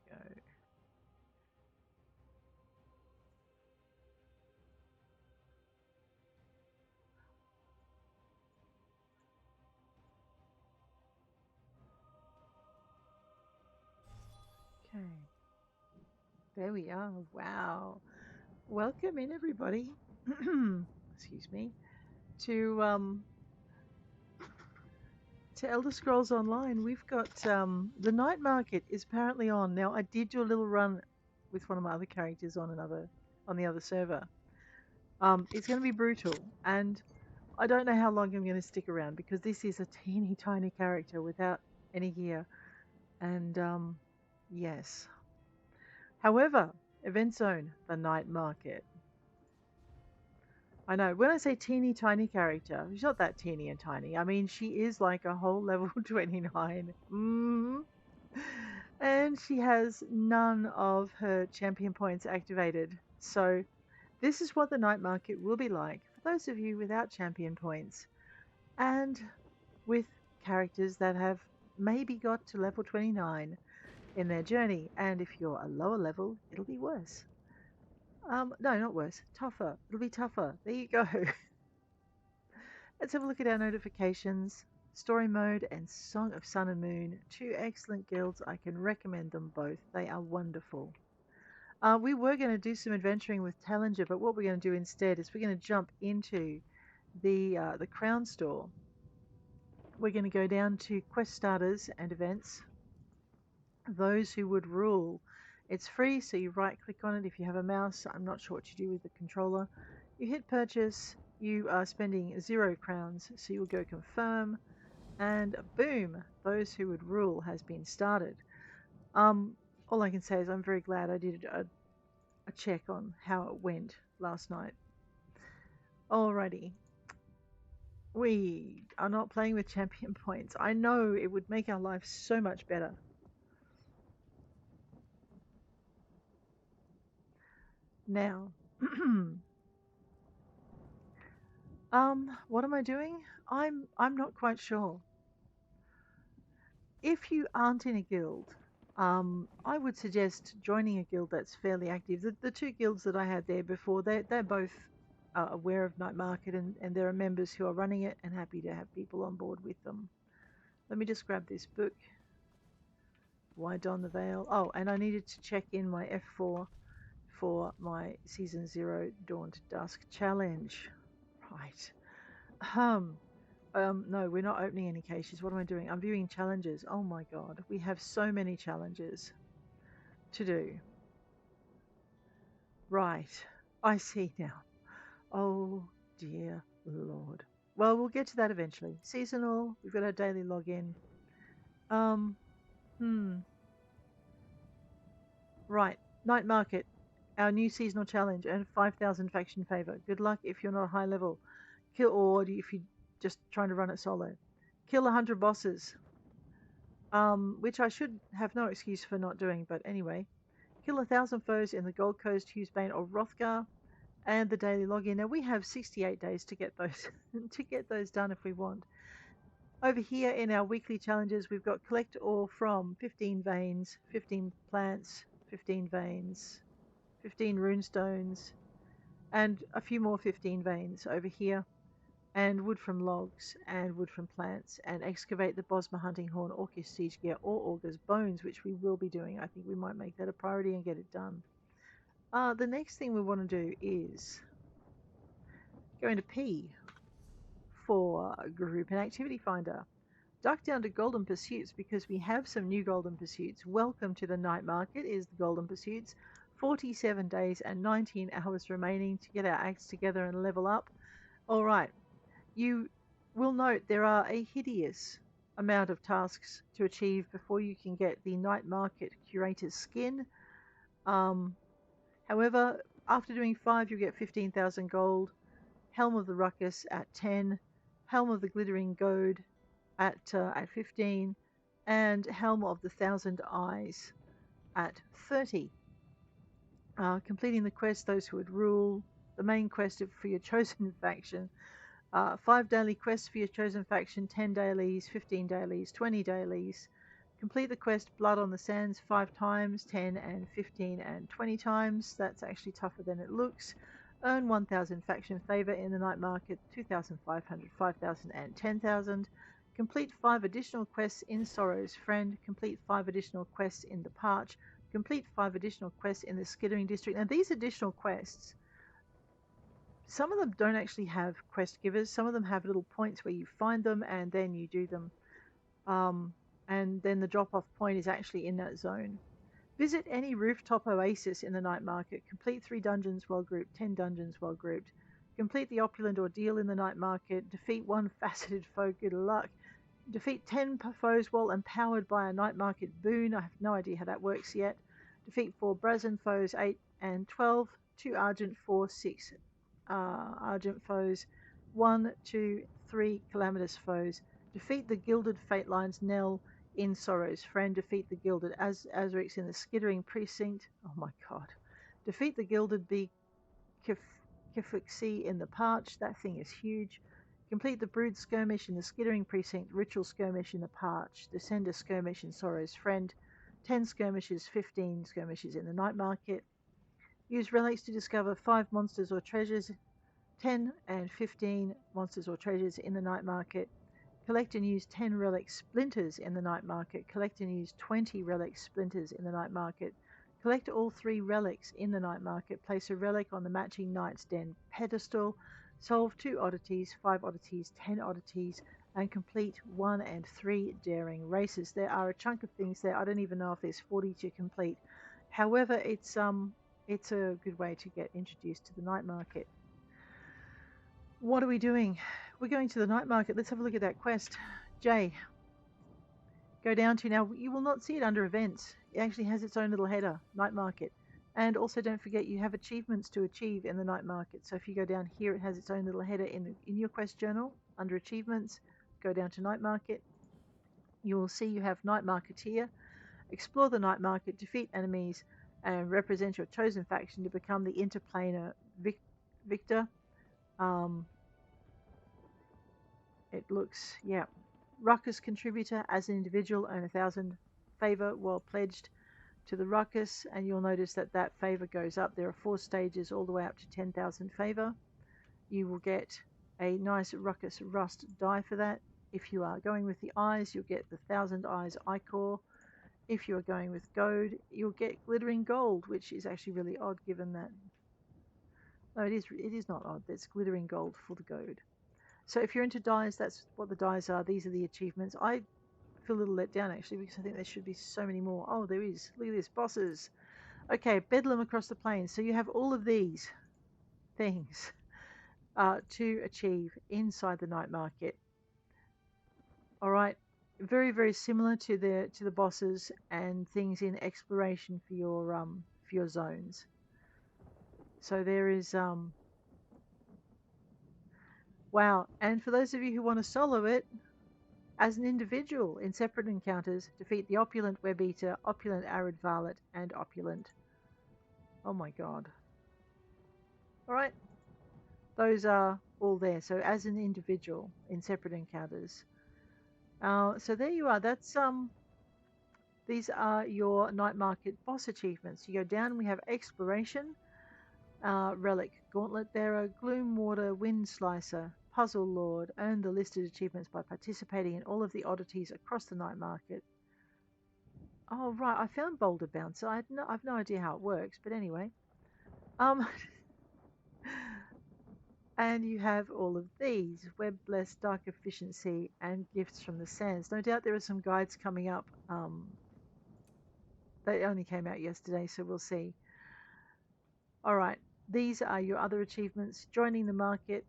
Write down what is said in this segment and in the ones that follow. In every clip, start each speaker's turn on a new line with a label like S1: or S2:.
S1: go. Okay, there we are. Wow. Welcome in, everybody. Excuse me. To to Elder Scrolls Online. We've got the night market is apparently on now. I did do a little run with one of my other characters on the other server. It's going to be brutal, and I don't know how long I'm going to stick around because this is a teeny tiny character without any gear. And yes. However, Event Zone, the night market. I know. When I say teeny tiny character, she's not that teeny and tiny. I mean, she is like a whole level 29. And she has none of her champion points activated. So, this is what the night market will be like for those of you without champion points and with characters that have maybe got to level 29 in their journey. And if you're a lower level, it'll be worse. No, not worse. Tougher. It'll be tougher. There you go. Let's have a look at our notifications. Story mode and Song of Sun and Moon. Two excellent guilds. I can recommend them both. They are wonderful. We were going to do some adventuring with Tallinger, but what we're going to do instead is we're going to jump into the Crown Store. We're going to go down to quest starters and events. Those who would rule. It's free, so you right click on it if you have a mouse. I'm not sure what you do with the controller. You hit purchase, you are spending 0 crowns, so you'll go confirm, and boom, those who would rule has been started. All I can say is I'm very glad I did a check on how it went last night. Alrighty. We are not playing with champion points. I know it would make our life so much better. Now, what am I doing? I'm not quite sure. If you aren't in a guild, I would suggest joining a guild that's fairly active. The two guilds that I had there before, they're both aware of Night Market and there are members who are running it and happy to have people on board with them. Let me just grab this book. Why don the veil? Oh, and I needed to check in my F4 for my Season 0 Dawn to Dusk challenge. Right. No, we're not opening any caches. What am I doing? I'm viewing challenges. Oh my god, we have so many challenges to do. Right, I see now. Oh dear lord. Well, we'll get to that eventually. Seasonal, we've got our daily login. Um, hmm. Right, night market. Our new seasonal challenge and 5,000 faction favor. Good luck if you're not a high level. Kill, or if you're just trying to run it solo. Kill 100 bosses. Which I should have no excuse for not doing, but anyway. Kill 1,000 foes in the Gold Coast, Hughesbane, or Rothgar, and the daily login. Now we have 68 days to get those to get those done if we want. Over here in our weekly challenges, we've got collect ore from 15 veins, 15 plants, 15 veins, 15 runestones, and a few more 15 veins over here, and wood from logs and wood from plants, and excavate the Bosma hunting horn, Orcish siege gear, or Augur's bones, which we will be doing. I think we might make that a priority and get it done. The next thing we want to do is go into P for group and activity finder. Duck down to Golden Pursuits because we have some new Golden Pursuits. Welcome to the night market is the Golden Pursuits. 47 days and 19 hours remaining to get our acts together and level up. All right, you will note there are a hideous amount of tasks to achieve before you can get the night market curator's skin. However, after doing 5, you get 15,000 gold. Helm of the Ruckus at 10, Helm of the Glittering Goad at 15, and Helm of the Thousand Eyes at 30. Completing the quest, those who would rule, the main quest for your chosen faction. 5 daily quests for your chosen faction, 10 dailies, 15 dailies, 20 dailies, Complete the quest Blood on the Sands 5 times, 10 and 15 and 20 times. That's actually tougher than it looks. Earn 1,000 faction favor in the night market, 2,500, 5,000 and 10,000. Complete 5 additional quests in Sorrow's Friend. Complete 5 additional quests in the Parch. Complete 5 additional quests in the Skittering District. Now these additional quests, some of them don't actually have quest givers. Some of them have little points where you find them and then you do them. And then the drop-off point is actually in that zone. Visit any rooftop oasis in the night market. Complete 3 dungeons well grouped, 10 dungeons well grouped. Complete the opulent ordeal in the night market. Defeat 1 faceted foe, good luck. Defeat 10 foes while empowered by a night market boon. I have no idea how that works yet. Defeat 4 brazen foes, 8 and 12. 2 argent, 4, 6 argent foes. 1, 2, 3 calamitous foes. Defeat the gilded fate lines Nell in Sorrow's Friend. Defeat the gilded Azrix in the Skittering Precinct. Oh my god. Defeat the gilded B Kifixi in the Parch. That thing is huge. Complete the Brood Skirmish in the Skittering Precinct. Ritual Skirmish in the Parch. Descender Skirmish in Sorrow's Friend. 10 skirmishes, 15 skirmishes in the Night Market. Use relics to discover 5 monsters or treasures. 10 and 15 monsters or treasures in the Night Market. Collect and use 10 relic splinters in the night market. Collect and use 20 relic splinters in the night market. Collect all 3 relics in the night market. Place a relic on the matching Knight's Den pedestal. Solve 2 oddities, 5 oddities, 10 oddities, and complete 1 and 3 daring races. There are a chunk of things there. I don't even know if there's 40 to complete. However, it's a good way to get introduced to the night market. What are we doing? We're going to the night market. Let's have a look at that quest. Jay, go down to, now you will not see it under events. It actually has its own little header, night market. And also don't forget you have achievements to achieve in the night market. So if you go down here, it has its own little header in your quest journal under achievements. Go down to night market. You will see you have night marketeer. Explore the night market, defeat enemies, and represent your chosen faction to become the interplanar victor. It looks, yeah. Ruckus contributor as an individual, earn 1,000 favor while pledged to the ruckus, and you'll notice that that favor goes up. There are 4 stages all the way up to 10,000 favor. You will get a nice ruckus rust die for that. If you are going with the eyes, you'll get the 1,000 eyes eye core. If you are going with gold, you'll get glittering gold, which is actually really odd given that. No, it is not odd. There's glittering gold for the gold. So if you're into dies, that's what the dies are. These are the achievements. I feel a little let down actually because I think there should be so many more. Oh, there is. Look at this. Bosses. Okay, Bedlam across the plains. So you have all of these things to achieve inside the night market. All right. Very, very similar to the bosses and things in exploration for your zones. So there is wow. And for those of you who want to solo it, as an individual in separate encounters, defeat the opulent web eater, opulent arid varlet, and opulent. Oh my god. Alright. Those are all there. So as an individual in separate encounters. So there you are. That's these are your night market boss achievements. You go down, we have exploration, relic, gauntlet bearer, gloom water, wind slicer, puzzle lord. Earn the listed achievements by participating in all of the oddities across the night market. Oh right, I found boulder bouncer. I've no idea how it works, but anyway. And you have all of these: web blessed, dark efficiency, and gifts from the sands. No doubt there are some guides coming up. They only came out yesterday, so we'll see. All right, these are your other achievements: joining the market,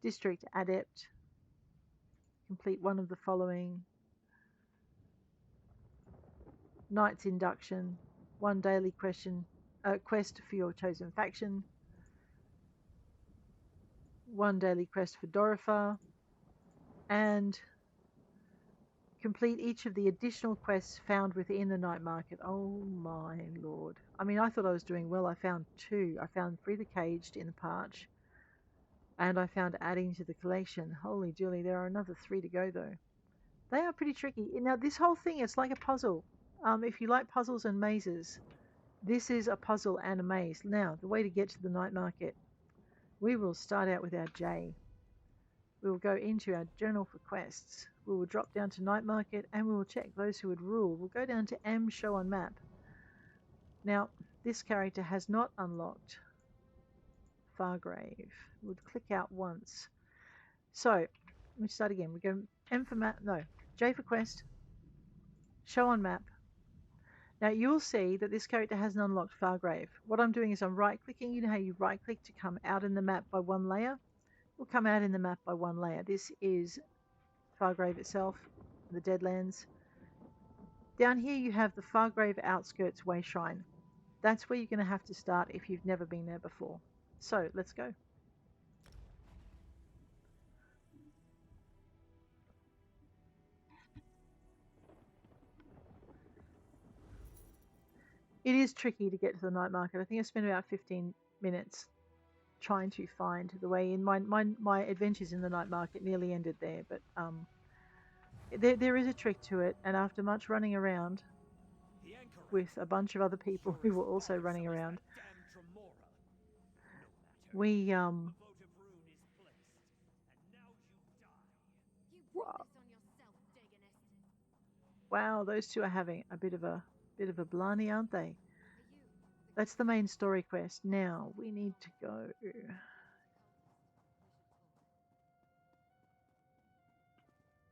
S1: district adept, complete one of the following, knight's induction, 1 daily quest for your chosen faction, 1 daily quest for Dorifer, and complete each of the additional quests found within the night market. Oh my lord. I mean, I thought I was doing well. I found 2. I found Free the Caged in the Parch, and I found adding to the collection. Holy Julie, there are another 3 to go though. They are pretty tricky. Now, this whole thing, it's like a puzzle. If you like puzzles and mazes, this is a puzzle and a maze. Now, the way to get to the night market, we will start out with our J. We will go into our journal for quests. We will drop down to night market and we will check those who would rule. We'll go down to M show on map. Now, this character has not unlocked Fargrave. We'll click out once. So, let me start again. We go M for map, no, J for quest, show on map. Now you'll see that this character hasn't unlocked Fargrave. What I'm doing is I'm right clicking. You know how you right click to come out in the map by one layer? We'll come out in the map by one layer. This is Fargrave itself, the Deadlands. Down here you have the Fargrave Outskirts Way Shrine. That's where you're going to have to start if you've never been there before. So let's go. It is tricky to get to the night market. I think I spent about 15 minutes trying to find the way in. My adventures in the night market nearly ended there, but there is a trick to it, and after much running around with a bunch of other people who were also running around, we wow, those two are having a bit of a blarney, aren't they? That's the main story quest. Now we need to go.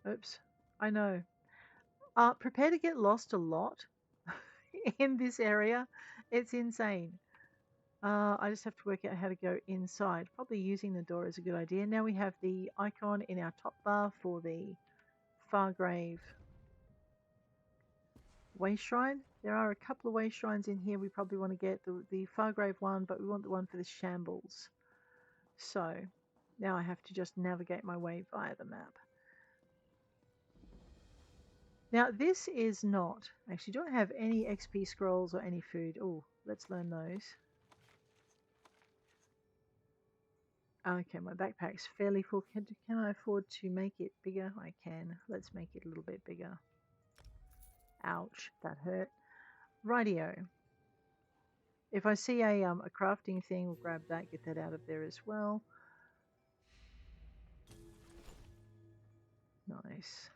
S1: Oops, I know. Prepare to get lost a lot in this area. It's insane. I just have to work out how to go inside. Probably using the door is a good idea. Now we have the icon in our top bar for the Fargrave Way Shrine. There are a couple of way shrines in here. We probably want to get the Fargrave one, but we want the one for the Shambles. So now I have to just navigate my way via the map. Now this is not, actually don't have any XP scrolls or any food. Oh, let's learn those. Okay, my backpack's fairly full. Can I afford to make it bigger? I can. Let's make it a little bit bigger. Ouch, that hurt. Rightio. If I see a crafting thing, we'll grab that, get that out of there as well. Nice.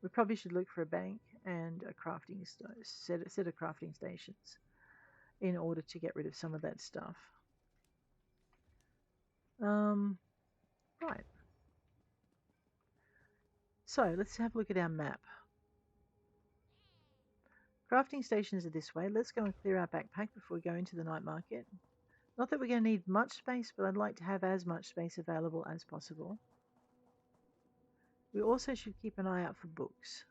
S1: We probably should look for a bank and a crafting set of crafting stations in order to get rid of some of that stuff. Right. So let's have a look at our map. Crafting stations are this way. Let's go and clear our backpack before we go into the night market. Not that we're going to need much space, but I'd like to have as much space available as possible. We also should keep an eye out for books.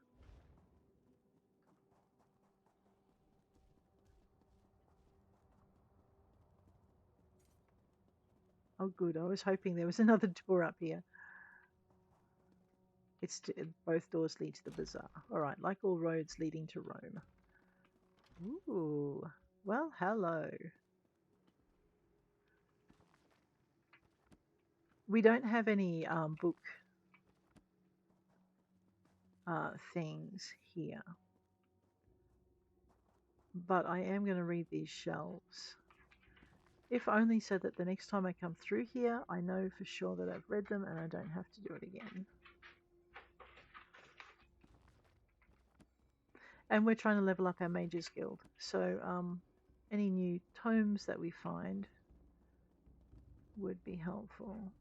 S1: Oh good, I was hoping there was another door up here. It's both doors lead to the bazaar. Alright, like all roads leading to Rome. Ooh, well, hello. We don't have any book things here. But I am going to read these shelves. If only so that the next time I come through here, I know for sure that I've read them and I don't have to do it again. And we're trying to level up our Mages Guild. So any new tomes that we find would be helpful.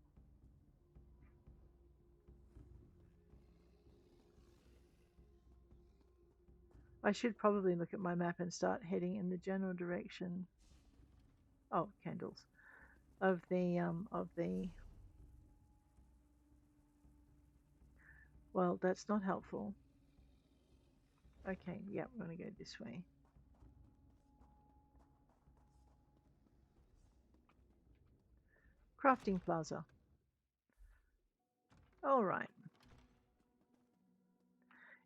S1: I should probably look at my map and start heading in the general direction. Oh, candles. Of the well, that's not helpful. Okay, yeah, we're going to go this way. Crafting Plaza. All right.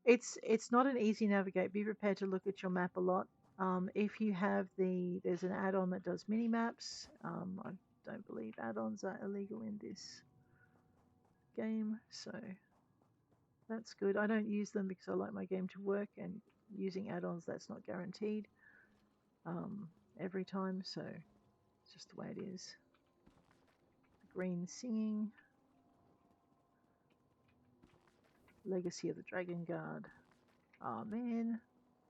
S1: It's not an easy navigate. Be prepared to look at your map a lot. If you have there's an add-on that does mini maps. I don't believe add-ons are illegal in this. game, so that's good. I don't use them because I like my game to work, and using add-ons, that's not guaranteed um, every time, so it's just the way it is. The Green Singing, Legacy of the Dragon Guard. Oh man,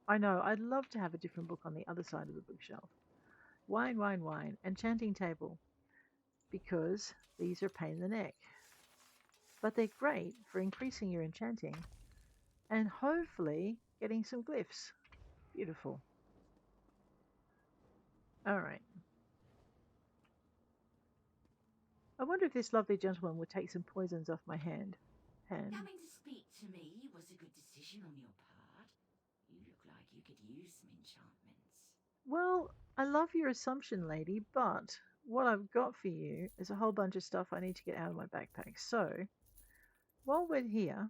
S1: I know, I'd love to have a different book on the other side of the bookshelf. Wine, wine, wine. Enchanting table, because these are a pain in the neck. But they're great for increasing your enchanting and hopefully getting some glyphs. Beautiful. Alright. I wonder if this lovely gentleman would take some poisons off my hand.
S2: Coming to speak to me was a good decision on your part. You look like you could use some enchantments.
S1: Well, I love your assumption, lady, but what I've got for you is a whole bunch of stuff I need to get out of my backpack. So, while we're here,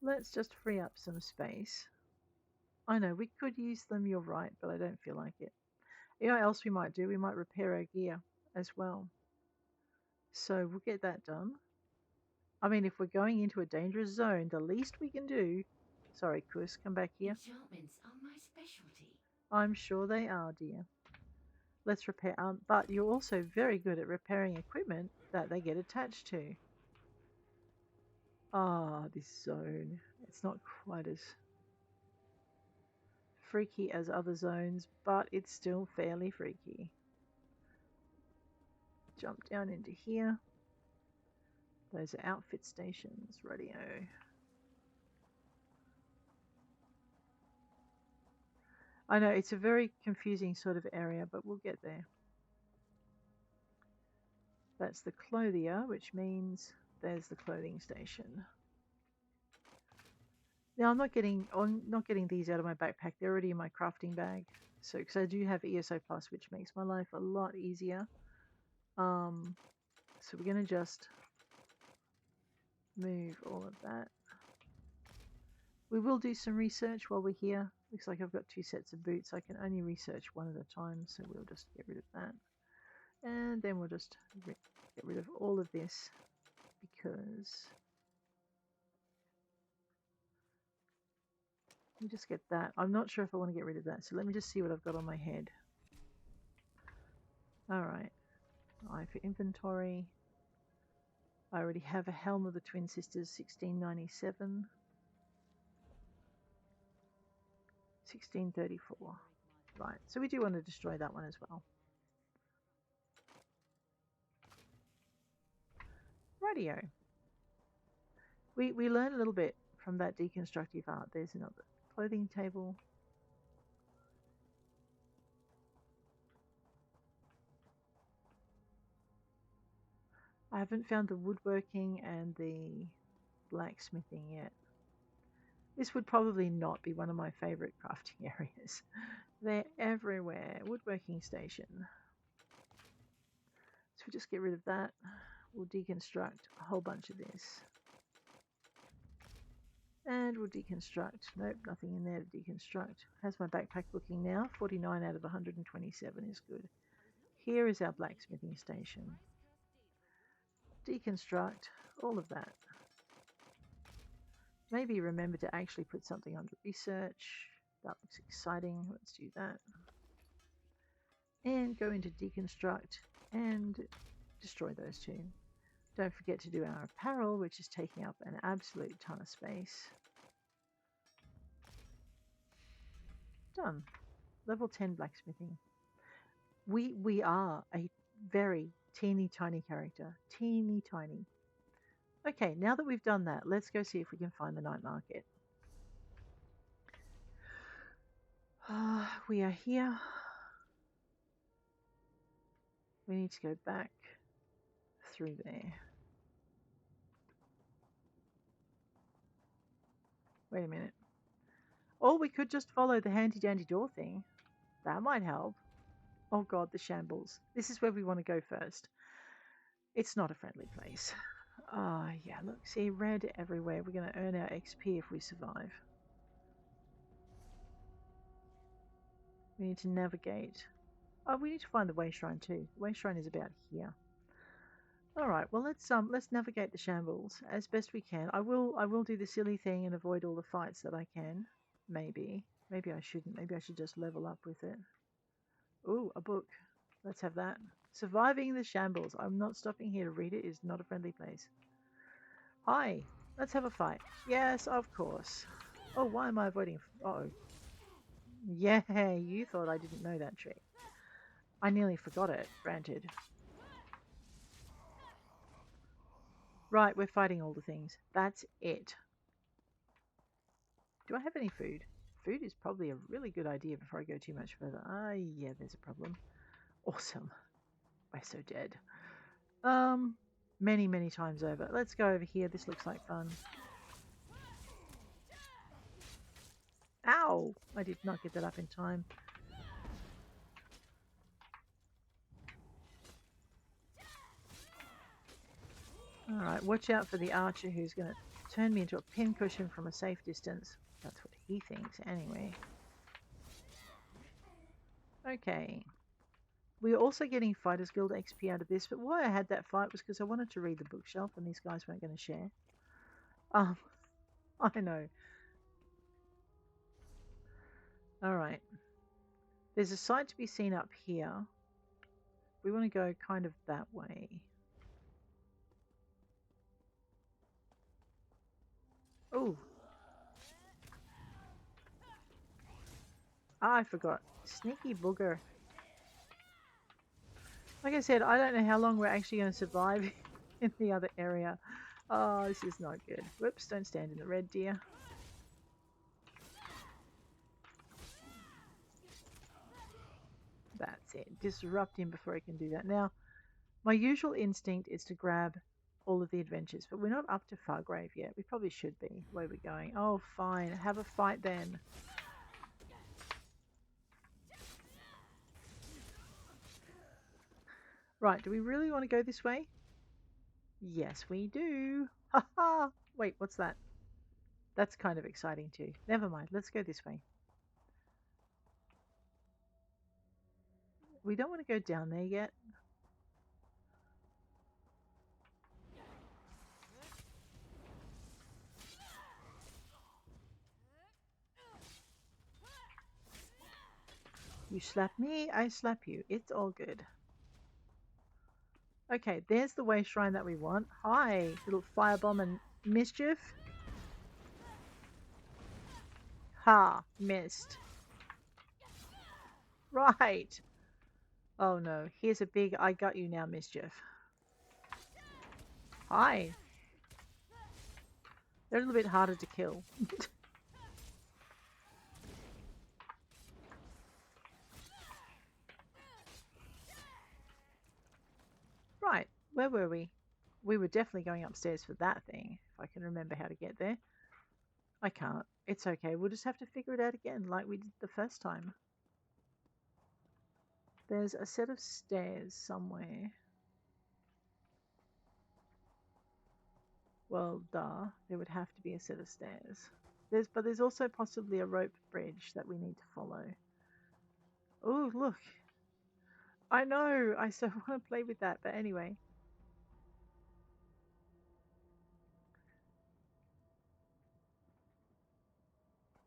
S1: let's just free up some space. I know, we could use them, you're right, but I don't feel like it. You know what else we might do? We might repair our gear as well. So we'll get that done. I mean, if we're going into a dangerous zone, the least we can do... Sorry, Kus, come back here.
S2: Enchantments are my specialty.
S1: I'm sure they are, dear. Let's repair... but you're also very good at repairing equipment that they get attached to. Ah, this zone. It's not quite as freaky as other zones, but it's still fairly freaky. Jump down into here. Those are outfit stations. Radio. I know, it's a very confusing sort of area, but we'll get there. That's the clothier, which means there's the clothing station. Now I'm not getting these out of my backpack. They're already in my crafting bag. So, because I do have ESO Plus, which makes my life a lot easier. So we're going to just move all of that. We will do some research while we're here. Looks like I've got 2 sets of boots. I can only research one at a time, so we'll just get rid of that. And then we'll just get rid of all of this because let me just get that. I'm not sure if I want to get rid of that, so let me just see what I've got on my head. Alright. I for inventory. I already have a Helm of the Twin Sisters 1697. 1634. Right, so we do want to destroy that one as well. Radio. We learn a little bit from that deconstructive art. There's another clothing table. I haven't found the woodworking and the blacksmithing yet. This would probably not be one of my favorite crafting areas. They're everywhere. Woodworking station. So we just get rid of that. We'll deconstruct a whole bunch of this. And we'll deconstruct. Nope, nothing in there to deconstruct. How's my backpack looking now? 49 out of 127 is good. Here is our blacksmithing station. Deconstruct all of that. Maybe remember to actually put something under research. That looks exciting. Let's do that. And go into deconstruct and destroy those 2. Don't forget to do our apparel, which is taking up an absolute ton of space. Done. Level 10 blacksmithing. We are a very teeny tiny character. Teeny tiny. Okay, now that we've done that, let's go see if we can find the night market. We are here. We need to go back through there. Wait a minute. Or we could just follow the handy dandy door thing. That might help. Oh god, the shambles. This is where we want to go first. It's not a friendly place. Yeah, look, see, red everywhere. We're going to earn our XP if we survive. We need to navigate Oh, we need to find the way shrine too. The way shrine is about here. All right. Well, let's navigate the shambles as best we can. I will do the silly thing and avoid all the fights that I can. Maybe. Maybe I shouldn't. Maybe I should just level up with it. Ooh, a book. Let's have that. Surviving the shambles. I'm not stopping here to read it. It is not a friendly place. Hi. Let's have a fight. Yes, of course. Oh, why am I avoiding? Uh-oh. Yeah, you thought I didn't know that trick. I nearly forgot it, granted. Right, we're fighting all the things. That's it. Do I have any food? Food is probably a really good idea before I go too much further. Ah, yeah, there's a problem. Awesome. We're so dead. Many, many times over. Let's go over here. This looks like fun. Ow! I did not get that up in time. Alright, watch out for the archer who's going to turn me into a pincushion from a safe distance. That's what he thinks, anyway. Okay. We're also getting Fighters Guild XP out of this, but why I had that fight was because I wanted to read the bookshelf and these guys weren't going to share. Um, I know. Alright. There's a sight to be seen up here. We want to go kind of that way. Oh. Ah, I forgot. Sneaky booger. Like I said, I don't know how long we're actually going to survive in the other area. Oh, this is not good. Whoops, don't stand in the red, dear. That's it. Disrupt him before he can do that. Now, my usual instinct is to grab all of the adventures, but we're not up to Fargrave yet. We probably should be. Where we're going. Oh, fine. Have a fight then. Right, do we really want to go this way? Yes, we do. Ha ha! Wait, what's that? That's kind of exciting too. Never mind, let's go this way. We don't want to go down there yet. You slap me, I slap you. It's all good. Okay, there's the way shrine that we want. Hi, little firebomb and mischief. Ha, missed. Right. Oh no, here's a big I got you now mischief. Hi. They're a little bit harder to kill. Right, where were we? We were definitely going upstairs for that thing, if I can remember how to get there. I can't. It's okay, we'll just have to figure it out again like we did the first time. There's a set of stairs somewhere. Well, duh, there would have to be a set of stairs. But there's also possibly a rope bridge that we need to follow. Oh, look. I know, I so want to play with that, but anyway.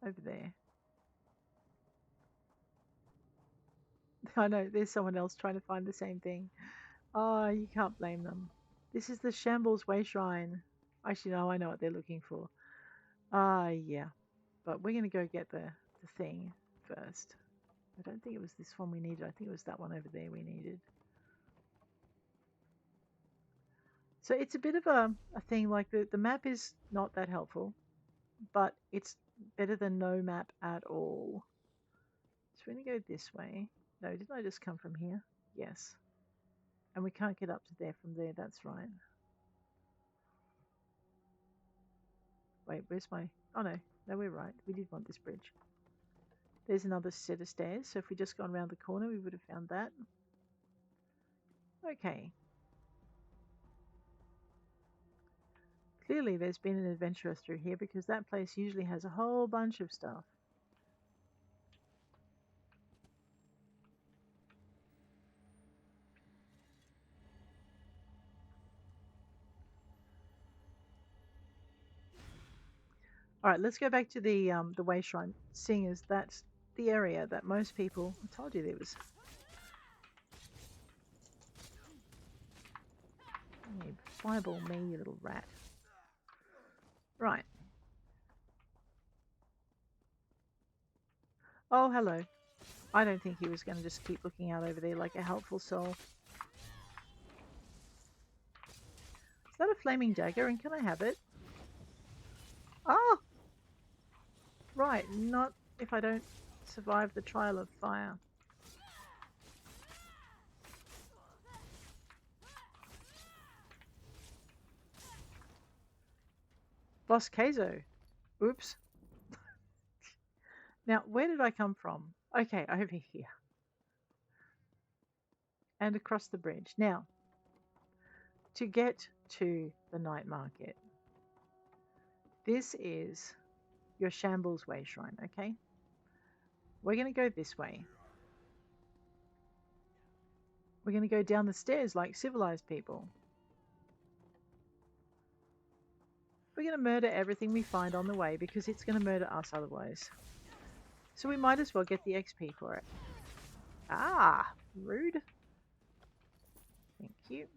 S1: Over there. I know, there's someone else trying to find the same thing. Oh, you can't blame them. This is the Shambles Way Shrine. Actually, no, I know what they're looking for. Ah, yeah. But we're going to go get the thing first. I don't think it was this one we needed. I think it was that one over there we needed. So it's a bit of a thing, like the map is not that helpful, but it's better than no map at all. So we're going to go this way. No, didn't I just come from here? Yes. And we can't get up to there from there, that's right. Wait, where's my... Oh no, no, we're right. We did want this bridge. There's another set of stairs, so if we just gone around the corner, we would have found that. Okay. Clearly there's been an adventurer through here because that place usually has a whole bunch of stuff. All right, let's go back to the way shrine, seeing as that's the area that most people. I told you there was. You fireball me, you little rat. Right. Oh, hello. I don't think he was going to just keep looking out over there like a helpful soul. Is that a flaming dagger, and can I have it? Oh! Right, not if I don't survive the trial of fire. Boss Queso. Oops. Now, where did I come from? Okay, over here. And across the bridge. Now, to get to the night market, this is your Shambles Way shrine, okay? We're going to go this way. We're going to go down the stairs like civilized people. We're going to murder everything we find on the way because it's going to murder us otherwise. So we might as well get the XP for it. Ah, rude. Thank you.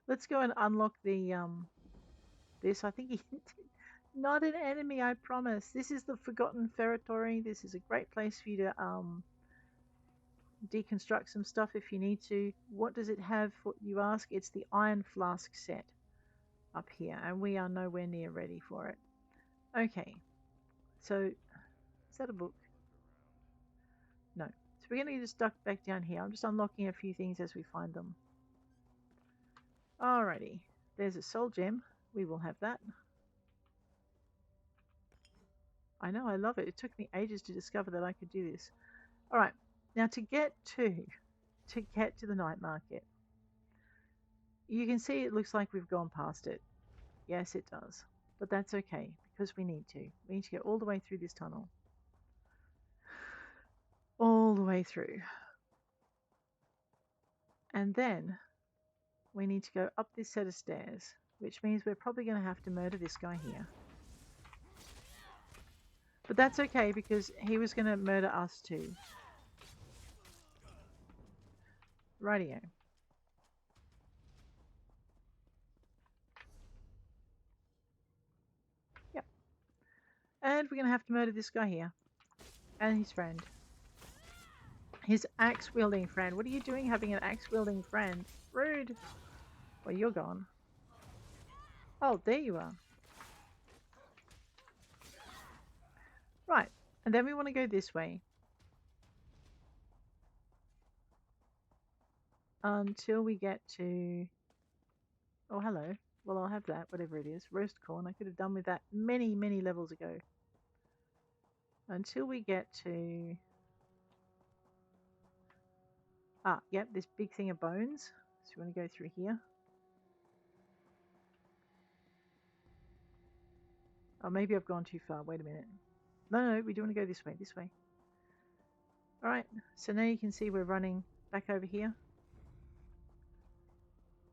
S1: Let's go and unlock the this. I think he not an enemy, I promise. This is the Forgotten Ferretory. This is a great place for you to deconstruct some stuff if you need to. What does it have, what you ask? It's the Iron Flask set up here, and we are nowhere near ready for it. Okay, so is that a book? No. So we're going to just duck back down here. I'm just unlocking a few things as we find them. Alrighty, there's a soul gem. We will have that. I know, I love it. It took me ages to discover that I could do this. Alright, now to get to the night market, you can see it looks like we've gone past it. Yes, it does. But that's okay, because we need to. We need to get all the way through this tunnel. All the way through. And then we need to go up this set of stairs, which means we're probably going to have to murder this guy here. But that's okay, because he was going to murder us too. Rightio. Yep. And we're going to have to murder this guy here. And his friend. His axe-wielding friend. What are you doing having an axe-wielding friend? Rude. Well, you're gone. Oh, there you are. Right. And then we want to go this way. Until we get to... Oh, hello. Well, I'll have that, whatever it is. Roast corn. I could have done with that many, many levels ago. Until we get to... Ah, yep, this big thing of bones. So we want to go through here. Oh, maybe I've gone too far. Wait a minute. No, we do want to go this way, this way. Alright, so now you can see we're running back over here.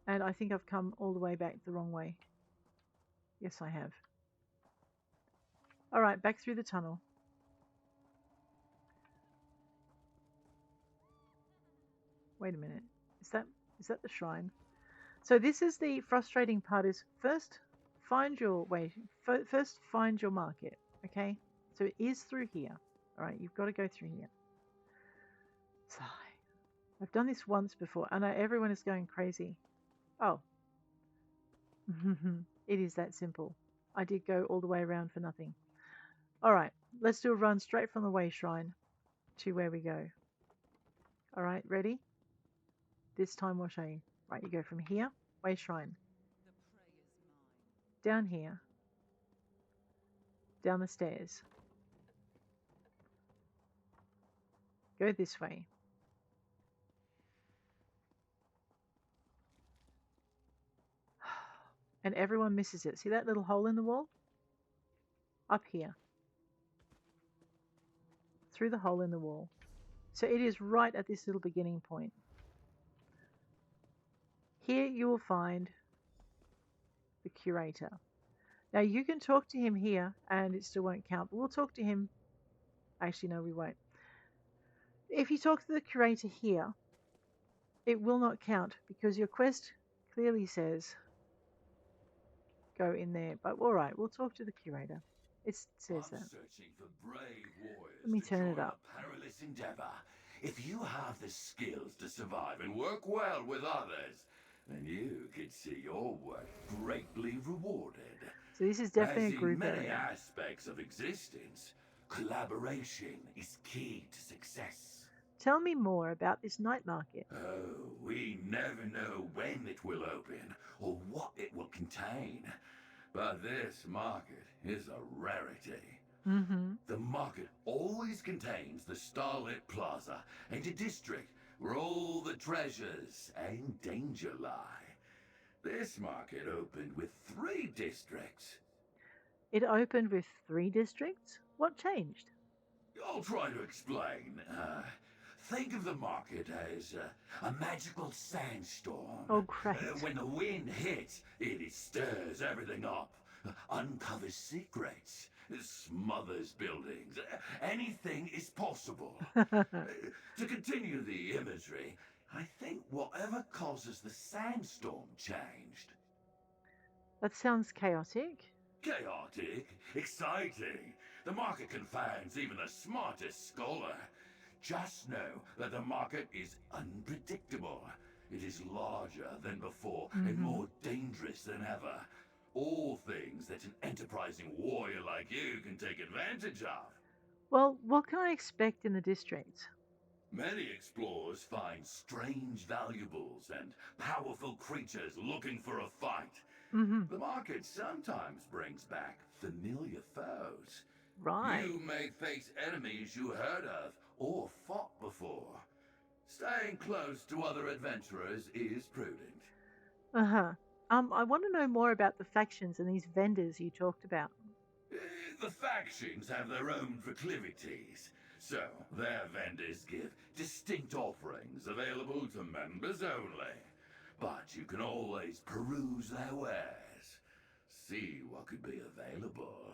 S1: And I think I've come all the way back the wrong way. Yes, I have. Alright, back through the tunnel. Wait a minute. Is that the shrine? So this is the frustrating part, is first find your way. First find your market, okay? So it is through here. Alright, you've got to go through here. Sigh. I've done this once before. I know everyone is going crazy. Oh. It is that simple. I did go all the way around for nothing. Alright, let's do a run straight from the way shrine to where we go. Alright, ready? This time we'll show you. Right, you go from here, way shrine. Down here. Down the stairs. Go this way. And everyone misses it. See that little hole in the wall? Up here. Through the hole in the wall. So it is right at this little beginning point. Here you will find the curator. Now you can talk to him here and it still won't count, but we'll talk to him. Actually, no, we won't. If you talk to the curator here, it will not count because your quest clearly says go in there. But all right, we'll talk to the curator. It says
S3: I'm
S1: that.
S3: searching for brave
S1: Let
S3: warriors
S1: me
S3: to
S1: turn it
S3: join a
S1: up.
S3: perilous endeavor. If you have the skills to survive and work well with others, then you could see your work greatly rewarded.
S1: So this is definitely
S3: As
S1: a
S3: in
S1: group
S3: many
S1: area.
S3: aspects of existence, collaboration is key to success.
S1: Tell me more about this night market.
S3: Oh, we never know when it will open or what it will contain. But this market is a rarity.
S1: Mm-hmm.
S3: The market always contains the starlit plaza and a district where all the treasures and danger lie. This market opened with 3 districts.
S1: It opened with 3 districts. What changed?
S3: I'll try to explain. Think of the market as a magical sandstorm.
S1: Oh, great.
S3: When the wind hits, it stirs everything up, uncovers secrets, smothers buildings. Anything is possible. To continue the imagery, I think whatever causes the sandstorm changed.
S1: That sounds chaotic.
S3: Chaotic, exciting. The market confounds even the smartest scholar. Just know that the market is unpredictable. It is larger than before and
S1: Mm-hmm.
S3: more dangerous than ever. All things that an enterprising warrior like you can take advantage of.
S1: Well, what can I expect in the district?
S3: Many explorers find strange valuables and powerful creatures looking for a fight.
S1: Mm-hmm.
S3: The market sometimes brings back familiar foes.
S1: Right.
S3: You may face enemies you heard of or fought before. Staying close to other adventurers is prudent.
S1: Uh-huh. I want to know more about the factions and these vendors you talked about.
S3: Eh, The factions have their own proclivities, so their vendors give distinct offerings available to members only. But you can always peruse their wares, see what could be available.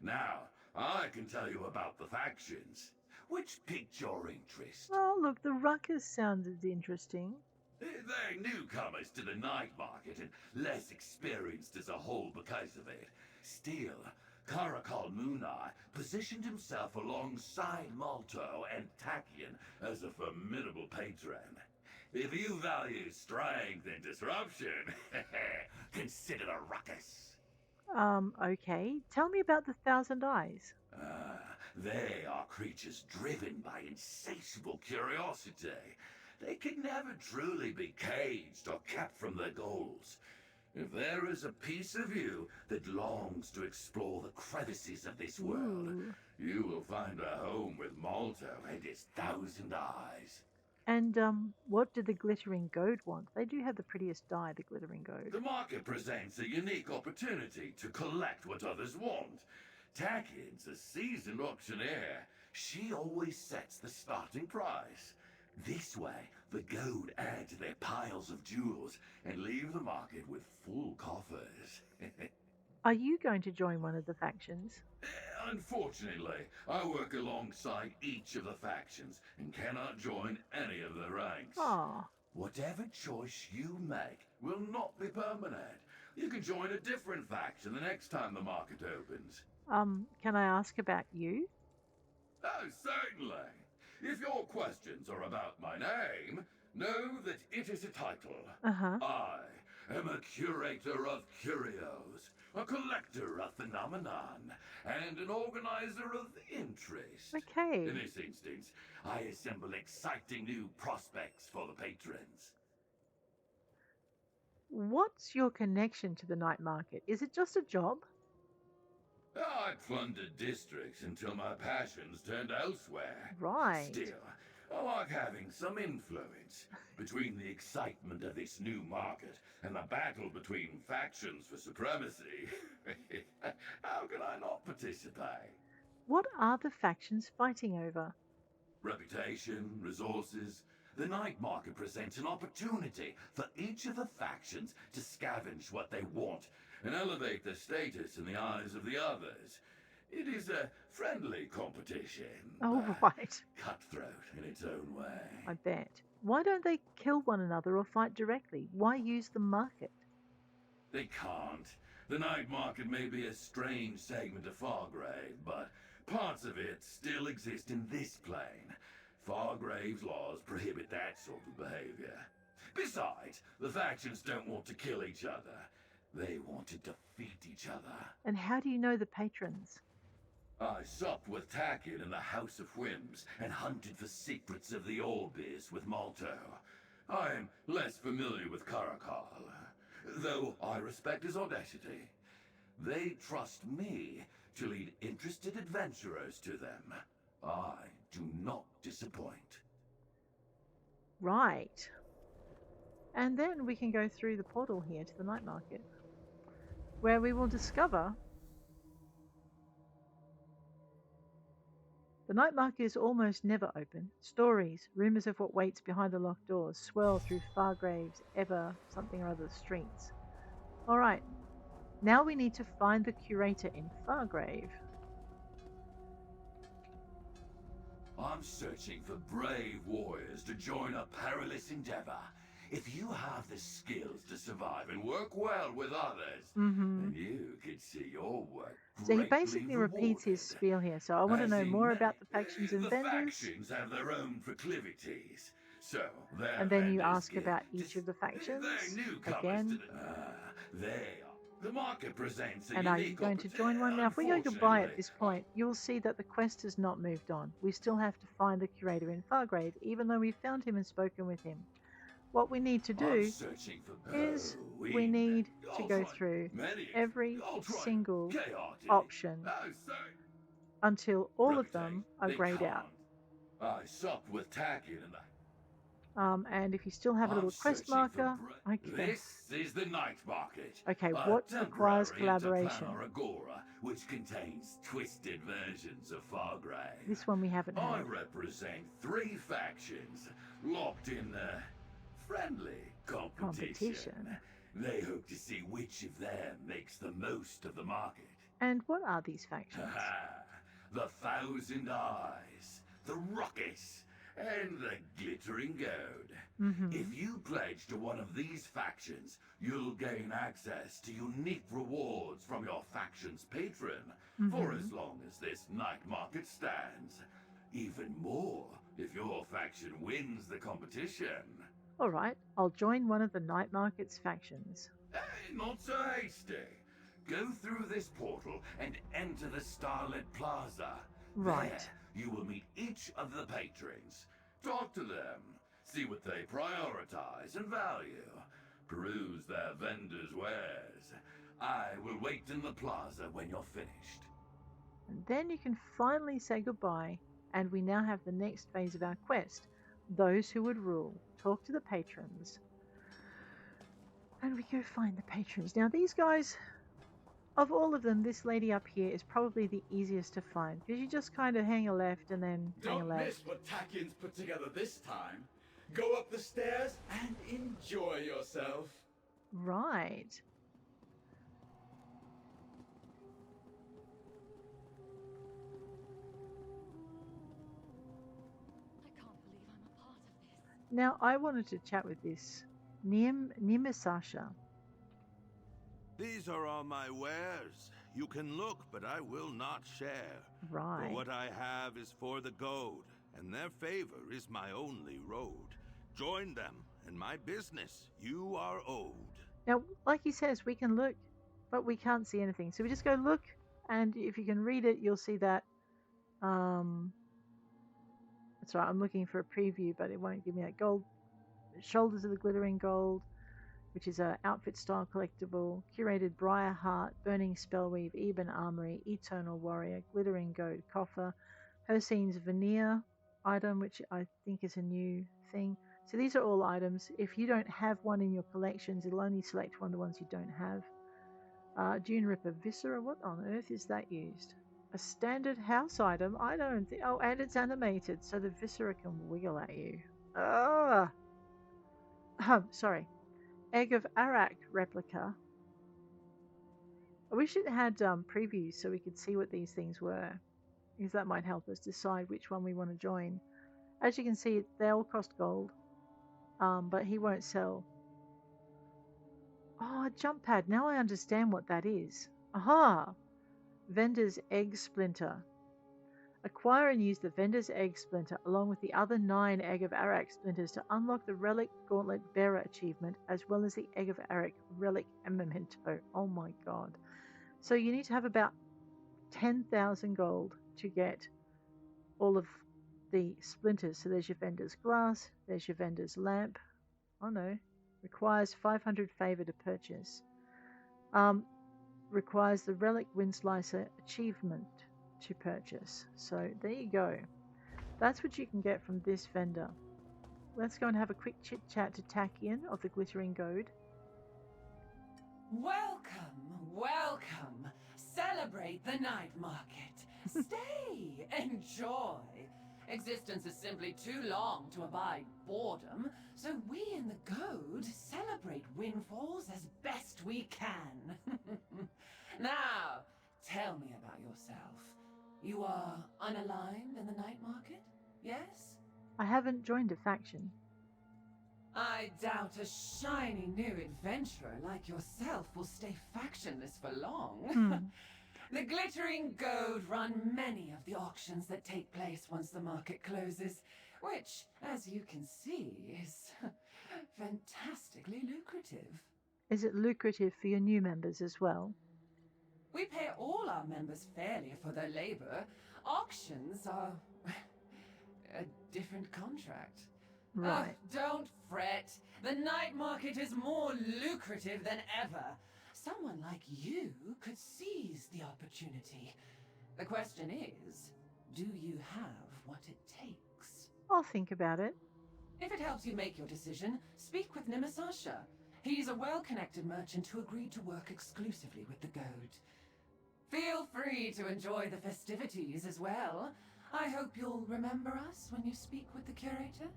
S3: Now, I can tell you about the factions. Which piqued your interest?
S1: Oh, look, the ruckus sounded interesting.
S3: They're newcomers to the night market and less experienced as a whole because of it. Still, Karakal Munar positioned himself alongside Malto and Tachyon as a formidable patron. If you value strength and disruption, consider the ruckus.
S1: Okay. Tell me about the Thousand Eyes.
S3: They are creatures driven by insatiable curiosity. They can never truly be caged or kept from their goals. If there is a piece of you that longs to explore the crevices of this world,
S1: Ooh.
S3: you will find a home with Malto and his 1,000 eyes.
S1: And what did the glittering goat want? They do have the prettiest dye, the glittering goat.
S3: The market presents a unique opportunity to collect what others want. Tackins, a seasoned auctioneer, she always sets the starting price. This way, the gold add to their piles of jewels and leave the market with full coffers.
S1: Are you going to join one of the factions?
S3: Unfortunately, I work alongside each of the factions and cannot join any of the ranks.
S1: Ah,
S3: Whatever choice you make will not be permanent. You can join a different faction the next time the market opens.
S1: can I ask about you?
S3: Oh, certainly. If your questions are about my name, know that it is a title.
S1: Uh-huh.
S3: I am a curator of curios, a collector of phenomenon, and an organizer of interest.
S1: Okay.
S3: In this instance, I assemble exciting new prospects for the patrons.
S1: What's your connection to the night market? Is it just a job?
S3: I plundered districts until my passions turned elsewhere.
S1: Right.
S3: Still, I like having some influence. Between the excitement of this new market and the battle between factions for supremacy, how can I not participate?
S1: What are the factions fighting over?
S3: Reputation, resources, the night market presents an opportunity for each of the factions to scavenge what they want and elevate their status in the eyes of the others. It is a friendly competition,
S1: Oh,
S3: but
S1: right.
S3: cutthroat in its own way.
S1: I bet. Why don't they kill one another or fight directly? Why use the market?
S3: They can't. The night market may be a strange segment of Fargrave, but parts of it still exist in this plane. Fargrave's laws prohibit that sort of behavior. Besides, the factions don't want to kill each other. They want to defeat each other.
S1: And how do you know the patrons?
S3: I supped with Tackett in the House of Whims and hunted for secrets of the Orbis with Malto. I am less familiar with Caracal, though I respect his audacity. They trust me to lead interested adventurers to them. I do not disappoint.
S1: Right. And then we can go through the portal here to the night market, where we will discover the night market is almost never open. Stories, rumours of what waits behind the locked doors swirl through Fargrave's ever something or other streets. Alright, now we need to find the curator in Fargrave.
S3: I'm searching for brave warriors to join a perilous endeavor. If you have the skills to survive and work well with others, then you could see your work
S1: So he
S3: greatly
S1: basically repeats his
S3: rewarded.
S1: spiel here. So I want to
S3: As
S1: know
S3: in
S1: more
S3: many,
S1: about the factions and
S3: the
S1: vendors.
S3: factions have their own proclivities. So their
S1: And then you
S3: vendors
S1: ask
S3: give
S1: about each of the factions
S3: They're newcomers
S1: again.
S3: to the, they are. The market presents a
S1: And are you
S3: unique
S1: going to join one? Now, if we go goodbye at this point, you'll see that the quest has not moved on. We still have to find the curator in Fargrave, even though we found him and spoken with him. What we need to do is we need to go through every single option until all of them are grayed out.
S3: I supped with Tackett and
S1: and if you still have a little quest marker, okay.
S3: This is the night market.
S1: Okay,
S3: a
S1: what requires
S3: temporary
S1: collaboration?
S3: interplanar agora, which contains twisted versions of Fargrave.
S1: This one we haven't
S3: I
S1: had.
S3: represent 3 factions locked in friendly competition. They hope to see which of them makes the most of the market.
S1: And what are these factions?
S3: The Thousand Eyes, the Ruckus, and the Glittering Goad. If you pledge to one of these factions, you'll gain access to unique rewards from your faction's patron for as long as this night market stands. Even more if your faction wins the competition.
S1: Alright, I'll join one of the night market's factions.
S3: Hey, not so hasty. Go through this portal and enter the Starlit Plaza.
S1: Right.
S3: There, you will meet each of the patrons. Talk to them. See what they prioritize and value. Peruse their vendors' wares. I will wait in the plaza when you're finished.
S1: And then you can finally say goodbye, and we now have the next phase of our quest. Those who would rule. Talk to the patrons. And we go find the patrons. Now these guys, of all of them, this lady up here is probably the easiest to find. Because you just kind of hang a left and then hang a
S4: Don't
S1: left.
S4: miss what Tackin's put together this time. Go up the stairs and enjoy yourself.
S1: Right.
S5: I can't believe I'm a part of this.
S1: Now I wanted to chat with this Nimisasha.
S6: These are all my wares. You can look, but I will not share.
S1: Right.
S6: For what I have is for the goad, and their favor is my only road. Join them, and my business you are owed.
S1: Now, like he says, we can look, but we can't see anything. So we just go look, and if you can read it, you'll see that. That's right, I'm looking for a preview, but it won't give me that gold. Shoulders of the Glittering Gold, which is a outfit style collectible. Curated Briar Heart, Burning Spellweave, Eben Armory, Eternal Warrior, Glittering Goat Coffer, Hersine's Veneer item, which I think is a new thing. So these are all items. If you don't have one in your collections, it'll only select one of the ones you don't have. Dune Ripper Viscera, what on earth is that used? A standard house item? I don't think. Oh, and it's animated, so the Viscera can wiggle at you. Ah, sorry. Egg of Arak replica. I wish it had previews so we could see what these things were, because that might help us decide which one we want to join. As you can see, they all cost gold, but he won't sell. Oh, a jump pad. Now I understand what that is. Aha! Vendor's Egg Splinter. Acquire and use the Vendor's Egg Splinter along with the other 9 Egg of Arak splinters to unlock the Relic Gauntlet Bearer achievement, as well as the Egg of Arak Relic and Memento. Oh my god. So you need to have about 10,000 gold to get all of the splinters. So there's your Vendor's Glass, there's your Vendor's Lamp. Oh no. Requires 500 favor to purchase. Requires the Relic Windslicer achievement to purchase. So there you go. That's what you can get from this vendor. Let's go and have a quick chit chat to Tachyon of the Glittering Goad.
S7: Welcome, welcome. Celebrate the night market. Stay, enjoy. Existence is simply too long to abide boredom, so we in the Goad celebrate windfalls as best we can. Now, tell me about yourself. You are unaligned in the night market, yes?
S1: I haven't joined a faction.
S7: I doubt a shiny new adventurer like yourself will stay factionless for long. The Glittering Goad run many of the auctions that take place once the market closes, which, as you can see, is fantastically lucrative.
S1: Is it lucrative for your new members as well?
S7: We pay all our members fairly for their labor. Auctions are a different contract.
S1: Right.
S7: Oh, don't fret. The night market is more lucrative than ever. Someone like you could seize the opportunity. The question is, do you have what it takes?
S1: I'll think about it.
S7: If it helps you make your decision, speak with Nimasasha. He's a well-connected merchant who agreed to work exclusively with the Goad. Feel free to enjoy the festivities as well. I hope you'll remember us when you speak with the curator.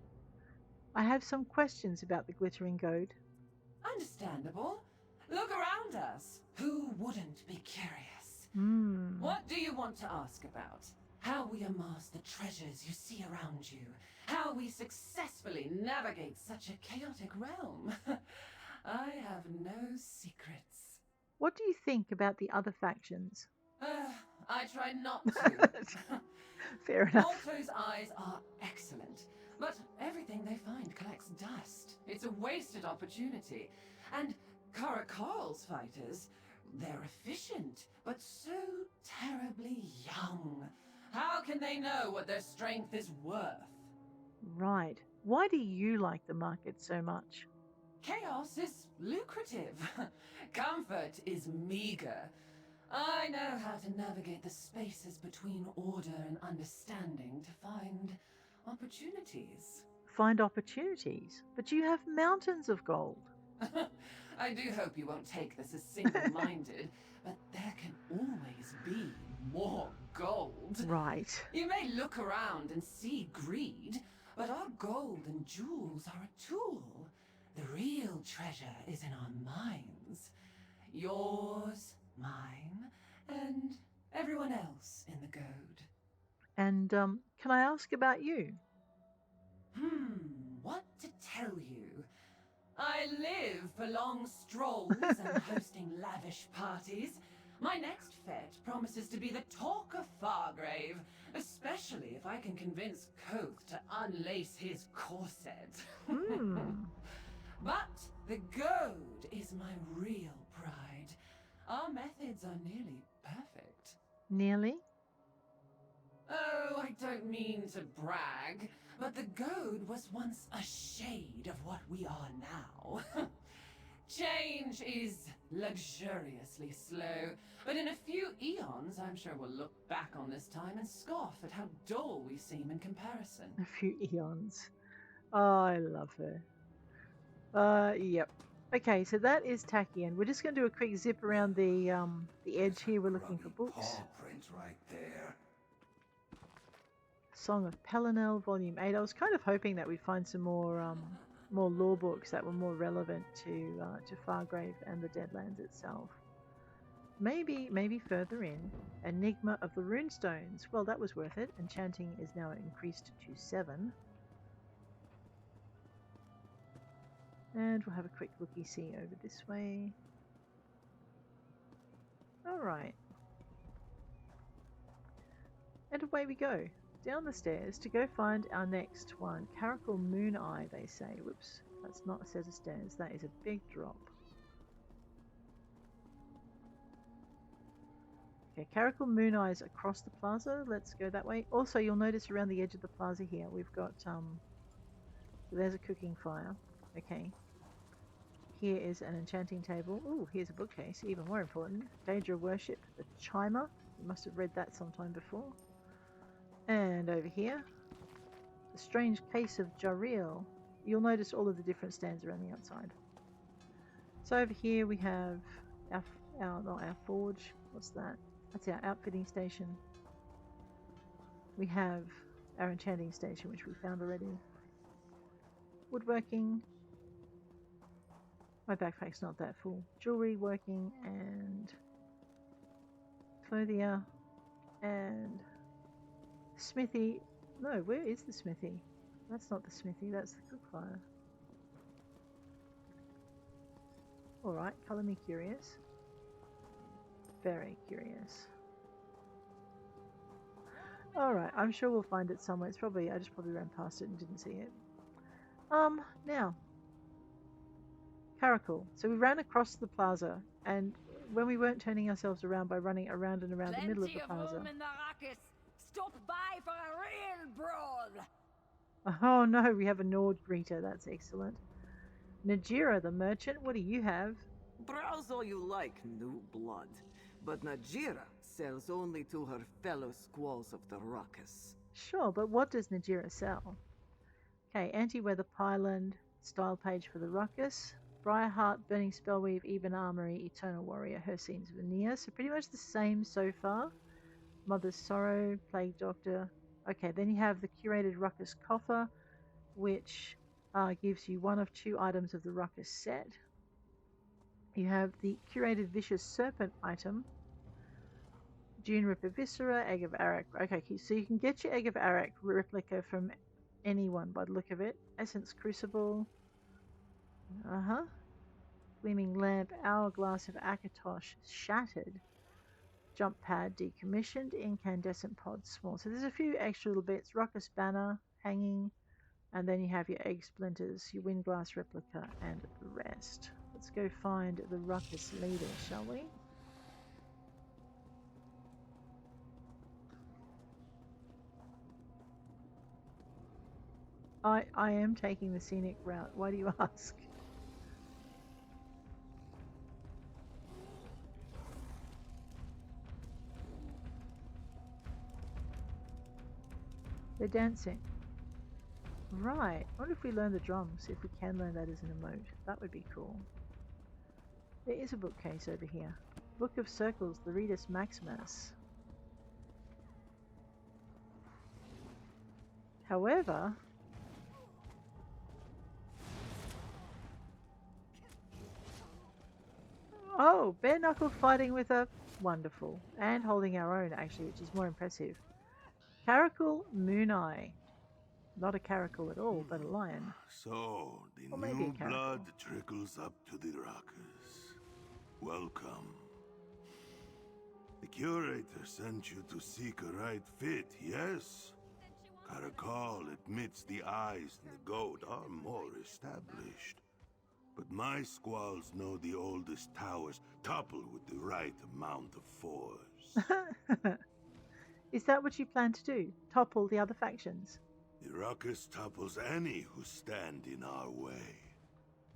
S1: I have some questions about the Glittering Goad.
S7: Understandable. Look around us. Who wouldn't be curious? What do you want to ask about? How we amass the treasures you see around you. How we successfully navigate such a chaotic realm. I have no secrets.
S1: What do you think about the other factions?
S7: I try not to.
S1: Fair enough.
S7: Malto's eyes are excellent, but everything they find collects dust. It's a wasted opportunity. And Caracol's fighters, they're efficient, but so terribly young. How can they know what their strength is worth?
S1: Right. Why do you like the market so much?
S7: Chaos is lucrative. Comfort is meager. I know how to navigate the spaces between order and understanding to find opportunities.
S1: Find opportunities? But you have mountains of gold.
S7: I do hope you won't take this as single-minded, but there can always be more gold.
S1: Right.
S7: You may look around and see greed, but our gold and jewels are a tool. The real treasure is in our minds. Yours, mine, and everyone else in the Goad.
S1: And, can I ask about you?
S7: What to tell you? I live for long strolls and hosting lavish parties. My next fete promises to be the talk of Fargrave, especially if I can convince Koth to unlace his corset. But the Goad is my real pride. Our methods are nearly perfect.
S1: Nearly?
S7: Oh, I don't mean to brag, but the Goad was once a shade of what we are now. Change is luxuriously slow, but in a few eons, I'm sure we'll look back on this time and scoff at how dull we seem in comparison.
S1: A few eons. Oh, I love her. Yep. Okay, so that is Tachyon. We're just going to do a quick zip around the edge here. We're looking for books.
S3: Paw print right there.
S1: Song of Pelinel, Volume 8. I was kind of hoping that we'd find some more lore books that were more relevant to Fargrave and the Deadlands itself. Maybe further in. Enigma of the Runestones. Well, that was worth it. Enchanting is now increased to 7. And we'll have a quick looky-see over this way. Alright. And away we go. Down the stairs to go find our next one. Caracal Moon Eye, they say. Whoops. That's not a set of stairs. That is a big drop. Okay, Caracal Moon Eye is across the plaza. Let's go that way. Also, you'll notice around the edge of the plaza here, we've got, there's a cooking fire. Okay. Here is an enchanting table. Ooh, here's a bookcase. Even more important. Daedra Worship, the Chimer. You must have read that sometime before. And over here, the Strange Case of Jareel. You'll notice all of the different stands around the outside. So over here we have not our forge. What's that? That's our outfitting station. We have our enchanting station, which we found already. Woodworking. My backpack's not that full. Jewelry working and clothier and smithy. No, where is the smithy? That's not the smithy, that's the cook fire. Alright, colour me curious. Very curious. Alright, I'm sure we'll find it somewhere. It's probably, I just probably ran past it and didn't see it. Now. Caracal. So we ran across the plaza, and when we weren't turning ourselves around by running around and around the middle of the plaza.
S8: Room in the ruckus. Stop by for a real brawl.
S1: Oh no, we have a Nord greeter. That's excellent. Najira, the merchant. What do you have?
S9: Browse all you like, new blood. But Najira sells only to her fellow squalls of the ruckus.
S1: Sure, but what does Najira sell? Okay, anti-weather pylon, style page for the ruckus. Briarheart, Burning Spellweave, Even Armory, Eternal Warrior, Her Scenes Veneer. So pretty much the same so far. Mother's Sorrow, Plague Doctor. Okay, then you have the Curated Ruckus Coffer, which gives you one of 2 items of the Ruckus set. You have the Curated Vicious Serpent item. Dune Ripper Viscera, Egg of Arak. Okay, so you can get your Egg of Arak replica from anyone by the look of it. Essence Crucible. Gleaming Lamp, Hourglass of Akatosh, Shattered. Jump Pad, Decommissioned. Incandescent Pod, Small. So there's a few extra little bits. Ruckus Banner, Hanging. And then you have your Egg Splinters, your Windglass Replica, and the rest. Let's go find the Ruckus leader, shall we? I am taking the scenic route. Why do you ask? They're dancing. Right. I wonder if we learn the drums, if we can learn that as an emote. That would be cool. There is a bookcase over here. Book of Circles, the Redus Maximus. However, oh, bare knuckle fighting with a wonderful, and holding our own actually, which is more impressive. Caracal Moon Eye. Not a caracal at all, but a lion.
S6: So, the
S1: Or maybe
S6: new
S1: a caracal.
S6: blood trickles up to the ruckus. Welcome. The curator sent you to seek a right fit, yes? Caracal admits the eyes and the goat are more established. But my squalls know the oldest towers topple with the right amount of force.
S1: Is that what you plan to do? Topple the other factions?
S6: The ruckus topples any who stand in our way.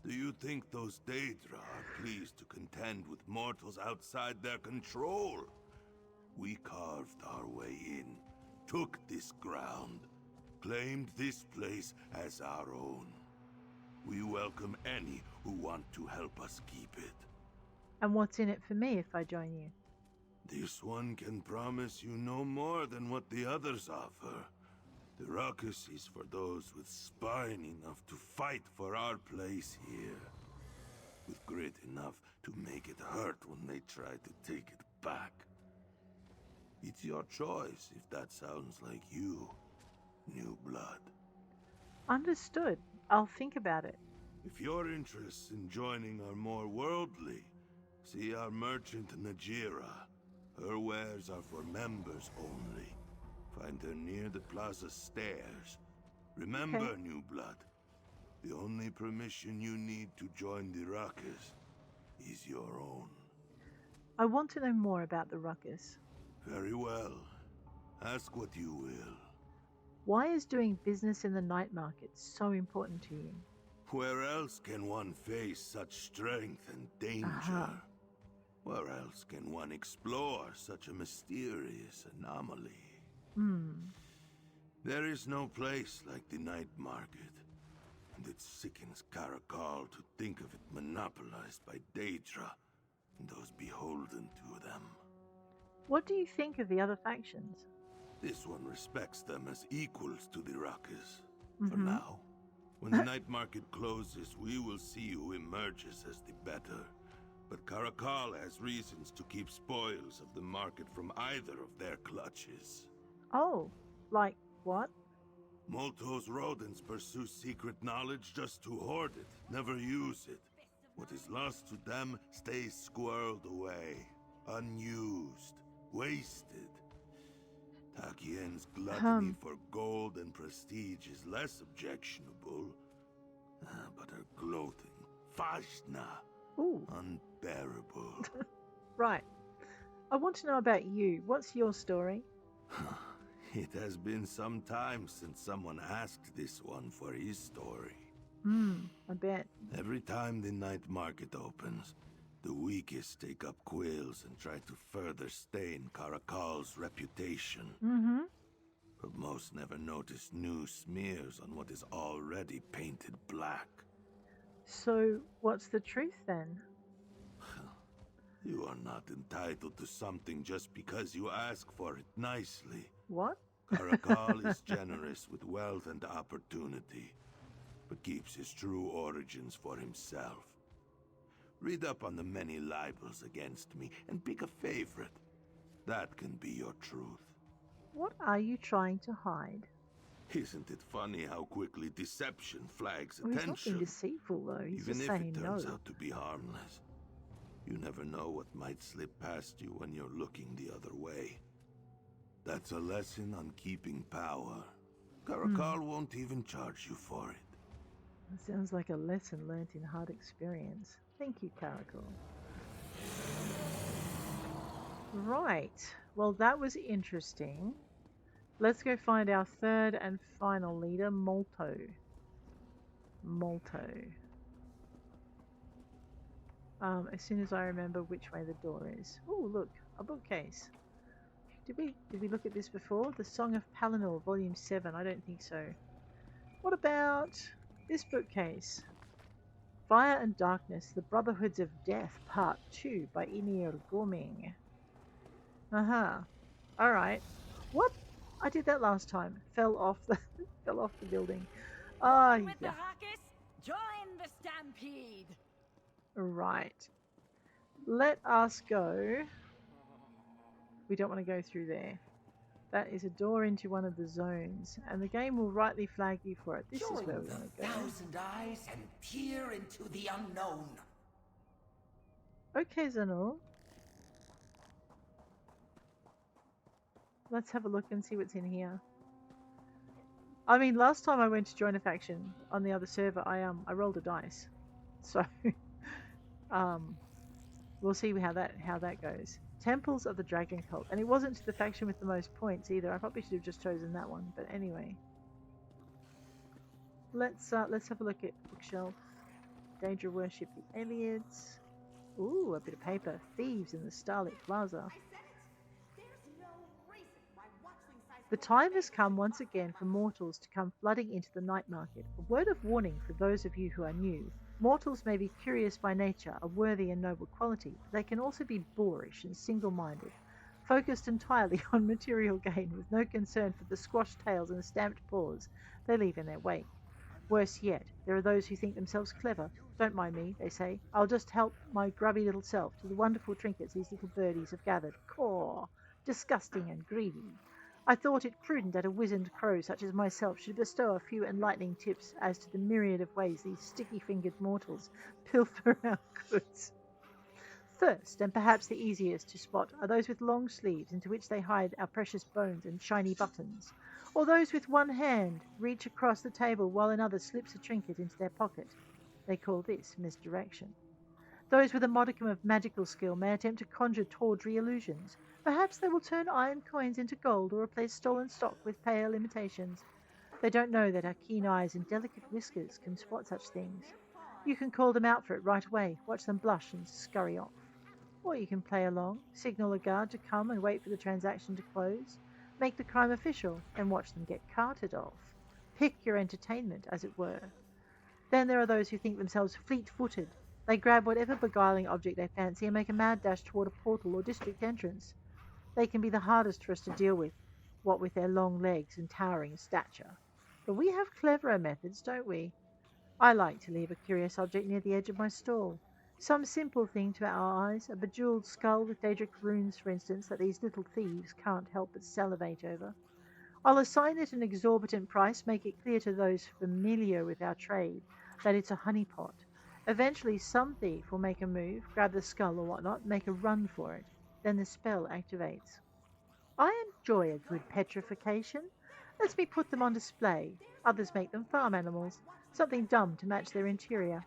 S6: Do you think those Daedra are pleased to contend with mortals outside their control? We carved our way in, took this ground, claimed this place as our own. We welcome any who want to help us keep it.
S1: And what's in it for me if I join you?
S6: This one can promise you no more than what the others offer. The ruckus is for those with spine enough to fight for our place here. With grit enough to make it hurt when they try to take it back. It's your choice if that sounds like you, New Blood.
S1: Understood. I'll think about it.
S6: If your interests in joining are more worldly, see our merchant Najira. Her wares are for members only. Find her near the plaza stairs. Remember,
S1: Okay.
S6: New Blood, the only permission you need to join the ruckus is your own.
S1: I want to know more about the ruckus.
S6: Very well. Ask what you will.
S1: Why is doing business in the night market so important to you?
S6: Where else can one face such strength and danger? Where else can one explore such a mysterious anomaly? There is no place like the night market, and it sickens Caracal to think of it monopolized by Daedra and those beholden to them.
S1: What do you think of the other factions?
S6: This one respects them as equals to the ruckus. For now. When the night market closes, we will see who emerges as the better. But Caracal has reasons to keep spoils of the market from either of their clutches.
S1: Oh, like what?
S6: Molto's rodents pursue secret knowledge just to hoard it, never use it. What is lost to them stays squirreled away, unused, wasted. Takien's gluttony for gold and prestige is less objectionable, but her gloating, Fashna, unbearable.
S1: Right. I want to know about you. What's your story?
S6: It has been some time since someone asked this one for his story.
S1: I bet.
S6: Every time the night market opens, the weakest take up quills and try to further stain Caracal's reputation. But most never notice new smears on what is already painted black.
S1: So, what's the truth then?
S6: You are not entitled to something just because you ask for it nicely.
S1: What?
S6: Caracal is generous with wealth and opportunity, but keeps his true origins for himself. Read up on the many libels against me and pick a favorite. That can be your truth.
S1: What are you trying to hide?
S6: Isn't it funny how quickly deception flags
S1: Well, he's not being
S6: attention?
S1: deceitful, though. He's
S6: Even
S1: just
S6: if
S1: saying
S6: it turns
S1: no.
S6: out to be harmless. You never know what might slip past you when you're looking the other way. That's a lesson on keeping power. Caracal won't even charge you for it.
S1: That sounds like a lesson learnt in hard experience. Thank you, Caracal. Right. Well, that was interesting. Let's go find our third and final leader, Molto. As soon as I remember which way the door is. Oh, look, a bookcase. Did we look at this before? The Song of Palinor, Volume 7. I don't think so. What about this bookcase? Fire and Darkness, The Brotherhoods of Death, Part 2 by Inir Gorming. Alright. What? I did that last time. Fell off the building. Oh,
S8: With the
S1: yeah.
S8: ruckus, join the stampede.
S1: Right. Let us go. We don't want to go through there. That is a door into one of the zones, and the game will rightly flag you for it. This is where we want to go.
S2: Thousand eyes and peer into the unknown.
S1: Okay, Zanul. Let's have a look and see what's in here. I mean, last time I went to join a faction on the other server, I rolled a dice, so we'll see how that goes. Temples of the Dragon Cult, and it wasn't to the faction with the most points either. I probably should have just chosen that one, but anyway. Let's have a look at bookshelf. Danger Worship the Aliens. Ooh, a bit of paper. Thieves in the Starlit Plaza. The time has come once again for mortals to come flooding into the night market. A word of warning for those of you who are new. Mortals may be curious by nature, a worthy and noble quality, but they can also be boorish and single-minded. focused entirely on material gain with no concern for the squashed tails and stamped paws they leave in their wake. Worse yet, there are those who think themselves clever. Don't mind me, they say. I'll just help my grubby little self to the wonderful trinkets these little birdies have gathered. Caw! Disgusting and greedy. I thought it prudent that a wizened crow such as myself should bestow a few enlightening tips as to the myriad of ways these sticky-fingered mortals pilfer our goods. First, and perhaps the easiest to spot, are those with long sleeves into which they hide our precious bones and shiny buttons, or those with one hand reach across the table while another slips a trinket into their pocket. They call this misdirection. Those with a modicum of magical skill may attempt to conjure tawdry illusions. Perhaps they will turn iron coins into gold or replace stolen stock with pale imitations. They don't know that our keen eyes and delicate whiskers can spot such things. You can call them out for it right away, watch them blush and scurry off. Or you can play along, signal a guard to come and wait for the transaction to close, make the crime official, and watch them get carted off. Pick your entertainment, as it were. Then there are those who think themselves fleet-footed. They grab whatever beguiling object they fancy and make a mad dash toward a portal or district entrance. They can be the hardest for us to deal with, what with their long legs and towering stature. But we have cleverer methods, don't we? I like to leave a curious object near the edge of my stall. Some simple thing to our eyes, a bejeweled skull with Daedric runes, for instance, that these little thieves can't help but salivate over. I'll assign it an exorbitant price, make it clear to those familiar with our trade that it's a honeypot. Eventually, some thief will make a move, grab the skull or whatnot, make a run for it. Then the spell activates. I enjoy a good petrification. Lets me put them on display. Others make them farm animals, something dumb to match their interior.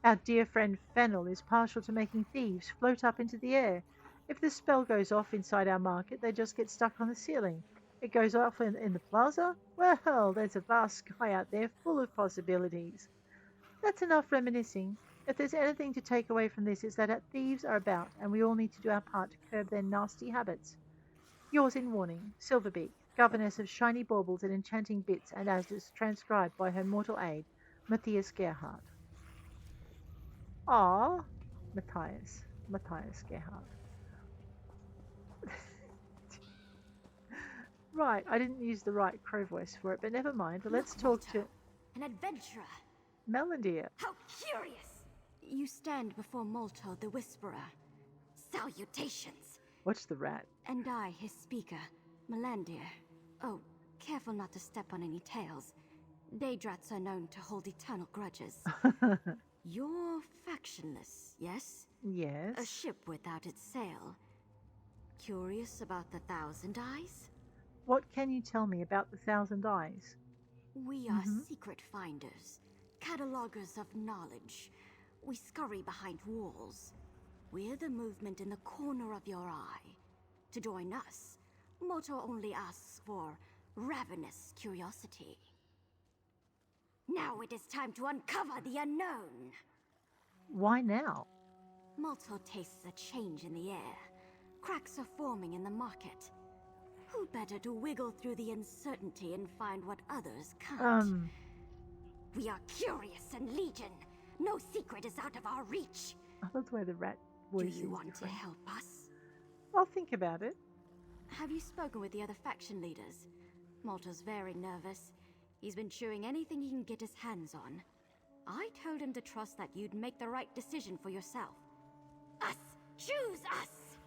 S1: Our dear friend Fennel is partial to making thieves float up into the air. If the spell goes off inside our market, they just get stuck on the ceiling. It goes off in the plaza? Well, there's a vast sky out there full of possibilities. That's enough reminiscing. If there's anything to take away from this, it's that thieves are about, and we all need to do our part to curb their nasty habits. Yours in warning, Silverbeak, governess of shiny baubles and enchanting bits, and as is transcribed by her mortal aid, Matthias Gerhardt. Ah, Matthias Gerhardt. Right, I didn't use the right crow voice for it, but never mind. Let's talk to
S8: an adventurer.
S1: Melandir.
S8: How curious! You stand before Molto the Whisperer. Salutations!
S1: What's the rat?
S8: And I, his speaker, Melandir. Oh, careful not to step on any tails. Daedrats are known to hold eternal grudges. You're factionless, yes?
S1: Yes.
S8: A ship without its sail. Curious about the Thousand Eyes?
S1: What can you tell me about the Thousand Eyes?
S8: We are secret finders, catalogers of knowledge. We scurry behind walls. We're the movement in the corner of your eye. To join us, Moto only asks for ravenous curiosity. Now it is time to uncover the unknown.
S1: Why now?
S8: Molto tastes a change in the air. Cracks are forming in the market. Who better to wiggle through the uncertainty and find what others can't? We are curious and legion. No secret is out of our reach.
S1: That's why the rat voice is
S8: Do you want
S1: different.
S8: to help us?
S1: I'll think about it.
S8: Have you spoken with the other faction leaders? Molto's very nervous. He's been chewing anything he can get his hands on. I told him to trust that you'd make the right decision for yourself. Us! Choose us!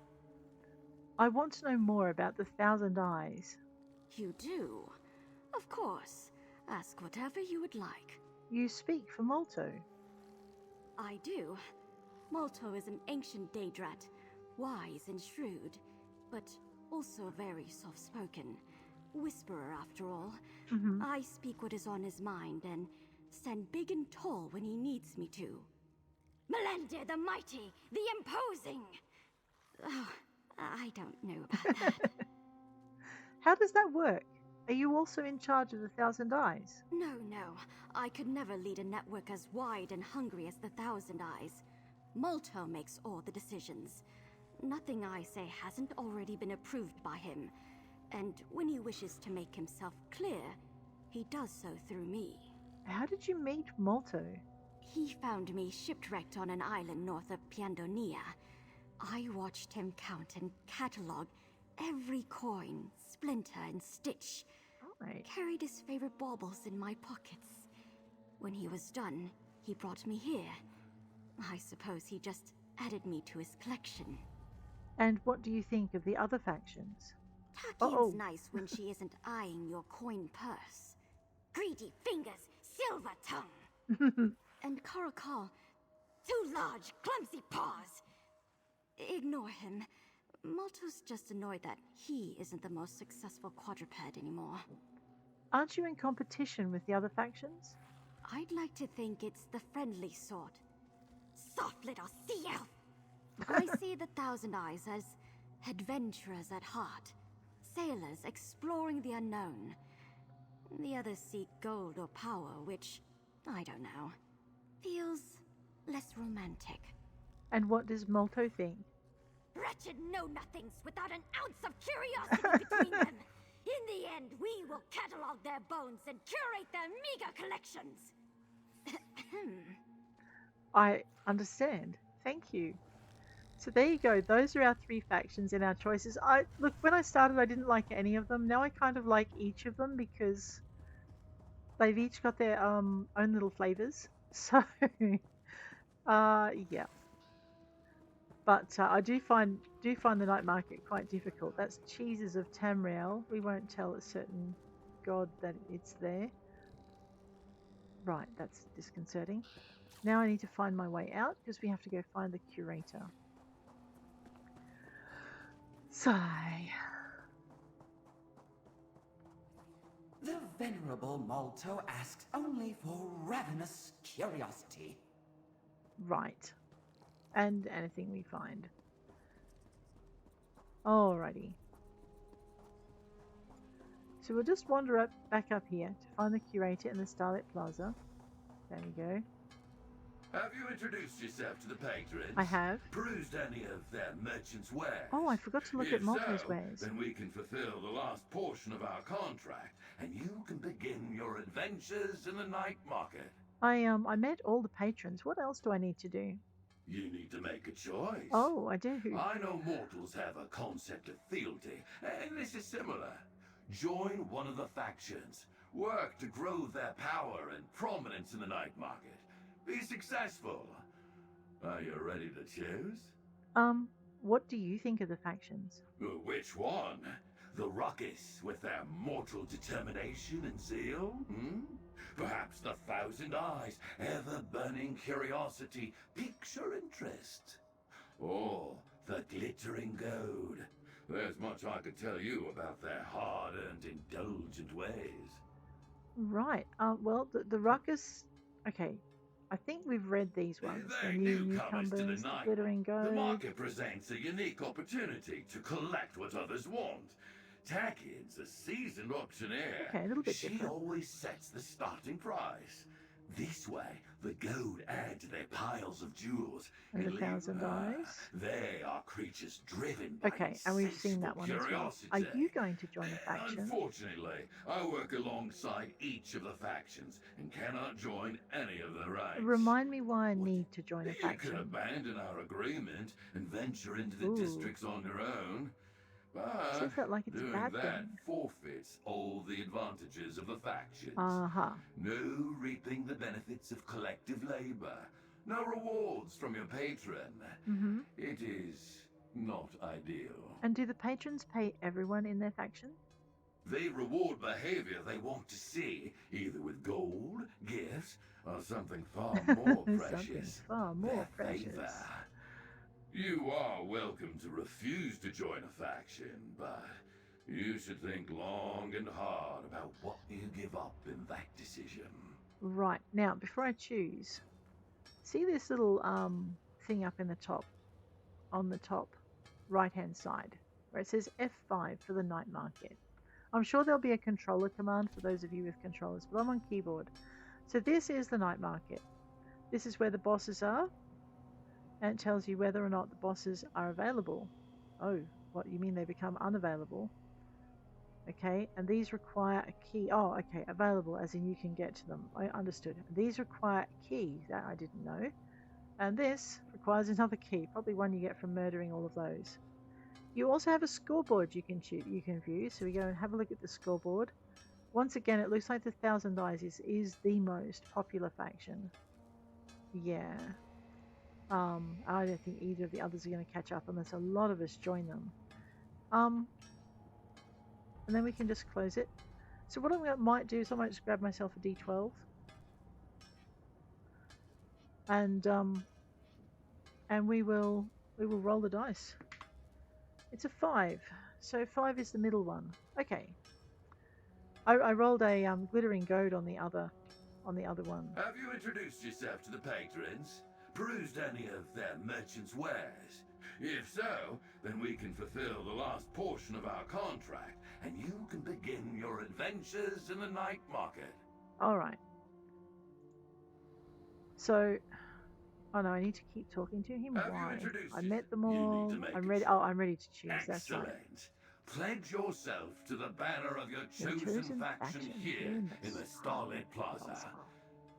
S1: I want to know more about the Thousand Eyes.
S8: You do? Of course. Ask whatever you would like.
S1: You speak for Molto.
S8: I do. Molto is an ancient Daedrat, wise and shrewd, but also very soft-spoken. Whisperer, after all. I speak what is on his mind and stand big and tall when he needs me to. Melandir the Mighty, the Imposing! Oh, I don't know about that.
S1: How does that work? Are you also in charge of the Thousand Eyes?
S8: No. I could never lead a network as wide and hungry as the Thousand Eyes. Molto makes all the decisions. Nothing I say hasn't already been approved by him. And when he wishes to make himself clear, he does so through me.
S1: How did you meet Molto?
S8: He found me shipwrecked on an island north of Piandonia. I watched him count and catalog Every coin, splinter, and stitch
S1: Right.
S8: carried his favorite baubles in my pockets. When he was done, he brought me here. I suppose he just added me to his collection.
S1: And what do you think of the other factions?
S8: Tarkin's nice when she isn't eyeing your coin purse. Greedy fingers, silver tongue. And Karakal, too large, clumsy paws. Ignore him. Malto's just annoyed that he isn't the most successful quadruped anymore.
S1: Aren't you in competition with the other factions?
S8: I'd like to think it's the friendly sort. Soft little sea elf! I see the Thousand Eyes as adventurers at heart. Sailors exploring the unknown. The others seek gold or power, which, I don't know, feels less romantic.
S1: And what does Malto think?
S8: Wretched know-nothings without an ounce of curiosity between them. In the end, we will catalog their bones and curate their meager collections.
S1: I understand. Thank you. So there you go. Those are our three factions and our choices. Look, when I started, I didn't like any of them. Now I kind of like each of them because they've each got their own little flavors. So, yeah. But I do find the night market quite difficult. That's Cheeses of Tamriel. We won't tell a certain god that it's there. Right, that's disconcerting. Now I need to find my way out because we have to go find the curator. Sigh.
S7: The venerable Malto asked only for ravenous curiosity.
S1: Right. And anything we find. Alrighty. So we'll just wander back up here to find the curator in the Starlit Plaza. There we go.
S3: Have you introduced yourself to the patrons?
S1: I have.
S3: Perused any of their merchants' wares?
S1: Oh, I forgot to look
S3: If
S1: at Malto's
S3: so,
S1: wares.
S3: then we can fulfill the last portion of our contract, and you can begin your adventures in the night market.
S1: I met all the patrons. What else do I need to do?
S3: You need to make a choice.
S1: Oh, I do.
S3: I know mortals have a concept of fealty, and this is similar. Join one of the factions. Work to grow their power and prominence in the night market. Be successful. Are you ready to choose?
S1: What do you think of the factions?
S3: Which one? The Ruckus with their mortal determination and zeal? Perhaps the Thousand Eyes, ever-burning curiosity, piques your interest. Or the Glittering Gold. There's much I could tell you about their hard-earned, indulgent ways.
S1: Right. Well, the Ruckus... Okay. I think we've read these ones.
S3: They're
S1: The new
S3: newcomers to the
S1: newcomers, the
S3: night.
S1: Glittering Gold.
S3: The market presents a unique opportunity to collect what others want. Takid's a seasoned auctioneer.
S1: Okay, a little bit
S3: She
S1: different.
S3: always sets the starting price. This way, the gold add to their piles of jewels.
S1: And the
S3: leave
S1: Thousand
S3: her.
S1: Eyes.
S3: They are creatures driven by
S1: Okay, and we've seen that one as well.
S3: curiosity.
S1: Are you going to join a faction?
S3: Unfortunately, I work alongside each of the factions and cannot join any of the ranks.
S1: Remind me why I need to join a
S3: You can
S1: faction.
S3: abandon our agreement and venture into the
S1: Ooh.
S3: districts on your own. But
S1: Says that like it's a
S3: doing
S1: bad
S3: that
S1: thing.
S3: forfeits all the advantages of the factions.
S1: Uh-huh.
S3: No reaping the benefits of collective labor. No rewards from your patron.
S1: Mm-hmm.
S3: It is not ideal.
S1: And do the patrons pay everyone in their faction?
S3: They reward behavior they want to see, either with gold, gifts, or something far more
S1: Something
S3: precious.
S1: far more
S3: their
S1: precious.
S3: favor. You are welcome to refuse to join a faction, but you should think long and hard about what you give up in that decision.
S1: Right. Now, before I choose, see this little thing up in the top, on the top right-hand side, where it says F5 for the night market. I'm sure there'll be a controller command for those of you with controllers, but I'm on keyboard. So this is the night market. This is where the bosses are, and it tells you whether or not the bosses are available. Oh, what, you mean they become unavailable? Okay, and these require a key. Oh, okay, available as in you can get to them. I understood. These require a key, that I didn't know. And this requires another key, probably one you get from murdering all of those. You also have a scoreboard you can view. So we go and have a look at the scoreboard. Once again, it looks like the Thousand Eyes is the most popular faction. Yeah. I don't think either of the others are going to catch up unless a lot of us join them. And then we can just close it. So what I might do is I might just grab myself a D12. And we will roll the dice. It's a 5. So 5 is the middle one. Okay. I rolled a glittering gold on the other one.
S3: Have you introduced yourself to the patrons? Perused any of their merchants' wares? If so, then we can fulfill the last portion of our contract, and you can begin your adventures in the night market.
S1: Alright. So, oh no, I need to keep talking to him. Why? I met them all. I'm ready. Oh, I'm ready to choose. That's right.
S3: Excellent. Pledge yourself to the banner of your chosen faction here in the Starlit Plaza.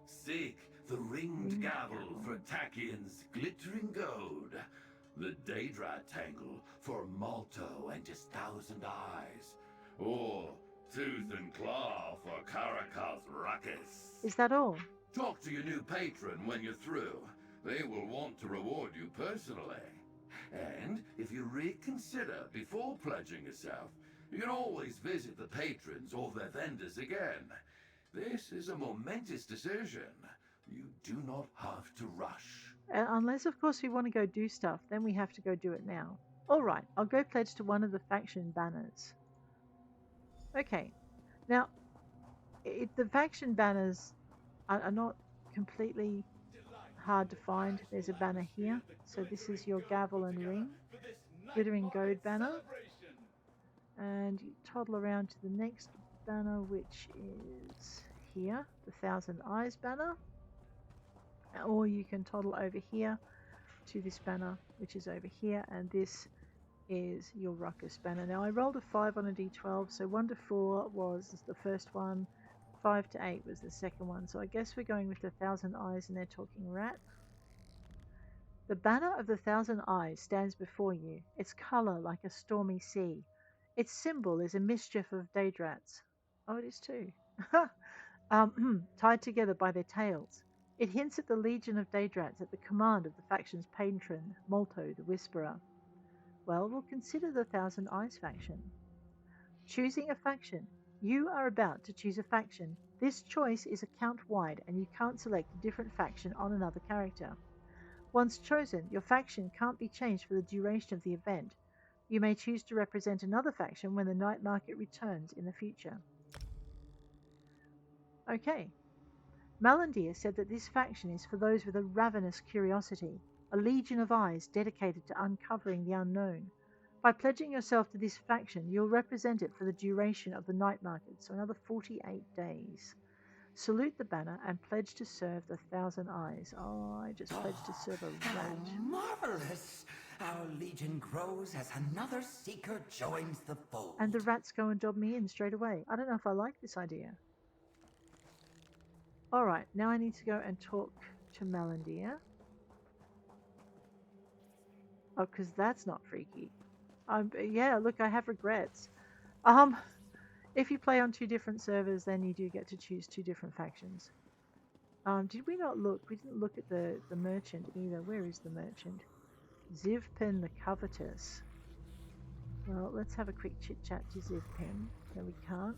S3: Seek the ringed gavel for Tachian's glittering gold, the Daedrat tangle for Malto and his Thousand Eyes, or Tooth and Claw for Carakal's ruckus.
S1: Is that all?
S3: Talk to your new patron when you're through. They will want to reward you personally. And if you reconsider before pledging yourself, you can always visit the patrons or their vendors again. This is a momentous decision. You do not have to rush.
S1: Unless, of course, we want to go do stuff, then we have to go do it now. Alright, I'll go pledge to one of the faction banners. Okay. Now, the faction banners are not completely hard to find. There's a banner here. So this is your gavel and ring. Glittering gold banner. And you toddle around to the next banner, which is here. The Thousand Eyes banner. Or you can toddle over here to this banner, which is over here. And this is your ruckus banner. Now I rolled a 5 on a d12. So 1 to 4 was the first one. 5 to 8 was the second one, so I guess we're going with the Thousand Eyes and they're talking rat. The banner of the Thousand Eyes stands before you, its colour like a stormy sea. Its symbol is a mischief of Daedrats. Oh, it is too. Tied together by their tails. It hints at the legion of Daedrats at the command of the faction's patron, Malto the Whisperer. Well, we'll consider the Thousand Eyes faction. Choosing a faction. You are about to choose a faction. This choice is account-wide and you can't select a different faction on another character. Once chosen, your faction can't be changed for the duration of the event. You may choose to represent another faction when the night market returns in the future. Okay. Malandir said that this faction is for those with a ravenous curiosity, a legion of eyes dedicated to uncovering the unknown. By pledging yourself to this faction, you'll represent it for the duration of the night market, so another 48 days. Salute the banner and pledge to serve the Thousand Eyes. Oh, I just pledged to serve a rat.
S10: Marvelous! Our legion grows as another seeker joins the fold.
S1: And the rats go and dob me in straight away. I don't know if I like this idea. Alright, now I need to go and talk to Malandir. Oh, because that's not freaky. Yeah, look, I have regrets. If you play on 2 different servers, then you do get to choose 2 different factions. Did we not look? We didn't look at the merchant either. Where is the merchant? Zivpin the Covetous. Well, let's have a quick chit-chat to Zivpin. No, we can't.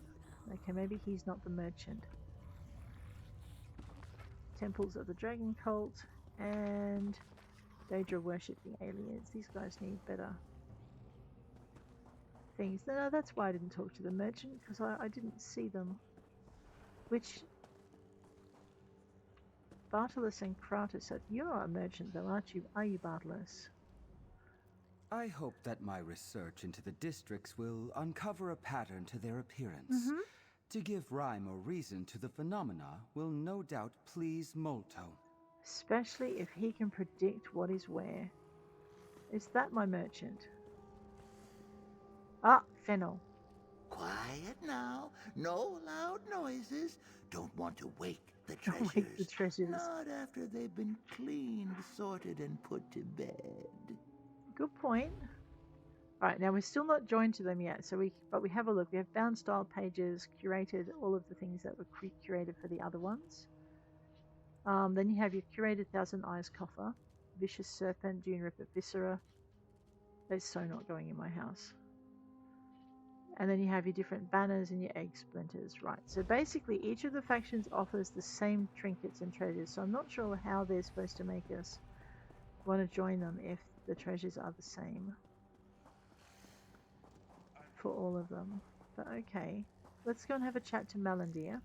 S1: Okay, maybe he's not the merchant. Temples of the Dragon Cult and Daedra worshipping aliens. These guys need better things. No, that's why I didn't talk to the merchant, because I didn't see them. Which Bartolus and Kratos, you're not a merchant though, aren't you? Are you, Bartolus?
S11: I hope that my research into the districts will uncover a pattern to their appearance. To give rhyme or reason to the phenomena will no doubt please Molto.
S1: Especially if he can predict what is where. Is that my merchant? Ah, Fennel.
S12: Quiet now. No loud noises. Don't want to wake the
S1: Don't
S12: treasures.
S1: wake the treasures.
S12: Not after they've been cleaned, sorted, and put to bed.
S1: Good point. Right, now we're still not joined to them yet, but we have a look. We have bound style pages, curated all of the things that were curated for the other ones. Then you have your curated Thousand Eyes coffer, vicious serpent, Dune Ripper viscera. That's so not going in my house. And then you have your different banners and your egg splinters. Right, so basically each of the factions offers the same trinkets and treasures, so I'm not sure how they're supposed to make us want to join them if the treasures are the same for all of them. But okay, let's go and have a chat to Melandir.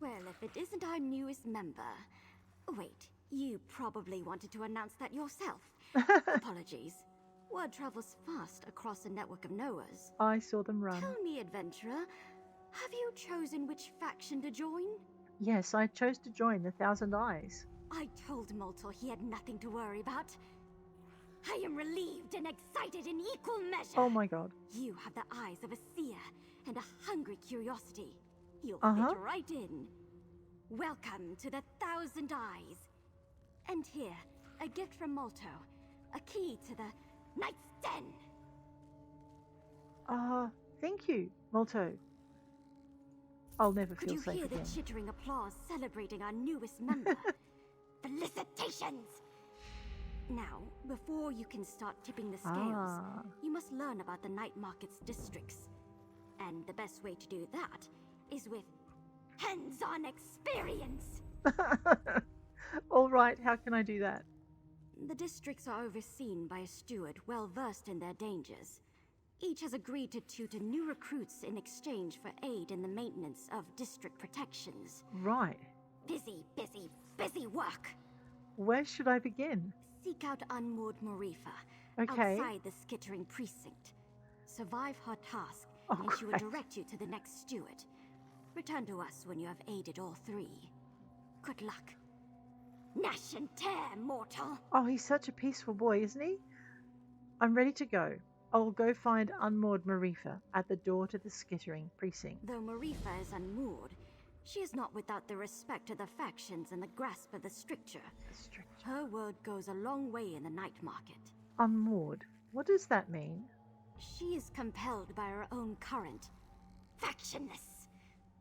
S8: Well, if it isn't our newest member... Wait, you probably wanted to announce that yourself. Apologies. Word travels fast across a network of knowers.
S1: I saw them run.
S8: Tell me, adventurer, have you chosen which faction to join?
S1: Yes, I chose to join the Thousand Eyes.
S8: I told Moltor he had nothing to worry about. I am relieved and excited in equal measure.
S1: Oh my god.
S8: You have the eyes of a seer and a hungry curiosity. You'll fit right in. Welcome to the Thousand Eyes. And here, a gift from Molto. A key to the Knight's Den.
S1: Thank you, Molto. I'll never feel safe again.
S8: Could you hear the chittering applause celebrating our newest member? Felicitations! Now, before you can start tipping the scales, you must learn about the night market's districts. And the best way to do that is with hands-on experience.
S1: All right, how can I do that?
S8: The districts are overseen by a steward well-versed in their dangers. Each has agreed to tutor new recruits in exchange for aid in the maintenance of district protections.
S1: Right.
S8: Busy, busy, busy work.
S1: Where should I begin?
S8: Seek out unmoored Marifa, outside the skittering precinct. Survive her task, and she will direct you to the next steward. Return to us when you have aided all three. Good luck. Gnash and tear, mortal.
S1: Oh, he's such a peaceful boy, isn't he? I'm ready to go. I'll go find unmoored Marifa at the door to the skittering precinct.
S8: Though Marifa is unmoored, she is not without the respect of the factions and the grasp of the stricture. Her word goes a long way in the night market.
S1: Unmoored? What does that mean?
S8: She is compelled by her own current. Factionness.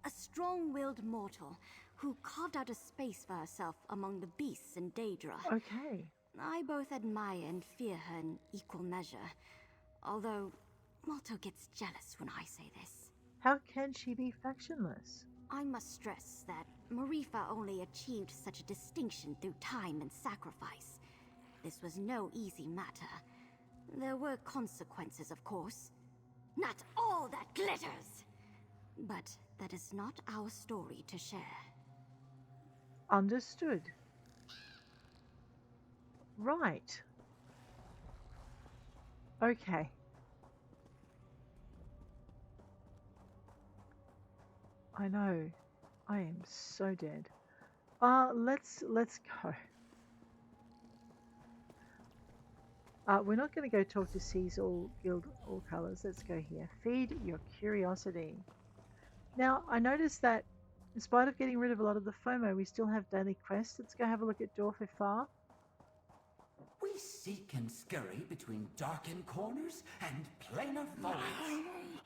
S8: A strong-willed mortal who carved out a space for herself among the beasts in Daedra.
S1: Okay.
S8: I both admire and fear her in equal measure. Although, Molto gets jealous when I say this.
S1: How can she be factionless?
S8: I must stress that Marifa only achieved such a distinction through time and sacrifice. This was no easy matter. There were consequences, of course. Not all that glitters! But that is not our story to share.
S1: Understood. Right. Okay. I know. I am so dead. Let's go. We're not going to go talk to Caesar Guild All Colors. Let's go here. Feed your curiosity. Now, I noticed that in spite of getting rid of a lot of the FOMO, we still have daily quests. Let's go have a look at Dorfifar.
S10: We seek and scurry between darkened corners and planar folds.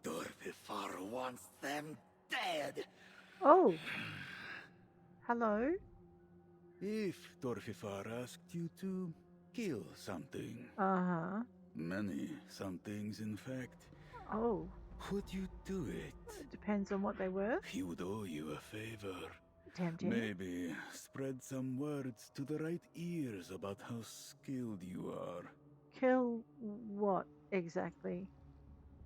S12: Dorfifar wants them dead.
S1: Oh. Hello?
S13: If Dorfifar asked you to kill something.
S1: Uh-huh.
S13: Many somethings, in fact.
S1: Oh.
S13: Would you do it?
S1: It depends on what they were.
S13: He would owe you a favor.
S1: Tempting.
S13: Maybe spread some words to the right ears about how skilled you are.
S1: Kill what exactly?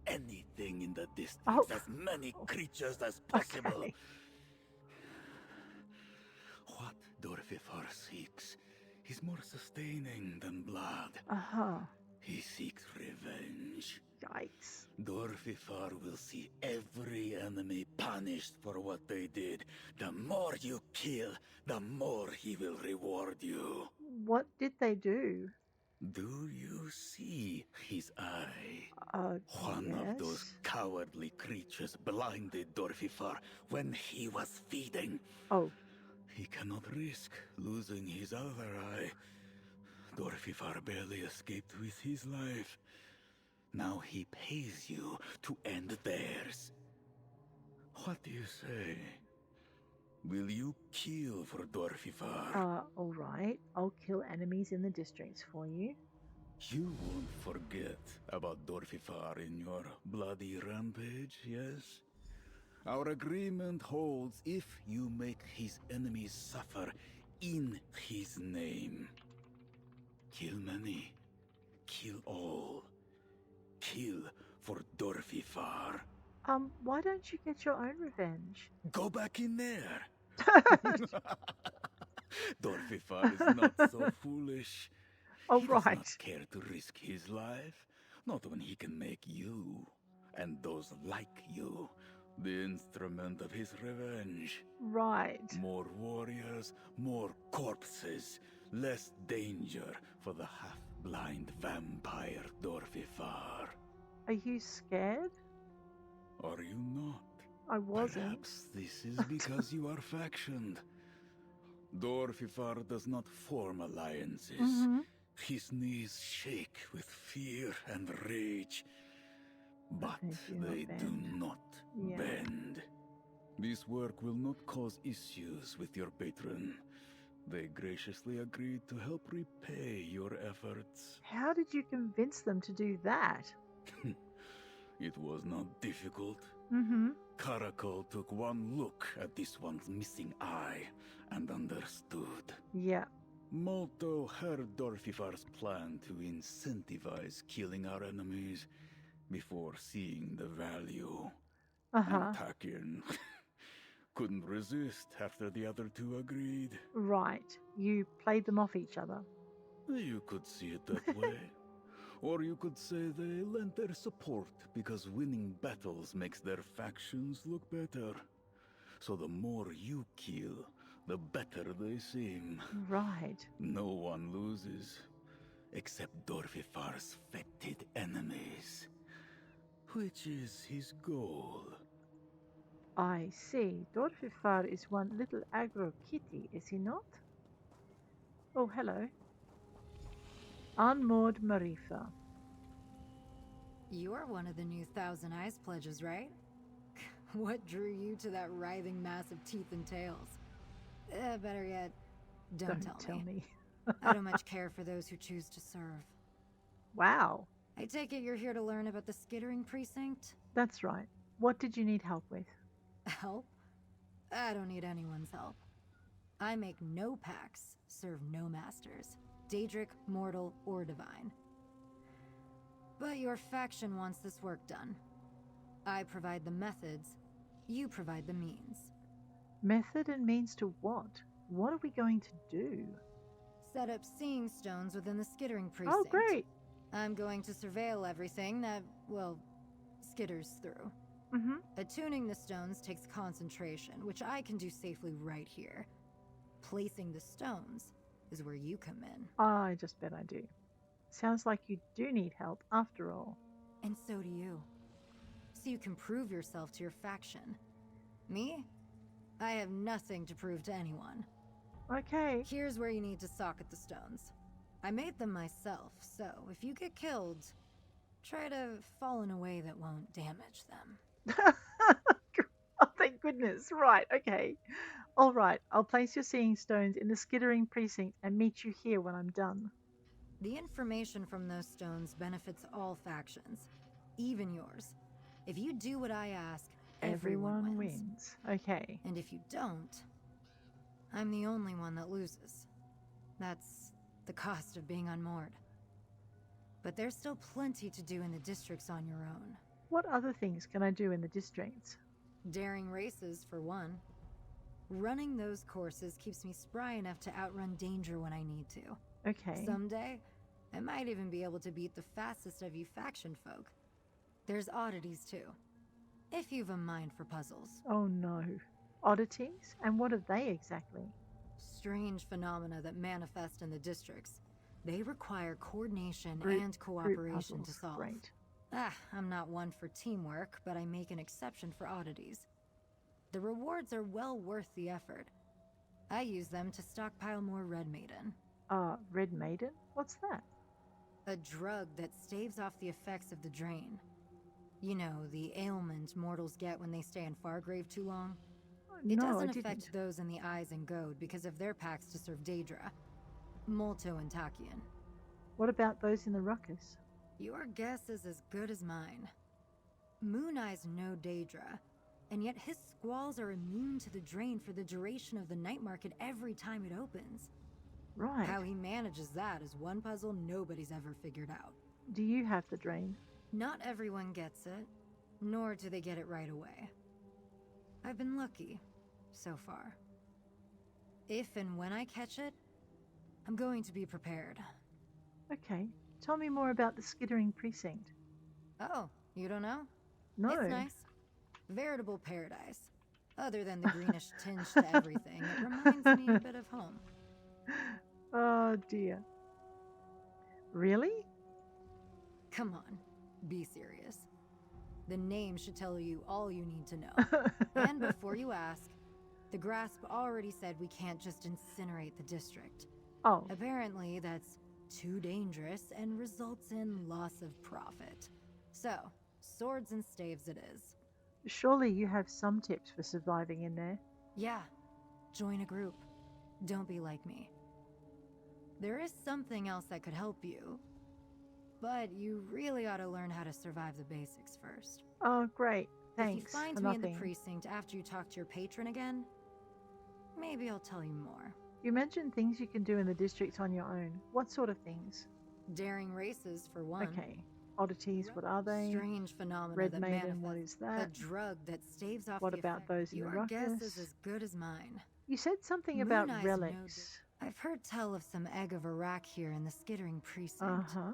S12: Anything in the distance, as many creatures as possible.
S1: Okay.
S13: What Dorfifar seeks is more sustaining than blood.
S1: Uh-huh.
S13: He seeks revenge.
S1: Yikes.
S12: Dorfifar will see every enemy punished for what they did. The more you kill, the more he will reward you.
S1: What did they do?
S12: Do you see his eye? One
S1: yes.
S12: of those cowardly creatures blinded Dorfifar when he was feeding.
S1: Oh.
S13: He cannot risk losing his other eye. Dorfifar barely escaped with his life.
S12: Now he pays you to end theirs. What do you say? Will you kill for Dorfifar?
S1: Alright. I'll kill enemies in the districts for you.
S12: You won't forget about Dorfifar in your bloody rampage, yes? Our agreement holds if you make his enemies suffer in his name. Kill many, kill all. Kill for Dorfifar.
S1: Why don't you get your own revenge?
S12: Go back in there. Dorfifar is not so foolish.
S1: Oh,
S12: He does
S1: right.
S12: not care to risk his life, not when he can make you, and those like you, the instrument of his revenge.
S1: Right.
S12: More warriors, more corpses, less danger for the half-blind vampire Dorfifar.
S1: Are you scared?
S12: Are you not?
S1: I wasn't.
S12: Perhaps this is because you are factioned. Dorfifar does not form alliances. His knees shake with fear and rage, but they do not bend. This work will not cause issues with your patron. They graciously agreed to help repay your efforts.
S1: How did you convince them to do that?
S12: It was not difficult. Karakol took one look at this one's missing eye and understood.
S1: Yeah.
S12: Molto heard Dorfifar's plan to incentivize killing our enemies before seeing the value. And Takin couldn't resist after the other two agreed.
S1: Right. You played them off each other.
S12: You could see it that way. Or you could say they lent their support because winning battles makes their factions look better. So the more you kill, the better they seem.
S1: Right.
S12: No one loses, except Dorfifar's fetid enemies. Which is his goal.
S1: I see. Dorfifar is one little aggro kitty, is he not? Oh, hello. Unmoored Marifa.
S14: You are one of the new Thousand Eyes pledges, right? What drew you to that writhing mass of teeth and tails? Better yet, don't tell me. I don't much care for those who choose to serve.
S1: Wow.
S14: I take it you're here to learn about the skittering precinct?
S1: That's right. What did you need help with?
S14: Help? I don't need anyone's help. I make no pacts, serve no masters. Daedric, mortal, or divine. But your faction wants this work done. I provide the methods, you provide the means.
S1: Method and means to what? What are we going to do?
S14: Set up seeing stones within the skittering precinct.
S1: Oh, great!
S14: I'm going to surveil everything that, well, skitters through. Attuning the stones takes concentration, which I can do safely right here. Placing the stones is where you come in.
S1: I just bet I do. Sounds like you do need help, after all.
S14: And so do you. So you can prove yourself to your faction. Me? I have nothing to prove to anyone.
S1: Okay.
S14: Here's where you need to socket the stones. I made them myself, so if you get killed, try to fall in a way that won't damage them.
S1: Oh, thank goodness. Right, okay. All right, I'll place your seeing stones in the skittering precinct and meet you here when I'm done.
S14: The information from those stones benefits all factions, even yours. If you do what I ask, everyone wins.
S1: Okay.
S14: And if you don't, I'm the only one that loses. That's the cost of being unmoored. But there's still plenty to do in the districts on your own.
S1: What other things can I do in the districts?
S14: Daring races, for one. Running those courses keeps me spry enough to outrun danger when I need to.
S1: Okay.
S14: Someday, I might even be able to beat the fastest of you faction folk. There's oddities too, if you've a mind for puzzles.
S1: Oh no. Oddities? And what are they exactly?
S14: Strange phenomena that manifest in the districts. They require coordination
S1: Group
S14: and cooperation to
S1: puzzles.
S14: solve.
S1: Great.
S14: I'm not one for teamwork, but I make an exception for oddities. The rewards are well worth the effort. I use them to stockpile more Red Maiden.
S1: Red Maiden? What's that?
S14: A drug that staves off the effects of the drain. You know, the ailment mortals get when they stay in Fargrave too long? It
S1: No,
S14: doesn't
S1: I
S14: affect
S1: didn't.
S14: those in the eyes and goad because of their pacts to serve Daedra, Molto and Takian.
S1: What about those in the ruckus?
S14: Your guess is as good as mine. Moon Eyes know Daedra, and yet his squalls are immune to the drain for the duration of the night market every time it opens.
S1: Right.
S14: How he manages that is one puzzle nobody's ever figured out.
S1: Do you have the drain?
S14: Not everyone gets it, nor do they get it right away. I've been lucky, so far. If and when I catch it, I'm going to be prepared.
S1: Okay. Tell me more about the Skittering Precinct.
S14: Oh, you don't know?
S1: No.
S14: It's nice. Veritable paradise. Other than the greenish tinge to everything, it reminds me a bit of home.
S1: Oh dear. Really?
S14: Come on, be serious. The name should tell you all you need to know. And before you ask, the Grasp already said we can't just incinerate the district.
S1: Oh.
S14: Apparently that's too dangerous and results in loss of profit. So, swords and staves it is.
S1: Surely you have some tips for surviving in there.
S14: Yeah, join a group. Don't be like me. There is something else that could help you, but you really ought to learn how to survive the basics first.
S1: Oh, great. Thanks.
S14: If you find
S1: for
S14: me in
S1: nothing.
S14: the precinct after you talk to your patron again, maybe I'll tell you more.
S1: You mentioned things you can do in the district on your own. What sort of things?
S14: Daring races, for one.
S1: Okay. Oddities, what are they?
S14: Strange phenomena
S1: Red
S14: that
S1: Maiden, what
S14: manifest.
S1: is that?
S14: A drug that staves off
S1: What
S14: the
S1: about
S14: effect.
S1: those in the
S14: Your guess
S1: ruckus?
S14: is as good as mine.
S1: You said something
S14: Moon
S1: about
S14: Eyes
S1: relics.
S14: I've heard tell of some egg of Iraq here in the Skittering Precinct.
S1: Uh-huh.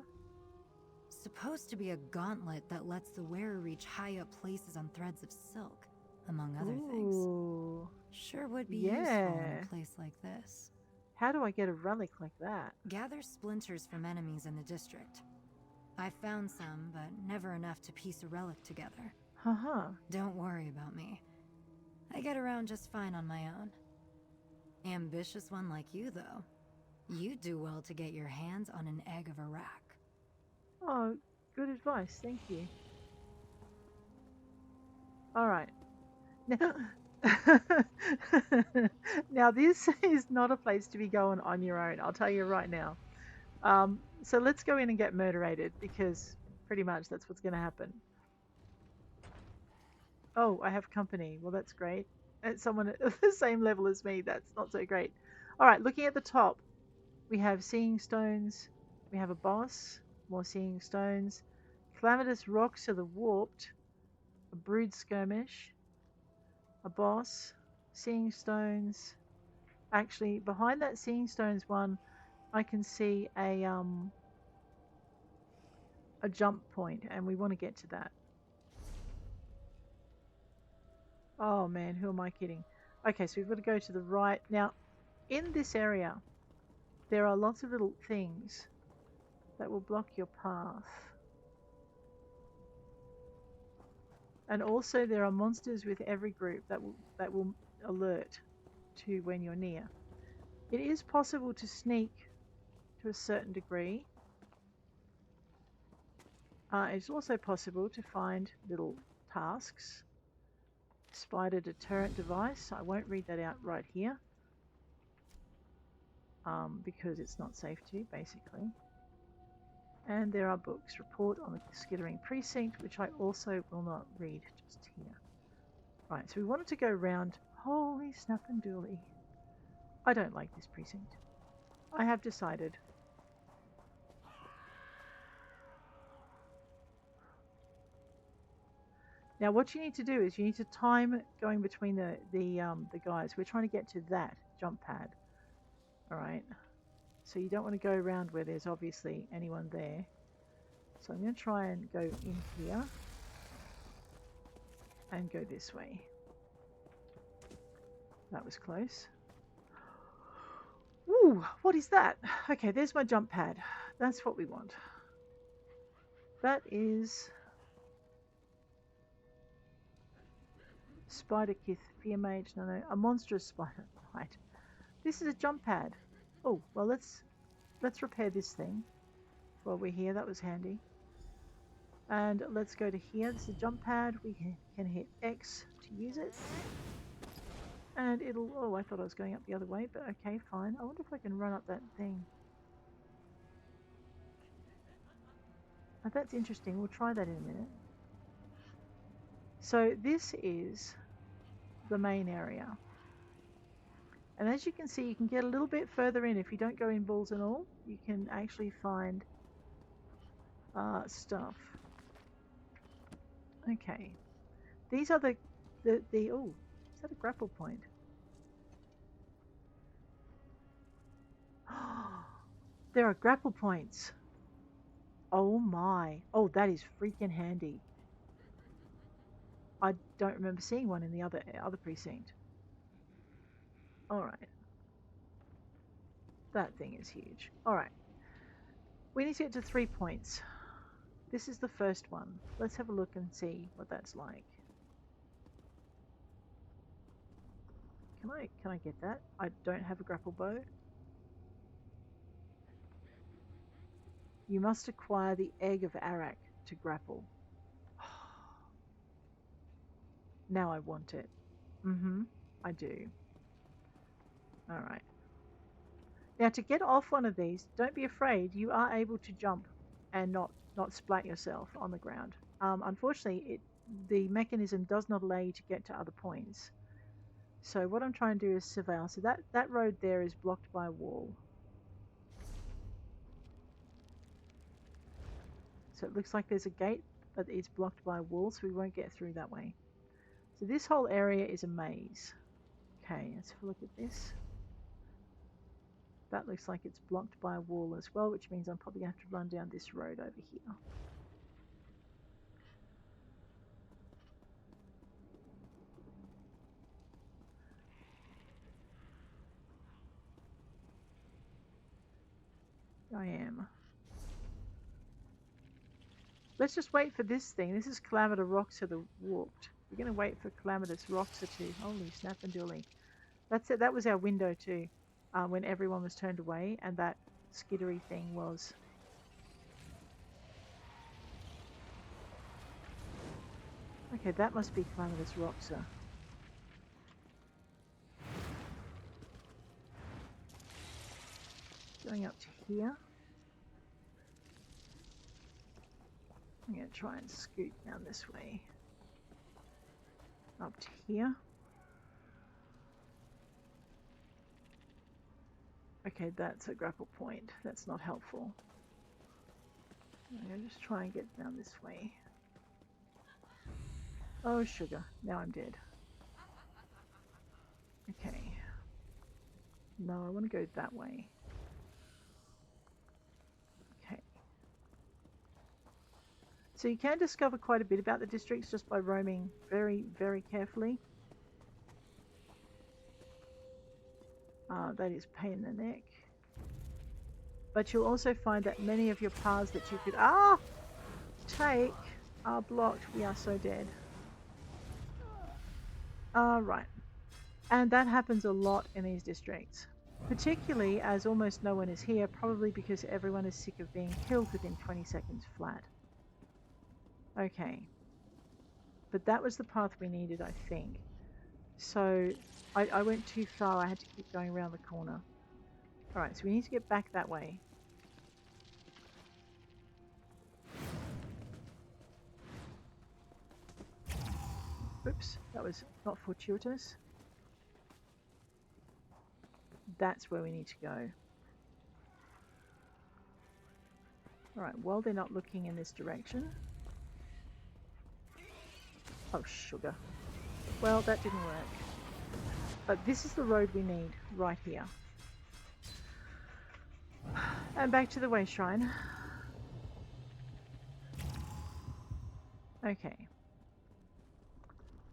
S14: Supposed to be a gauntlet that lets the wearer reach high up places on threads of silk, among other things.
S1: Ooh.
S14: Sure would be useful in a place like this.
S1: How do I get a relic like that?
S14: Gather splinters from enemies in the district. I found some, but never enough to piece a relic together.
S1: Haha.
S14: Don't worry about me. I get around just fine on my own. Ambitious one like you, though. You'd do well to get your hands on an egg of Iraq.
S1: Oh, good advice. Thank you. All right. Now, now this is not a place to be going on your own. I'll tell you right now. So let's go in and get murderated because pretty much that's what's going to happen. Oh, I have company. Well, that's great. And someone at the same level as me. That's not so great. All right, looking at the top, we have Seeing Stones. We have a boss. More Seeing Stones. Calamitous Rocks of the Warped. A Brood Skirmish. A boss. Seeing Stones. Actually, behind that Seeing Stones one, I can see a jump point, and we want to get to that. Oh man, who am I kidding? Okay, so we've got to go to the right. Now, in this area, there are lots of little things that will block your path. And also there are monsters with every group that will alert to when you're near. It is possible to sneak to a certain degree. It's also possible to find little tasks. Spider deterrent device. I won't read that out right here. Because it's not safe to, basically. And there are books. Report on the Skittering Precinct, which I also will not read just here. Right, so we wanted to go round. Holy snap and dooly. I don't like this precinct. I have decided. Now what you need to do is you need to time going between the guys. We're trying to get to that jump pad. Alright. So you don't want to go around where there's obviously anyone there. So I'm going to try and go in here. And go this way. That was close. Ooh, what is that? Okay, there's my jump pad. That's what we want. That is Spider Kith, Fear Mage, no, a monstrous spider. Right. This is a jump pad. Oh, well let's repair this thing. while we're here. That was handy. And let's go to here. This is a jump pad. We can hit X to use it. And it'll... Oh, I thought I was going up the other way, but okay, fine. I wonder if I can run up that thing. Oh, that's interesting. We'll try that in a minute. So this is the main area. And as you can see, you can get a little bit further in. If you don't go in balls and all, you can actually find stuff. Okay. These are the oh, is that a grapple point? There are grapple points. Oh my. Oh, that is freaking handy. I don't remember seeing one in the other precinct. Alright. That thing is huge. Alright. We need to get to 3 points. This is the first one. Let's have a look and see what that's like. Can I get that? I don't have a grapple bow. You must acquire the egg of Arak to grapple. Now I want it. I do. Alright. Now to get off one of these, don't be afraid. You are able to jump and not splat yourself on the ground. Unfortunately, the mechanism does not allow you to get to other points. So what I'm trying to do is surveil. So that road there is blocked by a wall. So it looks like there's a gate, but it's blocked by a wall, so we won't get through that way. So this whole area is a maze. Okay, let's have a look at this. That looks like it's blocked by a wall as well, which means I'm probably going to have to run down this road over here. I am. Let's just wait for this thing. This is Calamita Roxa the Warped. We're going to wait for Calamitous Roxa to... Holy snap and dooly. That's it. That was our window too, when everyone was turned away, and that skittery thing was... Okay, that must be Calamitous Roxa. Going up to here. I'm going to try and scoot down this way. Up to here. Okay, that's a grapple point. That's not helpful. I'm going to just try and get down this way. Oh, sugar. Now I'm dead. Okay. No, I want to go that way. Okay. So you can discover quite a bit about the districts just by roaming very, very carefully. That is pain in the neck. But you'll also find that many of your paths that you could take are blocked. We are so dead. Right. And that happens a lot in these districts. Particularly as almost no one is here, probably because everyone is sick of being killed within 20 seconds flat. Okay. But that was the path we needed, I think. So I went too far. I had to keep going around the corner. Alright, so we need to get back that way. Oops, that was not fortuitous. That's where we need to go. Alright, well, they're not looking in this direction. Oh, sugar. Well, that didn't work. But this is the road we need, right here. And back to the way shrine. Okay.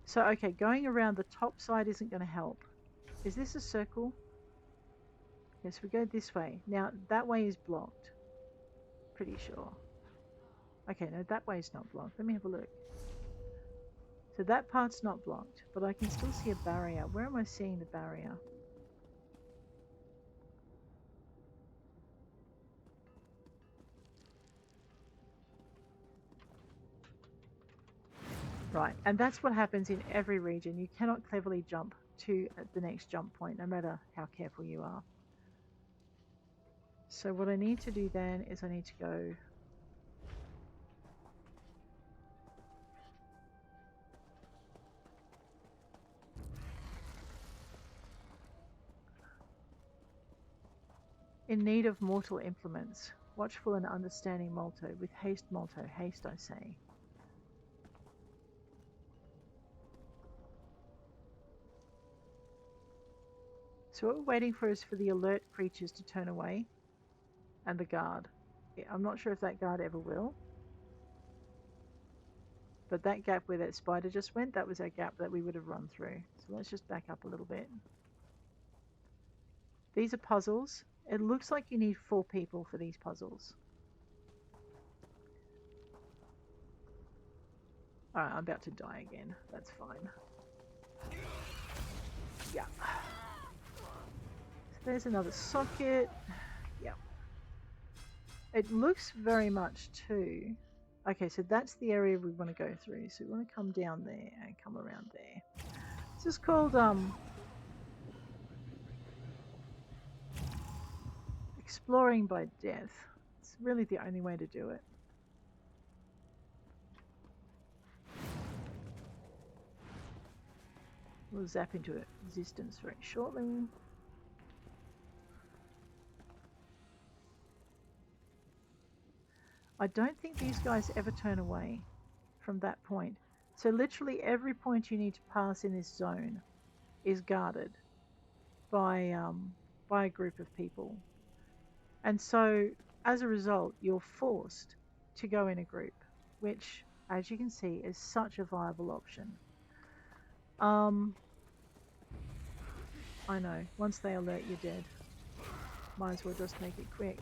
S1: So, okay, going around the top side isn't going to help. Is this a circle? Yes, we go this way. Now, that way is blocked. Pretty sure. Okay, no, that way is not blocked. Let me have a look. So that part's not blocked, but I can still see a barrier. Where am I seeing the barrier? Right, and that's what happens in every region. You cannot cleverly jump to the next jump point, no matter how careful you are. So what I need to do then is I need to go in need of mortal implements. Watchful and understanding Molto. With haste, Molto. Haste, I say. So what we're waiting for is for the alert creatures to turn away. And the guard. I'm not sure if that guard ever will. But that gap where that spider just went, that was our gap that we would have run through. So let's just back up a little bit. These are puzzles. It looks like you need 4 people for these puzzles. Alright, I'm about to die again. That's fine. Yeah. So there's another socket. Yeah. It looks very much too... Okay, so that's the area we want to go through. So we want to come down there and come around there. This is called exploring by death. It's really the only way to do it. We'll zap into existence very shortly. I don't think these guys ever turn away from that point. So literally every point you need to pass in this zone is guarded by a group of people. And so as a result, you're forced to go in a group, which, as you can see, is such a viable option. I know, once they alert, you're dead. Might as well just make it quick.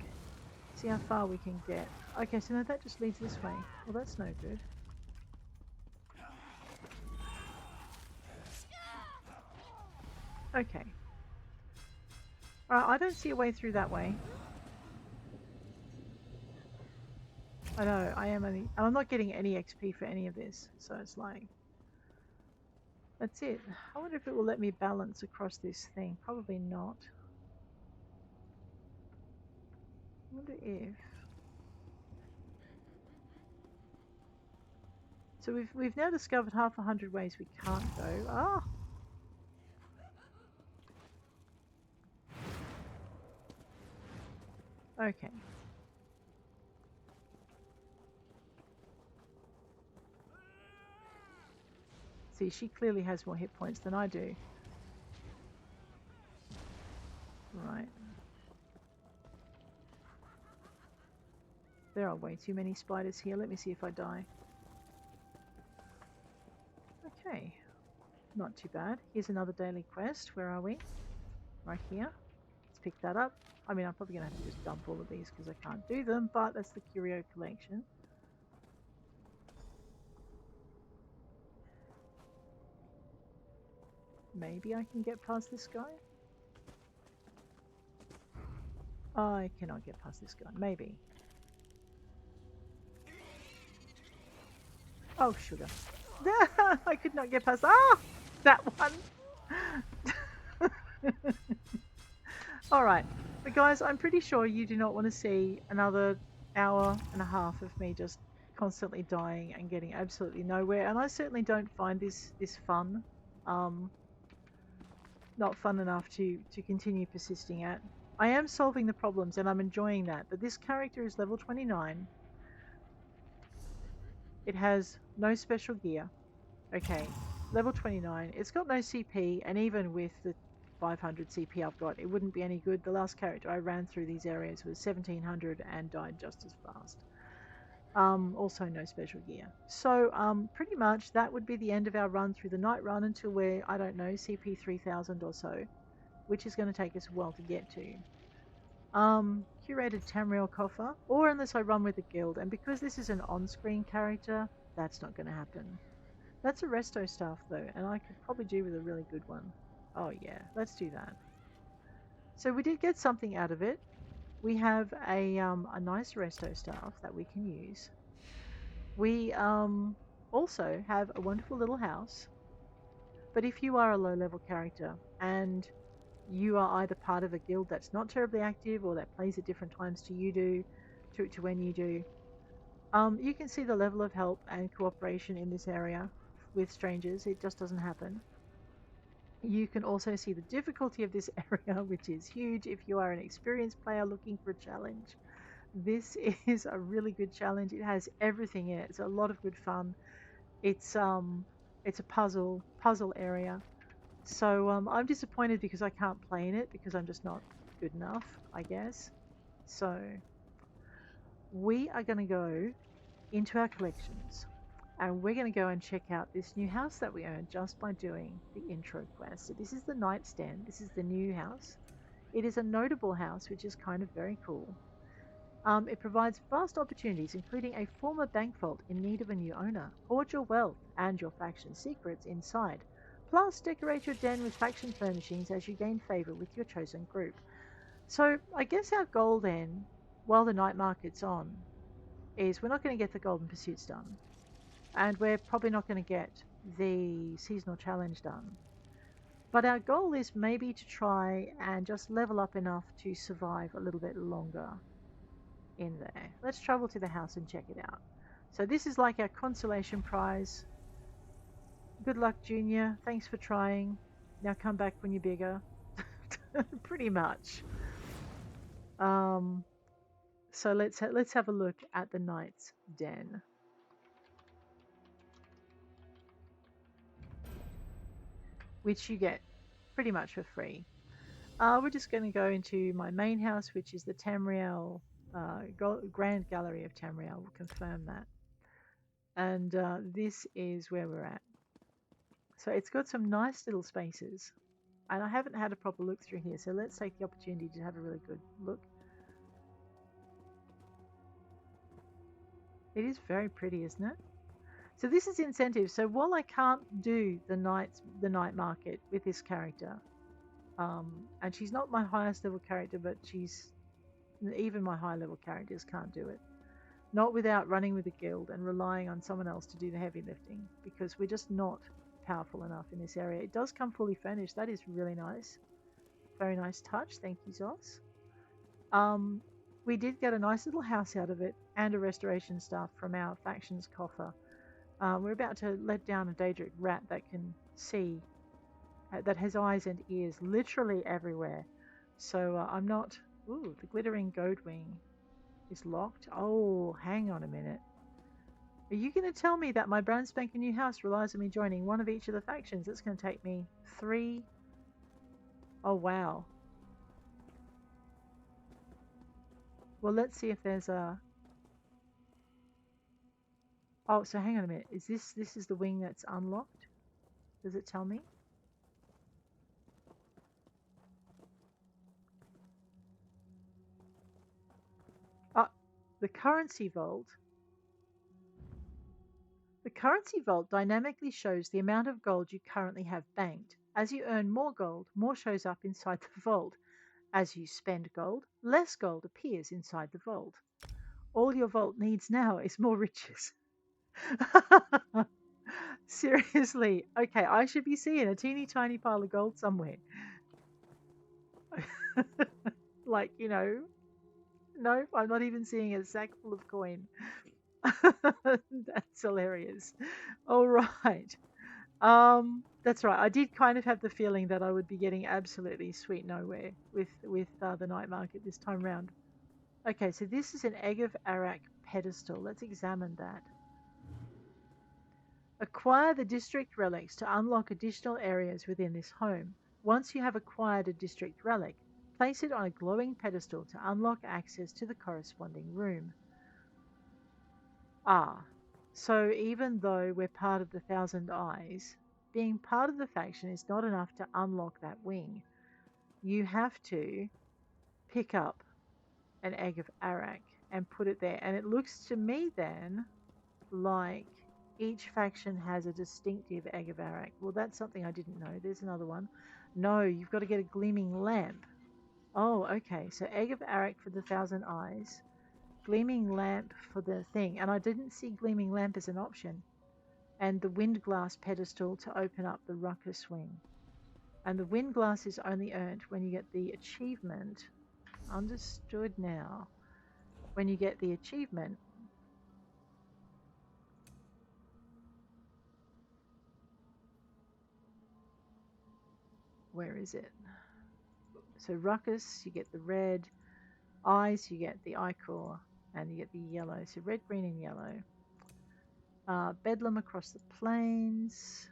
S1: See how far we can get. Okay, so now that just leads this way. Well, that's no good. Okay. Alright, I don't see a way through that way. I know, I am only... I'm not getting any XP for any of this, so it's like... That's it. I wonder if it will let me balance across this thing. Probably not. I wonder if... So we've now discovered 100 ways we can't go. Ah! Okay. See, she clearly has more hit points than I do. Right. There are way too many spiders here. Let me see if I die. Okay. Not too bad. Here's another daily quest. Where are we? Right here. Let's pick that up. I mean, I'm probably going to have to just dump all of these because I can't do them, but that's the curio collection. Maybe I can get past this guy? I cannot get past this guy. Maybe. Oh, sugar. I could not get past... Ah! That one! Alright. But guys, I'm pretty sure you do not want to see another hour and a half of me just constantly dying and getting absolutely nowhere. And I certainly don't find this fun. Not fun enough to continue persisting at. I am solving the problems and I'm enjoying that. But this character is level 29. It has no special gear. Okay, level 29. It's got no CP, and even with the 500 CP I've got, it wouldn't be any good. The last character I ran through these areas was 1700 and died just as fast. Also no special gear. So pretty much that would be the end of our run through the night run until we're, I don't know, CP 3000 or so, which is going to take us a while to get to. Curated Tamriel Coffer, or unless I run with a guild, and because this is an on-screen character, that's not going to happen. That's a resto staff though, and I could probably do with a really good one. Oh yeah, let's do that. So we did get something out of it. We have a nice resto staff that we can use. We also have a wonderful little house. But if you are a low level character and you are either part of a guild that's not terribly active or that plays at different times to you do, to when you do, you can see the level of help and cooperation in this area with strangers. It just doesn't happen. You can also see the difficulty of this area, which is huge if you are an experienced player looking for a challenge. This is a really good challenge. It has everything in it. It's a lot of good fun. It's a puzzle area. So I'm disappointed because I can't play in it because I'm just not good enough, I guess. So we are going to go into our collections and we're going to go and check out this new house that we earned just by doing the intro quest. So this is the Knight's Den. This is the new house. It is a notable house, which is kind of very cool. It provides vast opportunities, including a former bank vault in need of a new owner. Hoard your wealth and your faction secrets inside. Plus, decorate your den with faction furnishings as you gain favor with your chosen group. So, I guess our goal then, while the night market's on, is we're not going to get the golden pursuits done. And we're probably not going to get the seasonal challenge done. But our goal is maybe to try and just level up enough to survive a little bit longer in there. Let's travel to the house and check it out. So this is like our consolation prize. Good luck, Junior. Thanks for trying. Now come back when you're bigger. Pretty much. So let's have a look at the Knight's Den. Which you get pretty much for free. We're just going to go into my main house, which is the Tamriel Grand Gallery of Tamriel. We'll confirm that. And this is where we're at. So it's got some nice little spaces. And I haven't had a proper look through here, so let's take the opportunity to have a really good look. It is very pretty, isn't it? So this is incentive. So while I can't do the night market with this character, and she's not my highest level character, but even my high level characters can't do it. Not without running with the guild and relying on someone else to do the heavy lifting, because we're just not powerful enough in this area. It does come fully furnished. That is really nice. Very nice touch. Thank you, Zos. We did get a nice little house out of it and a restoration staff from our faction's coffer. We're about to let down a Daedric rat that can see, that has eyes and ears literally everywhere. So I'm not... Ooh, the glittering goadwing is locked. Oh, hang on a minute. Are you going to tell me that my brand spanking new house relies on me joining one of each of the factions? It's going to take me 3... Oh, wow. Well, let's see if there's a... Oh, so hang on a minute. Is this is the wing that's unlocked? Does it tell me? The currency vault. The currency vault dynamically shows the amount of gold you currently have banked. As you earn more gold, more shows up inside the vault. As you spend gold, less gold appears inside the vault. All your vault needs now is more riches. Seriously. Okay, I should be seeing a teeny tiny pile of gold somewhere. Like, you know, no, I'm not even seeing a sack full of coin. That's hilarious. All right. That's right. I did kind of have the feeling that I would be getting absolutely sweet nowhere with the night market this time round. Okay, so this is an Egg of Arak pedestal. Let's examine that. Acquire the district relics to unlock additional areas within this home. Once you have acquired a district relic, place it on a glowing pedestal to unlock access to the corresponding room. So even though we're part of the Thousand Eyes, being part of the faction is not enough to unlock that wing. You have to pick up an Egg of Arak and put it there. And it looks to me then like each faction has a distinctive Egg of Arak. Well, that's something I didn't know. There's another one. No, you've got to get a gleaming lamp. Oh, okay. So Egg of Arak for the Thousand Eyes. Gleaming lamp for the thing. And I didn't see gleaming lamp as an option. and the wind glass pedestal to open up the ruckus wing. And the wind glass is only earned when you get the achievement. Understood now. When you get the achievement, where is it? So ruckus, you get the red. Eyes, you get the ichor, and you get the yellow. So red, green, and yellow. Bedlam across the plains.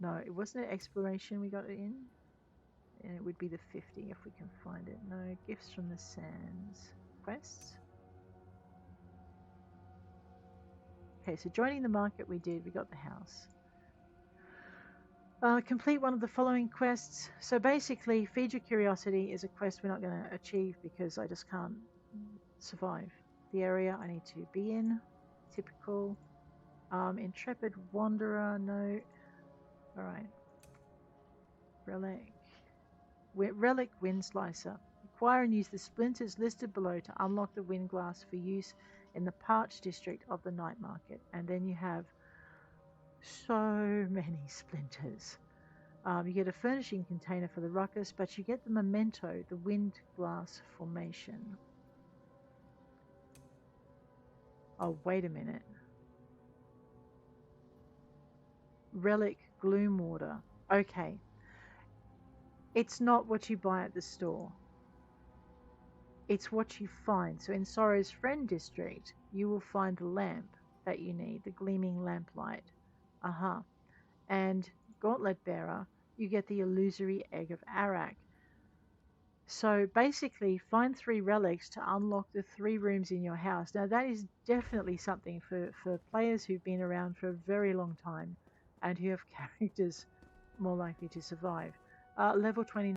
S1: No, it wasn't an exploration we got it in. And it would be the 50 if we can find it. No, gifts from the sands. Quests. Okay, so joining the market we did. We got the house. Complete one of the following quests. So basically, feed your curiosity is a quest we're not going to achieve because I just can't survive the area I need to be in. Typical. Intrepid Wanderer, no. Alright. Relic Wind Slicer. Acquire and use the splinters listed below to unlock the wind glass for use in the Parched district of the night market. And then you have so many splinters. You get a furnishing container for the ruckus, but you get the memento, the wind glass formation. Oh, wait a minute. Relic Gloom Water. Okay. It's not what you buy at the store. It's what you find. So in Sorrow's Friend District, you will find the lamp that you need, the gleaming lamplight. And Gauntlet Bearer, you get the illusory Egg of Arak. So basically, find 3 relics to unlock the 3 rooms in your house. Now that is definitely something for players who've been around for a very long time and who have characters more likely to survive. Level 29.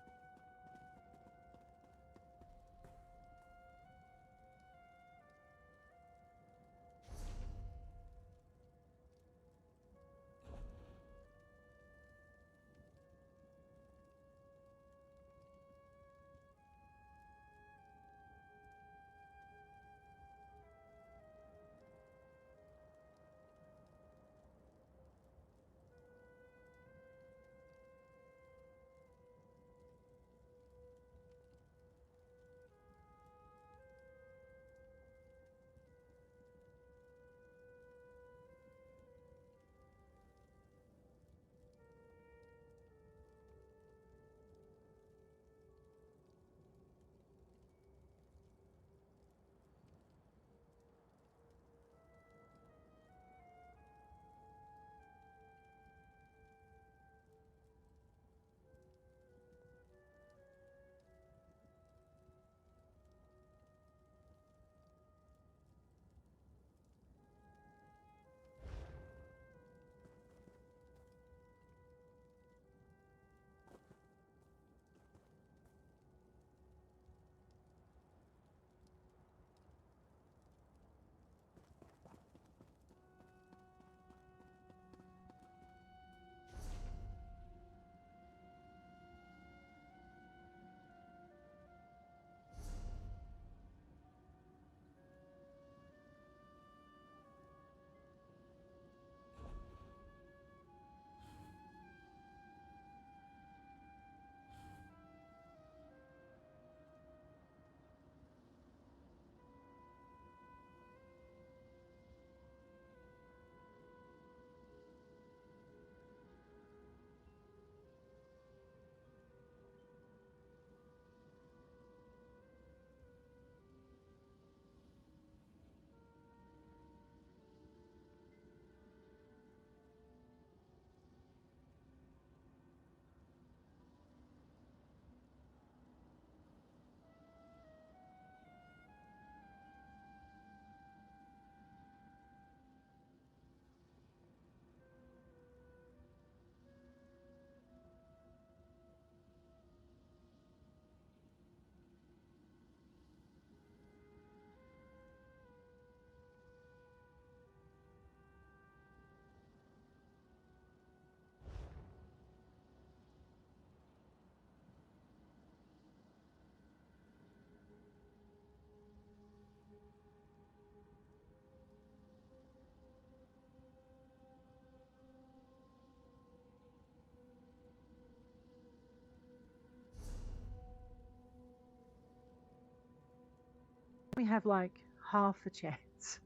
S1: have like half a chance.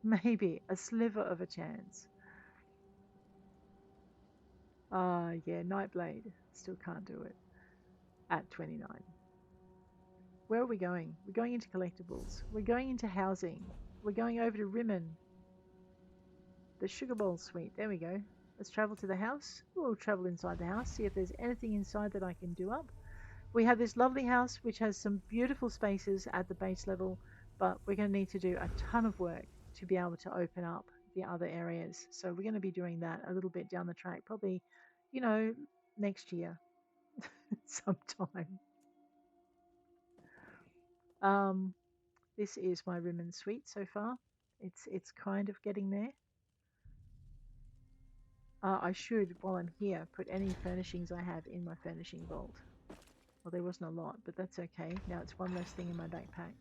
S1: Maybe a sliver of a chance. Yeah, Nightblade. Still can't do it. At 29. Where are we going? We're going into collectibles. We're going into housing. We're going over to Rimmon. The Sugar Bowl Suite. There we go. Let's travel to the house. We'll travel inside the house, see if there's anything inside that I can do up. We have this lovely house which has some beautiful spaces at the base level, but we're going to need to do a ton of work to be able to open up the other areas. So we're going to be doing that a little bit down the track, probably, you know, next year sometime. This is my Rimmon suite so far. It's kind of getting there. I should, while I'm here, put any furnishings I have in my furnishing vault. Well, there wasn't a lot, but that's okay. Now it's one less thing in my backpack.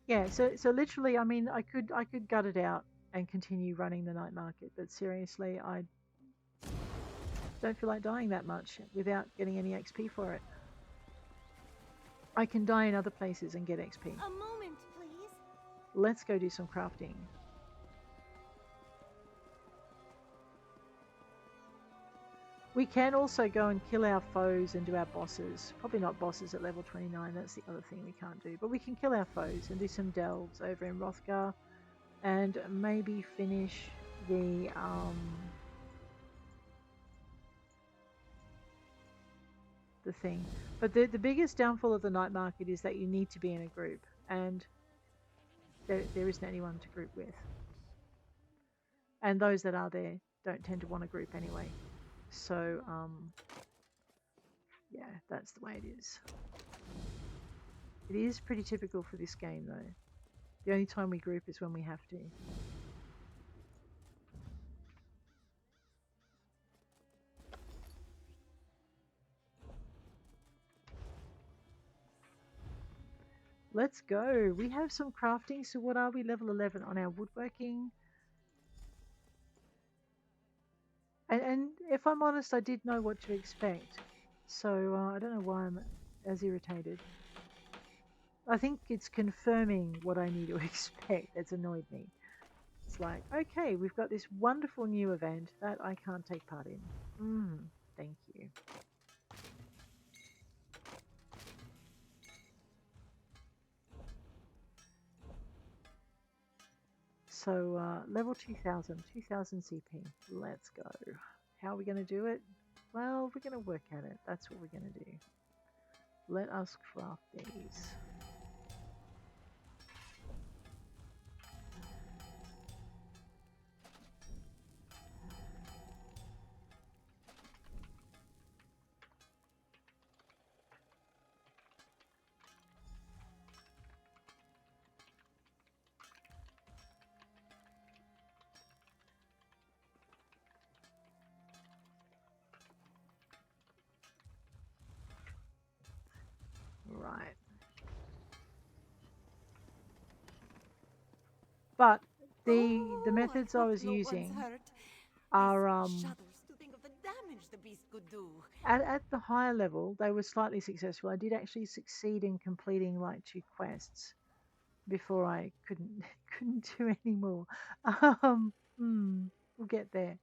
S1: Yeah, so literally, I mean, I could gut it out and continue running the night market, but seriously, I don't feel like dying that much without getting any XP for it. I can die in other places and get XP.
S8: A moment, please.
S1: Let's go do some crafting. We can also go and kill our foes and do our bosses. Probably not bosses at level 29, that's the other thing we can't do. But we can kill our foes and do some delves over in Rothgar. And maybe finish the thing. But the biggest downfall of the night market is that you need to be in a group. And there isn't anyone to group with. And those that are there don't tend to want to group anyway. So, yeah, that's the way it is. It is pretty typical for this game, though. The only time we group is when we have to. Let's go. We have some crafting. So what are we? Level 11 on our woodworking. And if I'm honest, I did know what to expect. So I don't know why I'm as irritated. I think it's confirming what I need to expect that's annoyed me. It's like, okay, we've got this wonderful new event that I can't take part in. Thank you. So level 2000 CP. Let's go. How are we going to do it? Well, we're going to work at it. That's what we're going to do. Let us craft these. Right. But the methods I was using are at the higher level they were slightly successful. I did actually succeed in completing like 2 quests before I couldn't do any more. We'll get there.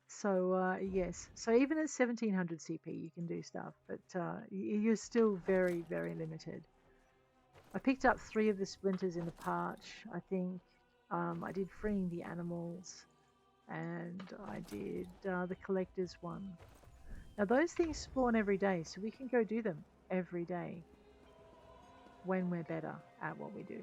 S1: So yes, so even at 1700 CP you can do stuff, but you're still very, very limited. I picked up 3 of the splinters in the parch, I think. I did freeing the animals, and I did the collector's one. Now those things spawn every day, so we can go do them every day when we're better at what we do.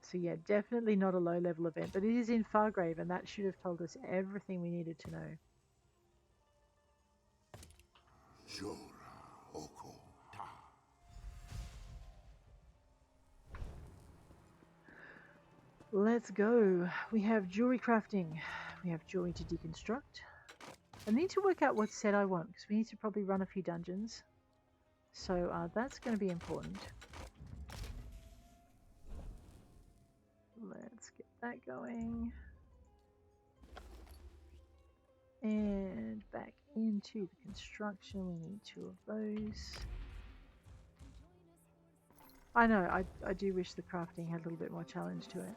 S1: So yeah, definitely not a low level event, but it is in Fargrave, and that should have told us everything we needed to know. Let's go. We have jewelry crafting. We have jewelry to deconstruct. I need to work out what set I want, because we need to probably run a few dungeons. So that's going to be important. Let's get that going. And back into the construction, we need 2 of those. I know, I do wish the crafting had a little bit more challenge to it.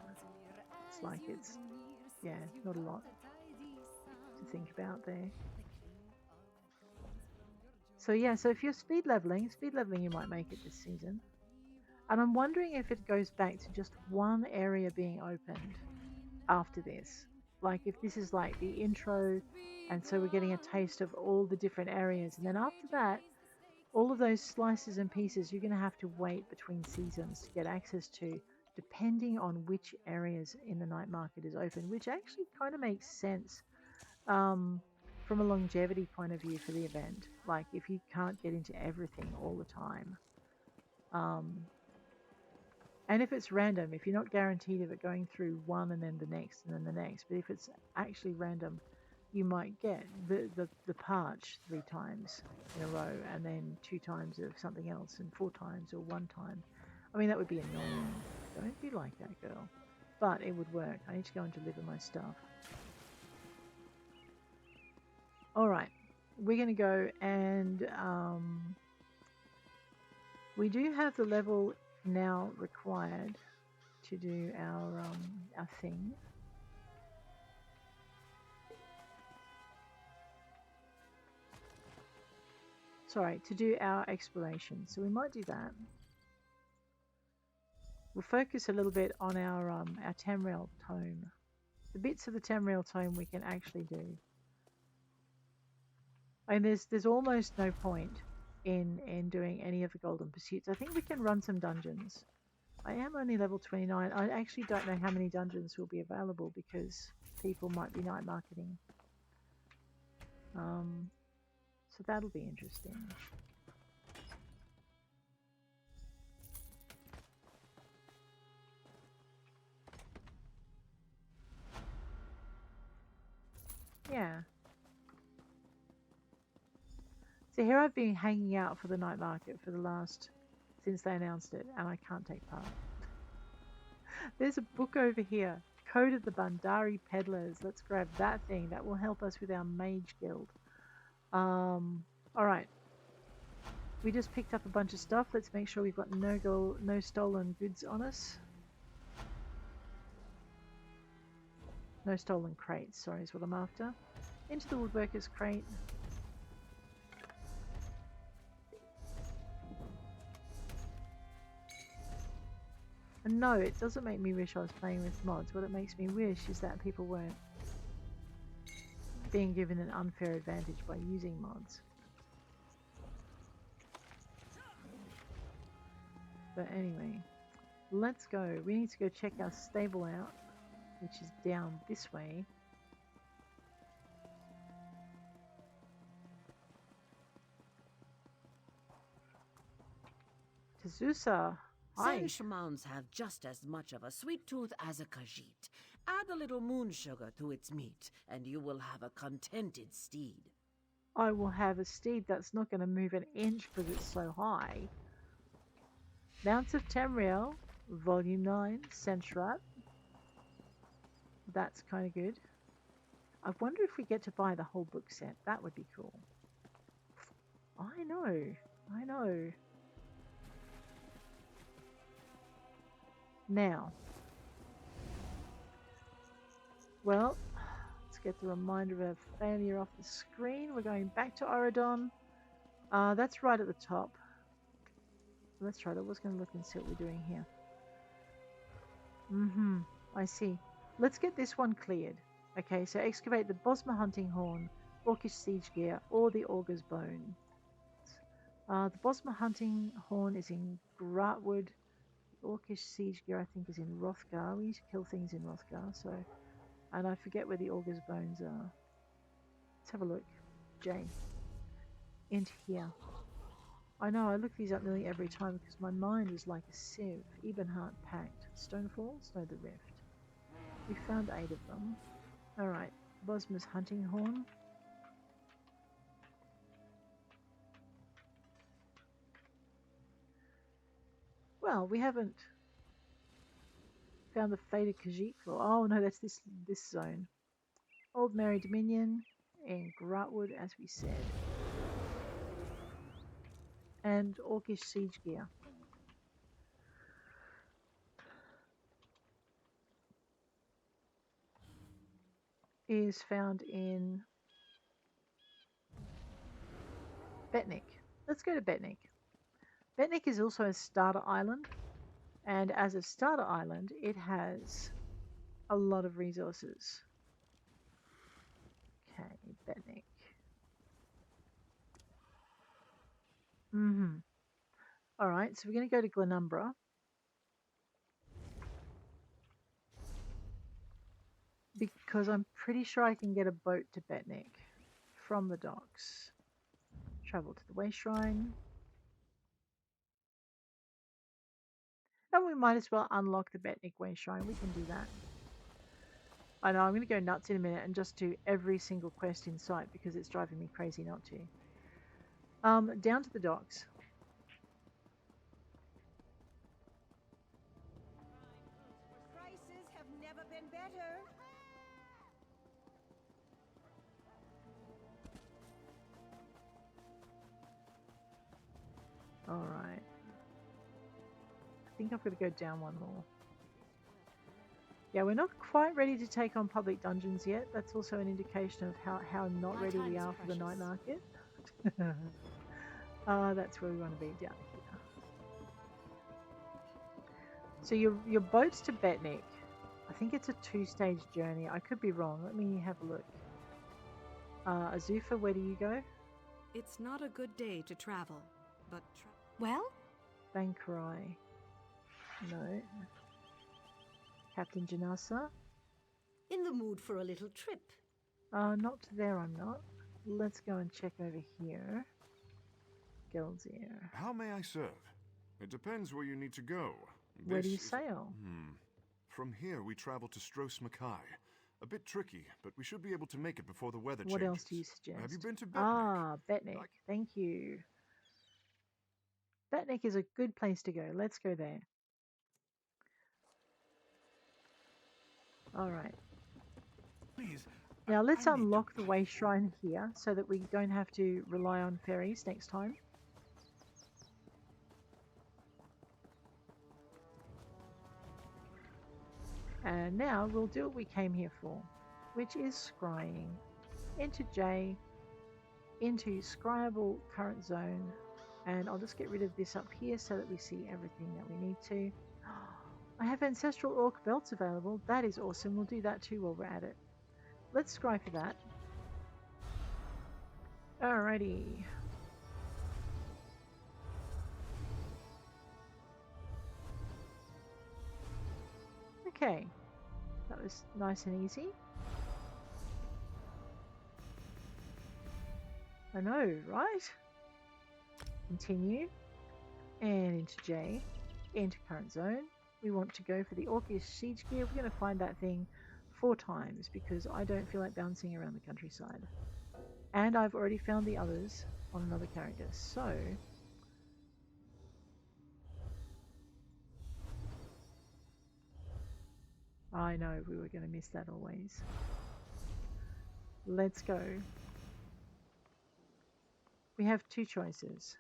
S1: It's like it's, yeah, not a lot to think about there. So yeah, so if you're speed leveling you might make it this season. And I'm wondering if it goes back to just one area being opened after this. Like if this is like the intro, and so we're getting a taste of all the different areas, and then after that, all of those slices and pieces you're going to have to wait between seasons to get access to, depending on which areas in the night market is open, which actually kind of makes sense from a longevity point of view for the event. Like if you can't get into everything all the time. And if it's random, if you're not guaranteed of it going through one and then the next and then the next, but if it's actually random, you might get the parch 3 times in a row and then 2 times of something else and 4 times or 1 time. I mean, that would be annoying. Don't be like that, girl. But it would work. I need to go and deliver my stuff. Alright. We're going to go and we do have the level now required to do our thing. Sorry, to do our exploration. So we might do that. We'll focus a little bit on our Tamriel tome. The bits of the Tamriel tome we can actually do. I mean, there's almost no point in doing any of the golden pursuits. I think we can run some dungeons. I am only level 29. I actually don't know how many dungeons will be available because people might be night marketing. So that'll be interesting. Yeah. So here I've been hanging out for the night market for the last, since they announced it, and I can't take part. There's a book over here. Code of the Bandari Peddlers. Let's grab that thing. That will help us with our mage guild. Alright. We just picked up a bunch of stuff. Let's make sure we've got no stolen goods on us. No stolen crates, sorry, is what I'm after. Into the woodworker's crate. And no, it doesn't make me wish I was playing with mods. What it makes me wish is that people weren't being given an unfair advantage by using mods. But anyway, let's go. We need to go check our stable out, which is down this way. Tazusa, hi.
S15: Sand shamans have just as much of a sweet tooth as a Khajiit. Add a little moon sugar to its meat, and you will have a contented steed.
S1: I will have a steed that's not going to move an inch because it's so high. Mounts of Tamriel, Volume 9, Centrat. That's kind of good. I wonder if we get to buy the whole book set. That would be cool. I know. Now. Well, let's get the reminder of failure off the screen. We're going back to Oradon. That's right at the top. That's right, I was going to look and see what we're doing here. I see. Let's get this one cleared. Okay, so excavate the Bosma hunting horn, Orcish siege gear, or the Augur's bone. The Bosma hunting horn is in Gratwood. The Orcish siege gear, I think, is in Rothgar. We used to kill things in Rothgar, so... And I forget where the Augur's bones are. Let's have a look. Jane. Into here. I know, I look these up nearly every time because my mind is like a sieve. Ebenheart Pact. Stonefalls? No, the Rift. We found 8 of them. Alright. Bosma's hunting horn. Well, we haven't found the faded Khajiit claw. Oh no, that's this zone. Old Mary Dominion. in Gratwood, as we said. And Orcish siege gear. Is found in Betnik. Let's go to Betnik. Betnik is also a starter island, and as a starter island, it has a lot of resources. Okay, Betnik. Alright, so we're going to go to Glenumbra. Because I'm pretty sure I can get a boat to Betnik from the docks. Travel to the Way Shrine. And we might as well unlock the Betnik Way Shrine. We can do that. I know, I'm going to go nuts in a minute and just do every single quest in sight because it's driving me crazy not to. Down to the docks.
S16: Prices have never been better.
S1: Alright. I think I've got to go down one more. Yeah, we're not quite ready to take on public dungeons yet. That's also an indication of how not ready we are for the night market. That's where we want to be, down here. So your boat's to Betnik. I think it's a 2-stage journey. I could be wrong. Let me have a look. Azufa, where do you go?
S17: It's not a good day to travel, but
S14: well?
S1: Bankarai. No. Captain Janasa?
S16: In the mood for a little trip.
S1: Not there, I'm not. Let's go and check over here. Gelzir.
S18: How may I serve? It depends where you need to go.
S1: Where do you sail?
S18: From here, we travel to Stros Makai. A bit tricky, but we should be able to make it before the weather changes.
S1: What else do you suggest?
S18: Have you been to Betnik?
S1: Ah, Betnik. Thank you. Betnik is a good place to go. Let's go there. Alright.
S18: Please.
S1: Now let's unlock the Way Shrine here so that we don't have to rely on ferries next time. And now we'll do what we came here for, which is scrying. Enter J, into scryable current zone, and I'll just get rid of this up here so that we see everything that we need to. I have ancestral orc belts available. That is awesome. We'll do that too while we're at it. Let's scry for that. Alrighty. Okay. That was nice and easy. I know, right? Continue. And into J. Enter current zone. We want to go for the Orcish siege gear. We're going to find that thing 4 times because I don't feel like bouncing around the countryside. And I've already found the others on another character. So I know we were going to miss that always. Let's go. We have 2 choices.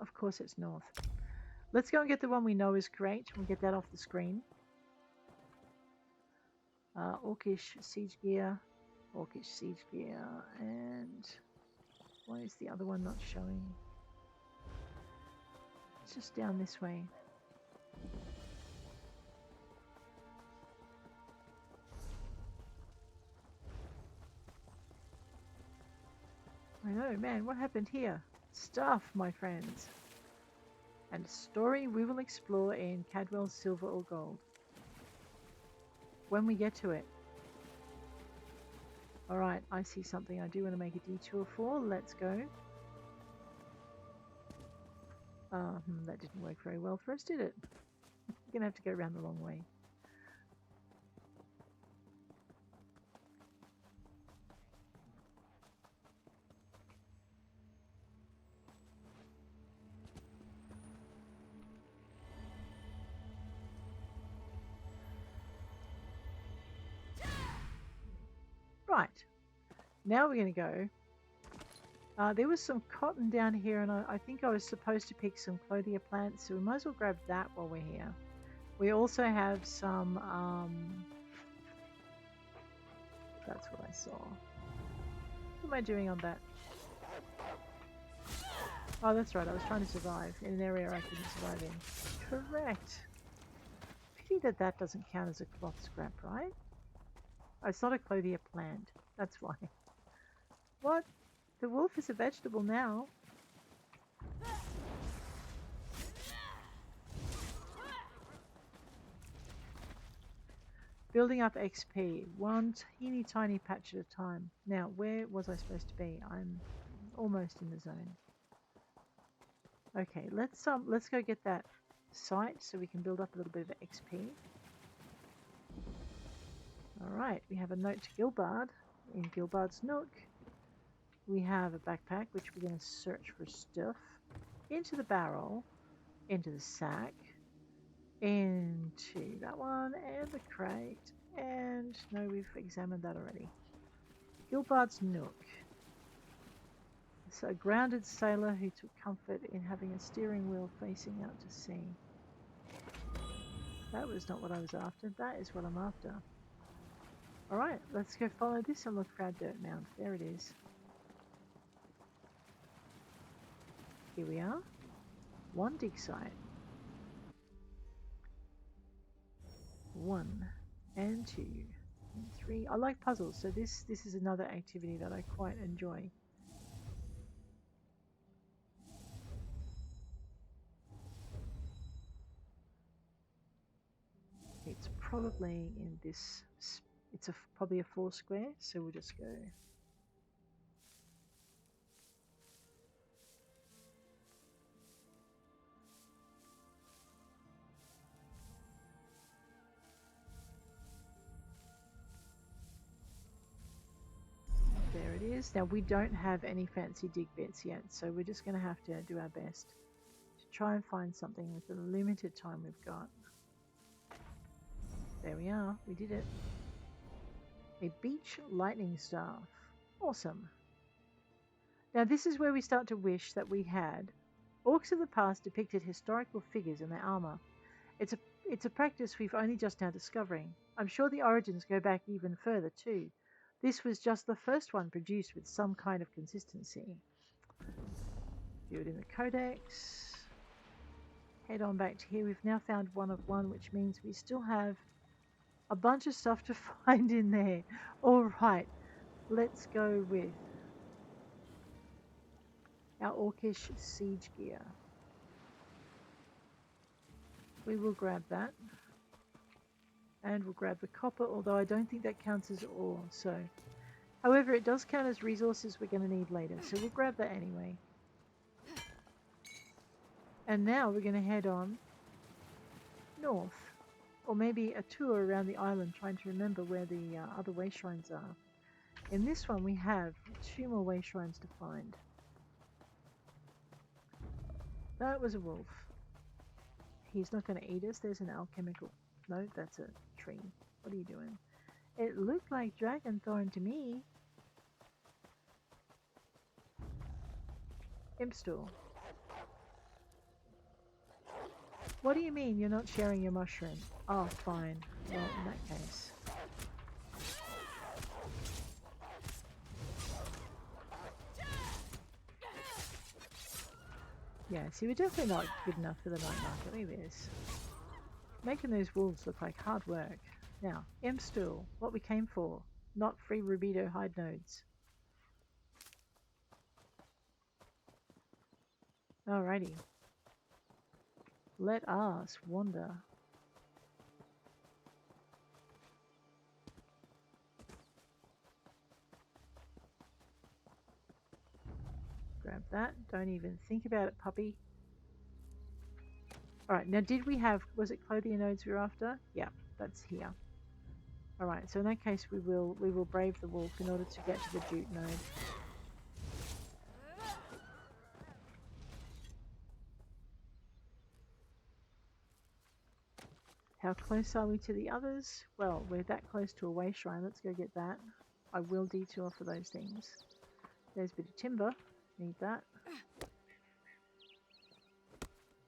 S1: Of course it's north. Let's go and get the one we know is correct. We'll get that off the screen. Orcish siege gear. Orcish siege gear. And why is the other one not showing? It's just down this way. I know, man, what happened here? Stuff, my friends. And a story we will explore in Cadwell's Silver or Gold. When we get to it. Alright, I see something I do want to make a detour for. Let's go. That didn't work very well for us, did it? We're going to have to go around the long way. Right. Now we're going to go. There was some cotton down here, and I think I was supposed to pick some clothier plants, so we might as well grab that while we're here. We also have some, that's what I saw. What am I doing on that? Oh, that's right, I was trying to survive in an area I couldn't survive in. Correct. Pity that that doesn't count as a cloth scrap, right? Oh, it's not a clothier plant, that's why. What? The wolf is a vegetable now. Building up XP, one teeny tiny patch at a time. Now, where was I supposed to be? I'm almost in the zone. Okay, let's go get that site so we can build up a little bit of XP. All right, we have a note to Gilbard in Gilbard's Nook. We have a backpack, which we're going to search for stuff. Into the barrel, into the sack, into that one, and the crate. And no, we've examined that already. Gilbard's Nook. It's a grounded sailor who took comfort in having a steering wheel facing out to sea. That was not what I was after. That is what I'm after. Alright, let's go follow this and look for our dirt mound. There it is. Here we are. One dig site. 1 and 2 and 3. I like puzzles, so this is another activity that I quite enjoy. It's probably in this. It's probably a 4 square, so we'll just go. There it is. Now we don't have any fancy dig bits yet, so we're just going to have to do our best to try and find something with the limited time we've got. There we are. We did it. A beach lightning staff. Awesome. Now this is where we start to wish that we had. Orcs of the past depicted historical figures in their armor. It's a practice we've only just now discovering. I'm sure the origins go back even further too. This was just the first one produced with some kind of consistency. View it in the codex. Head on back to here. We've now found 1 of 1, which means we still have a bunch of stuff to find in there. Alright, let's go with our orcish siege gear. We will grab that. And we'll grab the copper, although I don't think that counts as ore. So, however, it does count as resources we're going to need later. So we'll grab that anyway. And now we're going to head on north. Or maybe a tour around the island, trying to remember where the other way shrines are. In this one we have 2 more way shrines to find. That was a wolf. He's not going to eat us. There's an alchemical. No, that's a tree. What are you doing? It looked like dragonthorn to me. Impstool. What do you mean you're not sharing your mushroom? Oh, fine. Well, in that case. Yeah, see, we're definitely not good enough for the night market. Look at this. Making those wolves look like hard work. Now, Impstool, what we came for. Not free rubido hide nodes. Alrighty. Let us wander. Grab that. Don't even think about it, puppy. Alright, now did we have, was it clothier nodes we were after? Yeah, that's here. Alright, so in that case we will brave the wolf in order to get to the jute node. How close are we to the others? Well, we're that close to a way shrine. Let's go get that. I will detour for those things. There's a bit of timber. Need that.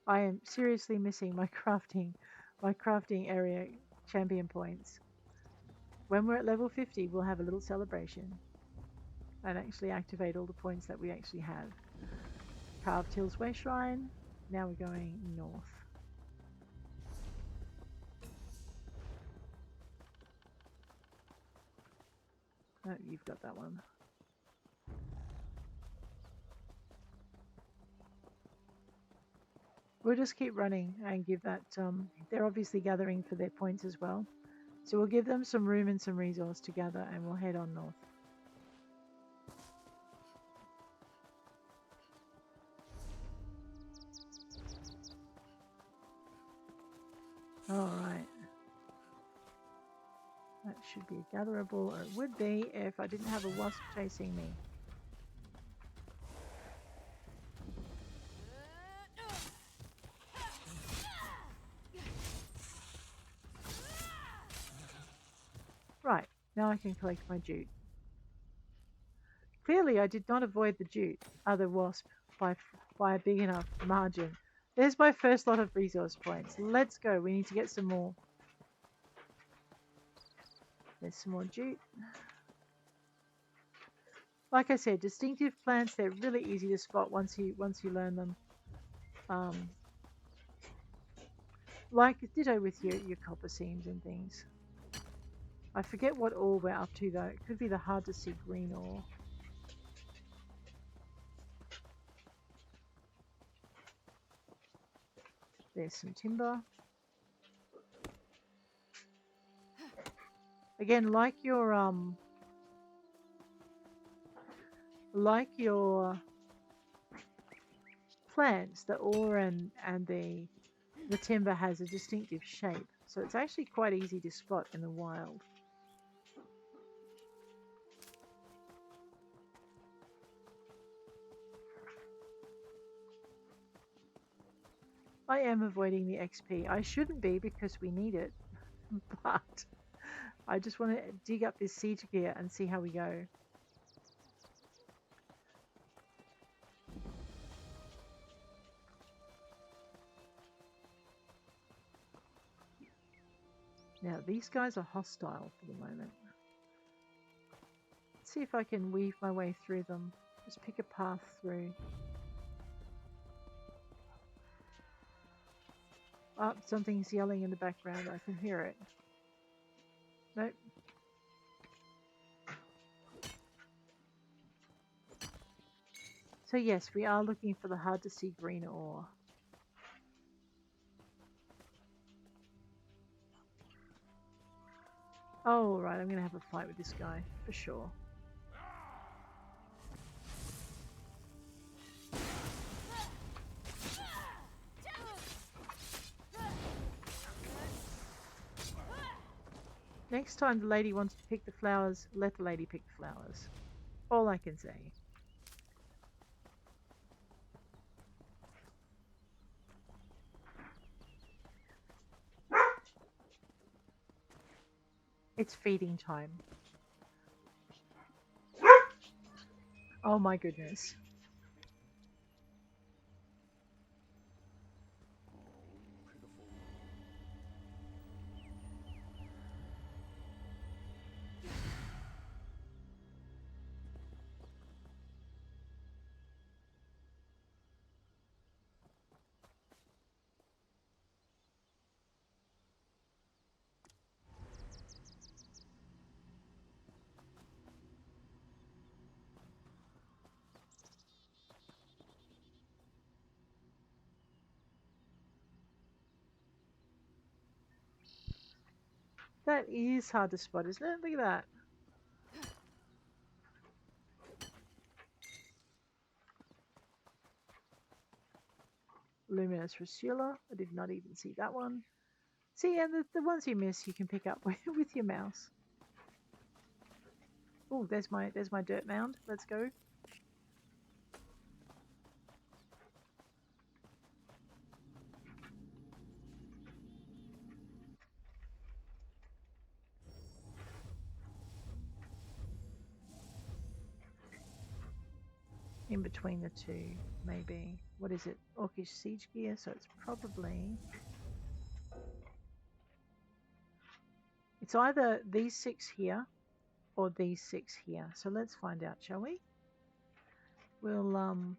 S1: I am seriously missing my crafting area champion points. When we're at level 50, we'll have a little celebration and actually activate all the points that we actually have. Carved Hills Way Shrine. Now we're going north. Oh, you've got that one. We'll just keep running and give that, they're obviously gathering for their points as well. So we'll give them some room and some resource to gather and we'll head on north. Alright. That should be gatherable, or it would be if I didn't have a wasp chasing me. Right, now I can collect my jute. Clearly I did not avoid the jute, other wasp, by a big enough margin. There's my first lot of resource points. Let's go, we need to get some more. There's some more jute. Like I said, distinctive plants, they're really easy to spot once you learn them. Like ditto with your copper seams and things. I forget what ore we're up to though. It could be the hard to see green ore. There's some timber. Again, like your plants, the ore and the timber has a distinctive shape, so it's actually quite easy to spot in the wild. I am avoiding the XP. I shouldn't be because we need it, but I just want to dig up this siege gear and see how we go. Now, these guys are hostile for the moment. Let's see if I can weave my way through them. Just pick a path through. Oh, something's yelling in the background. I can hear it. Nope. So yes, we are looking for the hard to see green ore. Oh, right, I'm going to have a fight with this guy, for sure. Next time the lady wants to pick the flowers, let the lady pick the flowers. All I can say. It's feeding time. Oh my goodness. That is hard to spot, isn't it? Look at that. Luminous Rusula. I did not even see that one. See, and the ones you miss, you can pick up with your mouse. Oh, there's my dirt mound. Let's go. in between the two, maybe. What is it? Orcish siege gear, so it's probably... It's either these 6 here or these 6 here. So let's find out, shall we? We'll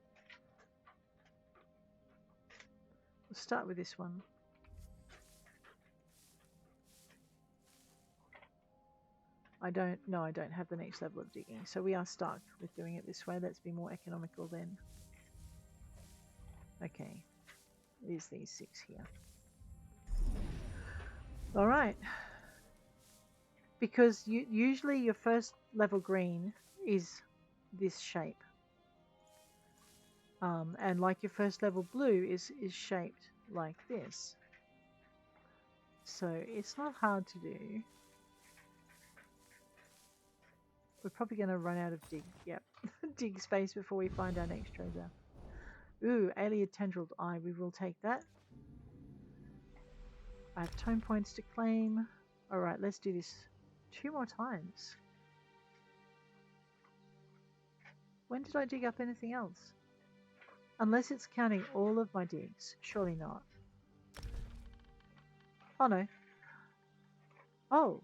S1: start with this one. I don't have the next level of digging, so we are stuck with doing it this way. Let's be more economical then. Okay, it is these 6 here. All right, because usually your first level green is this shape, and like your first level blue is shaped like this. So it's not hard to do. We're probably going to run out of dig space before we find our next treasure. Ooh, alien tendrilled eye. We will take that. I have tome points to claim. Alright, let's do this 2 more times. When did I dig up anything else? Unless it's counting all of my digs. Surely not. Oh no. Oh.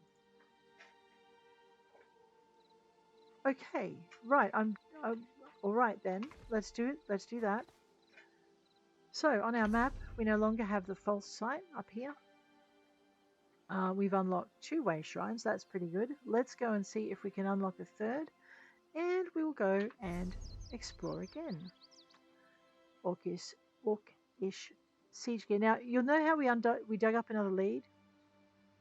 S1: Okay, right. I'm all right then. Let's do it. Let's do that. So on our map, we no longer have the false site up here. We've unlocked 2-way shrines. That's pretty good. Let's go and see if we can unlock a third, and we'll go and explore again. Orcish siege gear. Now you'll know how we dug up another lead.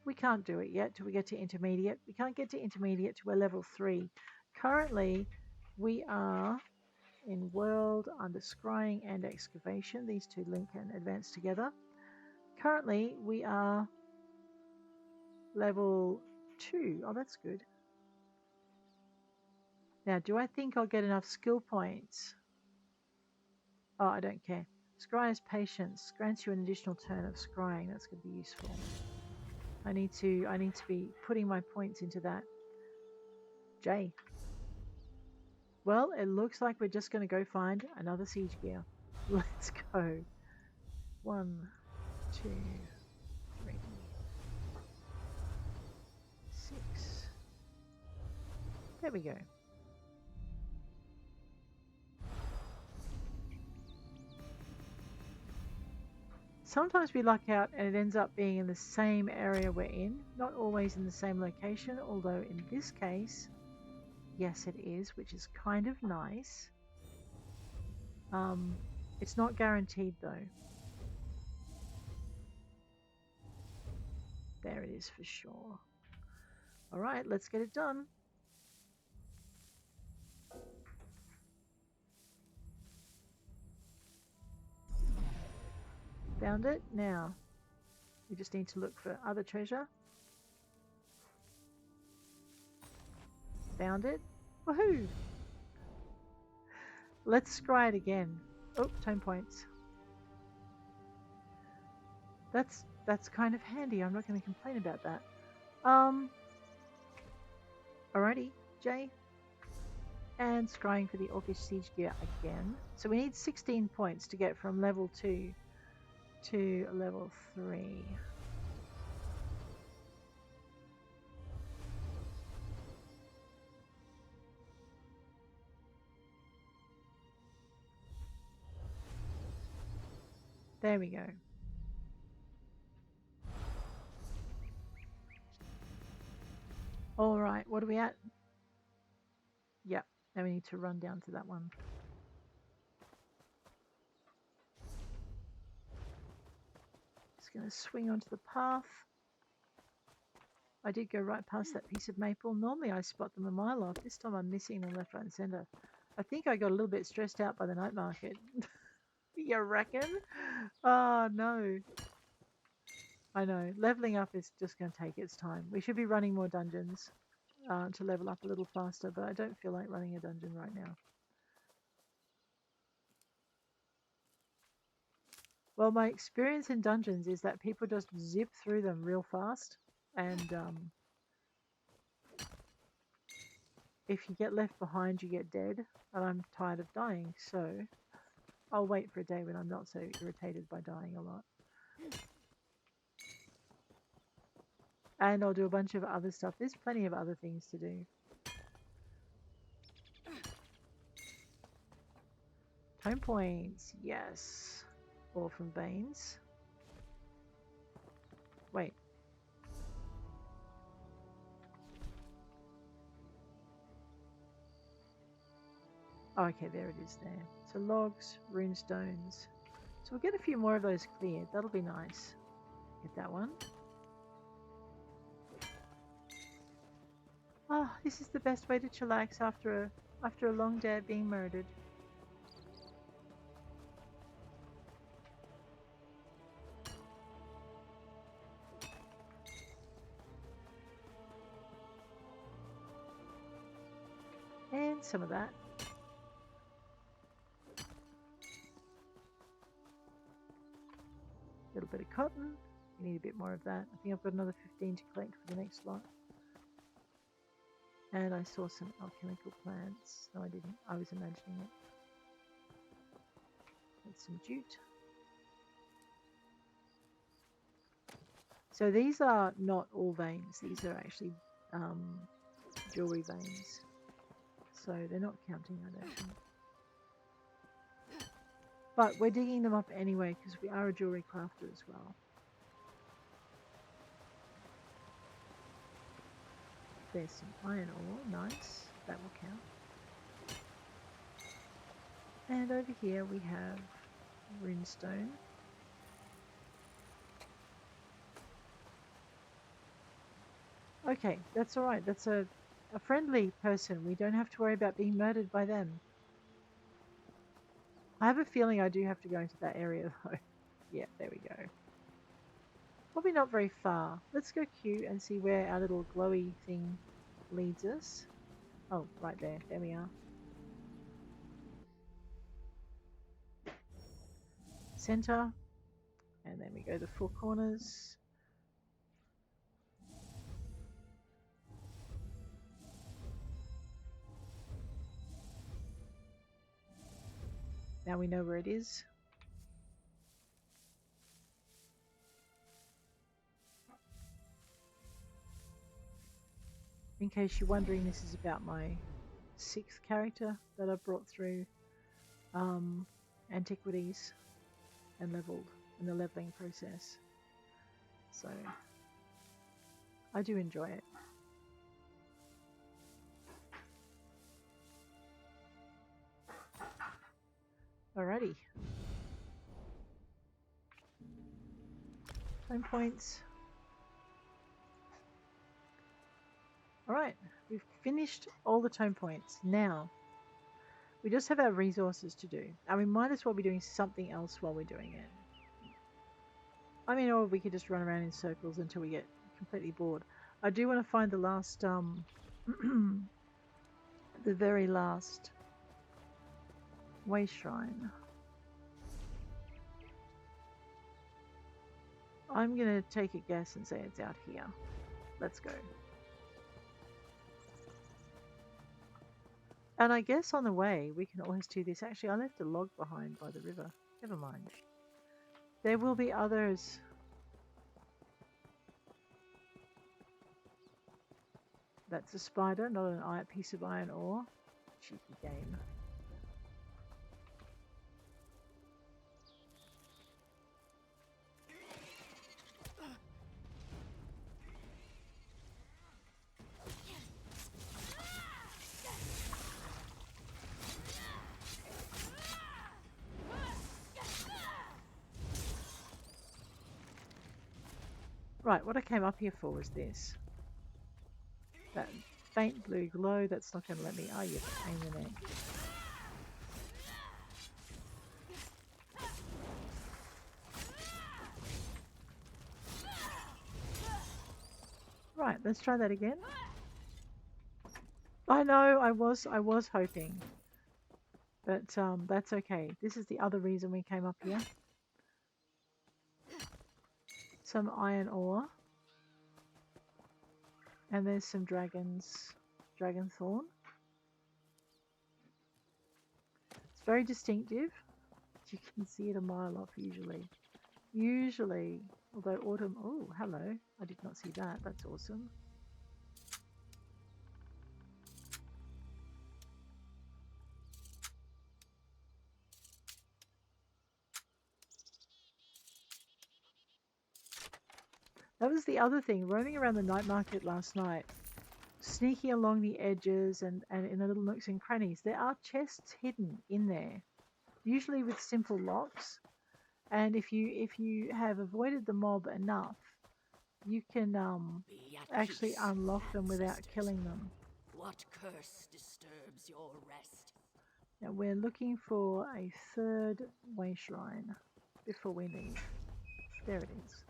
S1: We can't do it yet till we get to intermediate. We can't get to intermediate till we're level 3. Currently, we are in world under scrying and excavation. These two link and advance together. Currently, we are level 2. Oh, that's good. Now, do I think I'll get enough skill points? Oh, I don't care. Scryer's patience grants you an additional turn of scrying. That's going to be useful. I need to be putting my points into that. J. Well, it looks like we're just going to go find another siege gear. Let's go. 1, 2, 3, 6. There we go. Sometimes we luck out and it ends up being in the same area we're in, not always in the same location, although in this case, yes it is, which is kind of nice. It's not guaranteed though. There it is for sure. Alright, let's get it done. Found it. Now, we just need to look for other treasure. Found it. Woohoo! Let's scry it again. Oh, tome points. That's kind of handy. I'm not going to complain about that. Alrighty, Jay. And scrying for the Orcish siege gear again. So we need 16 points to get from level 2 to level 3. There we go. All right, what are we at? Yep, now we need to run down to that one. Just going to swing onto the path. I did go right past that piece of maple. Normally I spot them a mile off. This time I'm missing them left, right and centre. I think I got a little bit stressed out by the night market. You reckon? Oh no. I know. Leveling up is just going to take its time. We should be running more dungeons to level up a little faster, but I don't feel like running a dungeon right now. Well, my experience in dungeons is that people just zip through them real fast, and if you get left behind, you get dead, and I'm tired of dying, so I'll wait for a day when I'm not so irritated by dying a lot. And I'll do a bunch of other stuff. There's plenty of other things to do. Tone points, yes. Orphan Banes. Wait. Oh, okay, there it is there. So logs, runestones. So we'll get a few more of those cleared. That'll be nice. Get that one. Oh, this is the best way to chillax after a long day of being murdered. And some of that. A little bit of cotton. We need a bit more of that. I think I've got another 15 to collect for the next lot. And I saw some alchemical plants. No, I didn't. I was imagining it. That's some jute. So these are not all veins. These are actually jewelry veins. So they're not counting, I don't think. But we're digging them up anyway because we are a jewelry crafter as well. There's some iron ore, nice. That will count. And over here we have runestone. Okay, that's alright. That's a friendly person. We don't have to worry about being murdered by them. I have a feeling I do have to go into that area though. Yeah, there we go. Probably not very far. Let's go Q and see where our little glowy thing leads us. Oh, right there. There we are. Center. And then we go the four corners. Now we know where it is. In case you're wondering, this is about my 6th character that I brought through Antiquities and leveled in the leveling process. So I do enjoy it. Alrighty. Time points. Alright, we've finished all the tone points. Now, we just have our resources to do. And we might as well be doing something else while we're doing it. I mean, or we could just run around in circles until we get completely bored. I do want to find the last, the very last way shrine. I'm going to take a guess and say it's out here. Let's go. And I guess on the way, we can always do this. Actually, I left a log behind by the river. Never mind. There will be others. That's a spider, not a piece of iron ore. Cheeky game. Right, what I came up here for was this. That faint blue glow, that's not going to let me... Oh, you pain in the neck. Right, let's try that again. I know, I was hoping. But that's okay. This is the other reason we came up here. Some iron ore. And there's some dragon thorn. very distinctive. You can see it a mile off usually. Although autumn... Oh, hello. I did not see that. That's awesome. That was the other thing, roaming around the night market last night, sneaking along the edges and in the little nooks and crannies. There are chests hidden in there, usually with simple locks. And if you have avoided the mob enough, you can actually unlock them without killing them.
S15: What curse disturbs your rest?
S1: Now we're looking for a third way shrine before we leave. There it is.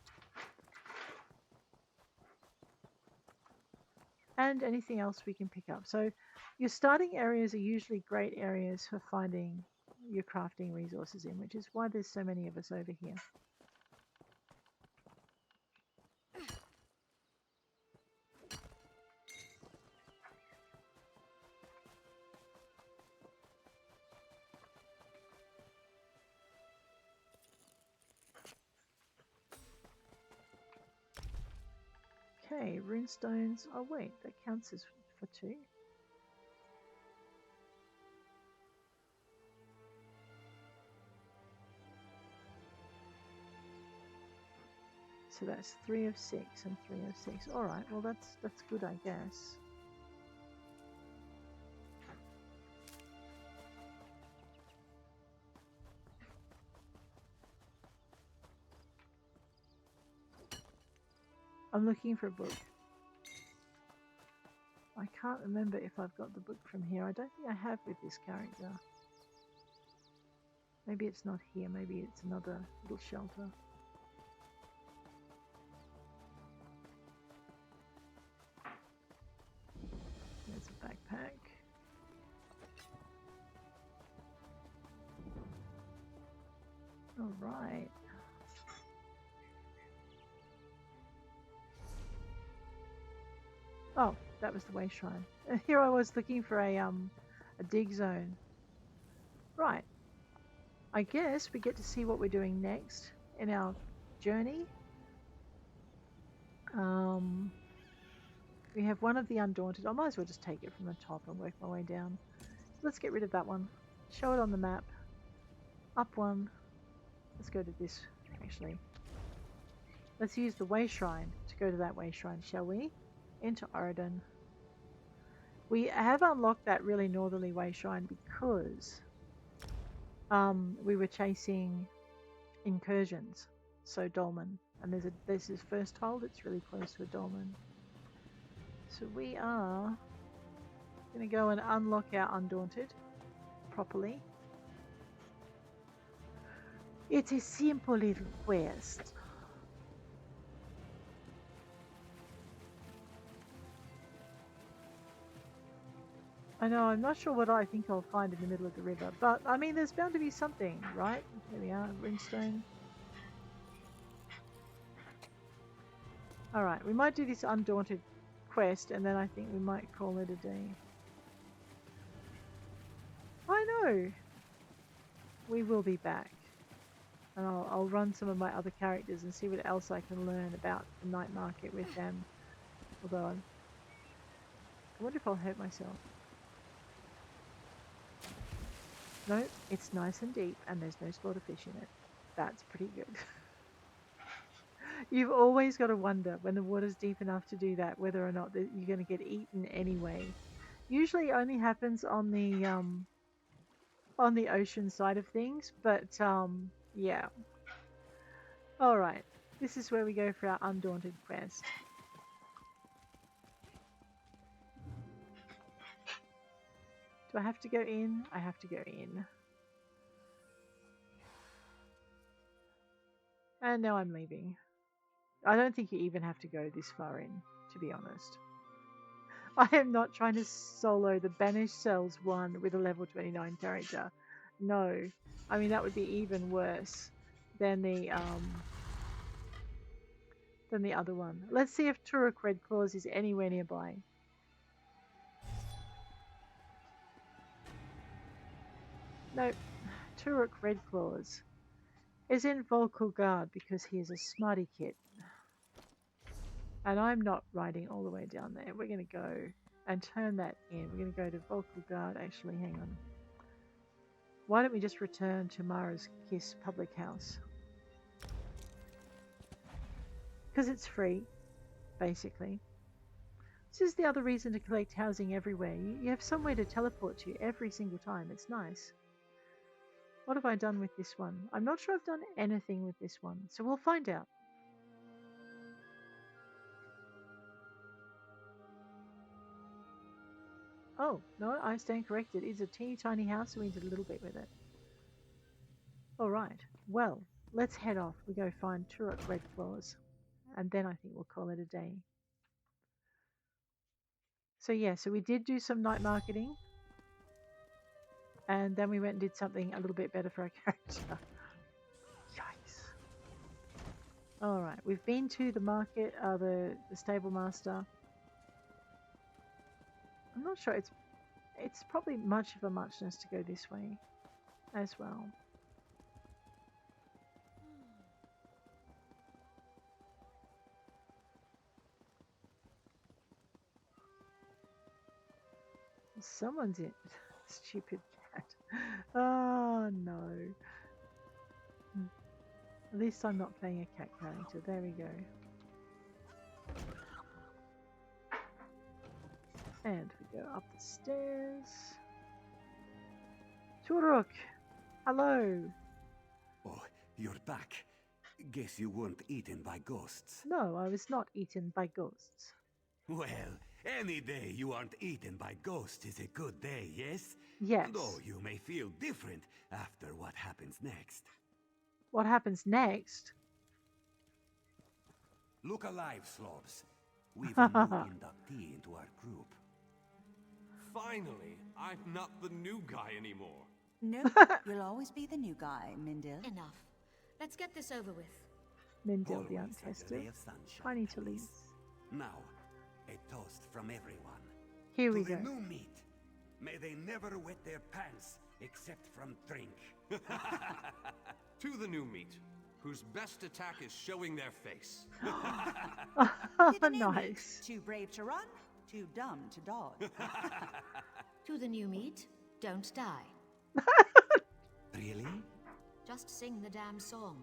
S1: And anything else we can pick up. So your starting areas are usually great areas for finding your crafting resources in, which is why there's so many of us over here. Okay, runestones. Oh wait, that counts as for 2. So that's 3 of 6 and 3 of 6. All right, well that's good, I guess. I'm looking for a book. I can't remember if I've got the book from here. I don't think I have with this character. Maybe it's not here. Maybe it's another little shelter. There's a backpack. All right. Oh, that was the way shrine. Here I was looking for a dig zone. Right. I guess we get to see what we're doing next in our journey. We have one of the Undaunted. I might as well just take it from the top and work my way down. So let's get rid of that one. Show it on the map. Up one. Let's go to this, actually. Let's use the way shrine to go to that way shrine, shall we? Into Oregon. We have unlocked that really northerly way shrine because we were chasing incursions, so dolmen, and there's this first hold. It's really close to a dolmen, so we are going to go and unlock our Undaunted properly. It's a simple little quest. I know, I'm not sure what I think I'll find in the middle of the river, but I mean, there's bound to be something, right? There we are, runestone. Alright, we might do this Undaunted quest, and then I think we might call it a day. I know! We will be back. And I'll run some of my other characters and see what else I can learn about the night market with them. Although I wonder if I'll hurt myself. No, it's nice and deep and there's no slaughterfish in it. That's pretty good. You've always got to wonder when the water's deep enough to do that, whether or not you're going to get eaten anyway. Usually it only happens on the ocean side of things, but yeah. Alright, this is where we go for our Undaunted quest. Do I have to go in? I have to go in. And now I'm leaving. I don't think you even have to go this far in, to be honest. I am not trying to solo the Banished Cells 1 with a level 29 character. No. I mean, that would be even worse than the other one. Let's see if Turok Red Claws is anywhere nearby. No, Turok Redclaws is in Volkul Guard because he is a smarty kid. And I'm not riding all the way down there. We're going to go and turn that in. We're going to go to Volkul Guard. Actually, hang on. Why don't we just return to Mara's Kiss public house? Because it's free, basically. This is the other reason to collect housing everywhere. You have somewhere to teleport to every single time. It's nice. What have I done with this one? I'm not sure I've done anything with this one, so we'll find out. Oh, no, I stand corrected. It's a teeny tiny house, so we did a little bit with it. Alright, well, let's head off. We go find Turok Redclaws, and then I think we'll call it a day. So yeah, so we did do some night marketing, and then we went and did something a little bit better for our character. Yikes. Alright, we've been to the market, the stable master. I'm not sure, it's probably much of a muchness to go this way as well. Someone's in. Stupid cat. Oh no. At least I'm not playing a cat character. There we go. And we go up the stairs. Turok! Hello!
S19: Oh, you're back. Guess you weren't eaten by ghosts.
S1: No, I was not eaten by ghosts.
S19: Well, any day you aren't eaten by ghosts is a good day, yes?
S1: Yes.
S19: Though you may feel different after what happens next.
S1: What happens next?
S19: Look alive, slobs. We've a new inductee into our group.
S20: Finally, I'm not the new guy anymore.
S21: No, you'll always be the new guy, Mindil.
S5: Enough. Let's get this over with.
S1: Mindil the untested. Tiny to leave.
S19: Now, a toast from everyone.
S1: Here we go.
S19: To the new meat. May they never wet their pants except from drink.
S20: To the new meat, whose best attack is showing their face.
S1: Nice.
S21: Too brave to run, too dumb to dodge.
S5: To the new meat, don't die.
S19: Really?
S5: Just sing the damn song.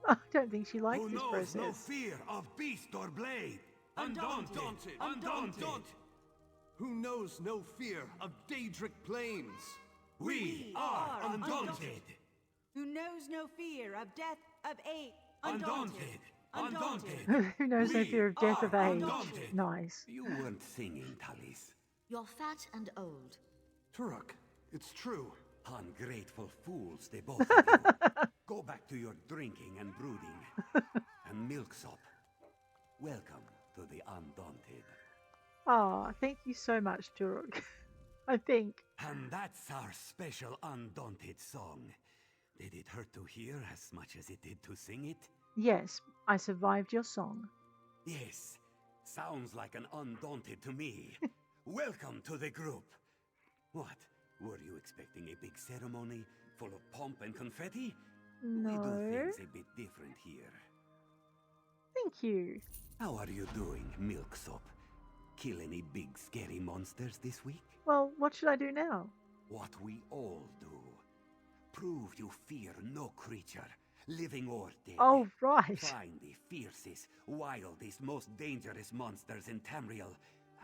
S1: I don't think she likes
S19: Who
S1: this
S19: knows
S1: process.
S19: no fear of beast or blade?
S20: Undaunted! Undaunted! Who knows no fear of Daedric plains?
S19: We are undaunted!
S16: Who knows no fear of death of eight.
S19: Undaunted! Undaunted!
S1: Who knows no fear of death of age?
S19: Undaunted.
S1: Nice.
S19: You weren't singing, Talis.
S5: You're fat and old.
S20: Turok, it's true.
S19: Ungrateful fools, they both of you. Go back to your drinking and brooding. And milksop. Welcome to the Undaunted.
S1: Ah, thank you so much, Turok. I think.
S19: And that's our special Undaunted song. Did it hurt to hear as much as it did to sing it?
S1: Yes, I survived your song.
S19: Yes, sounds like an Undaunted to me. Welcome to the group. What? Were you expecting a big ceremony full of pomp and confetti?
S1: No.
S19: We do things a bit different here.
S1: Thank you.
S19: How are you doing, Milksop? Kill any big scary monsters this week?
S1: Well, what should I do now?
S19: What we all do. Prove you fear no creature, living or dead.
S1: Oh, right.
S19: Find the fiercest, wildest, most dangerous monsters in Tamriel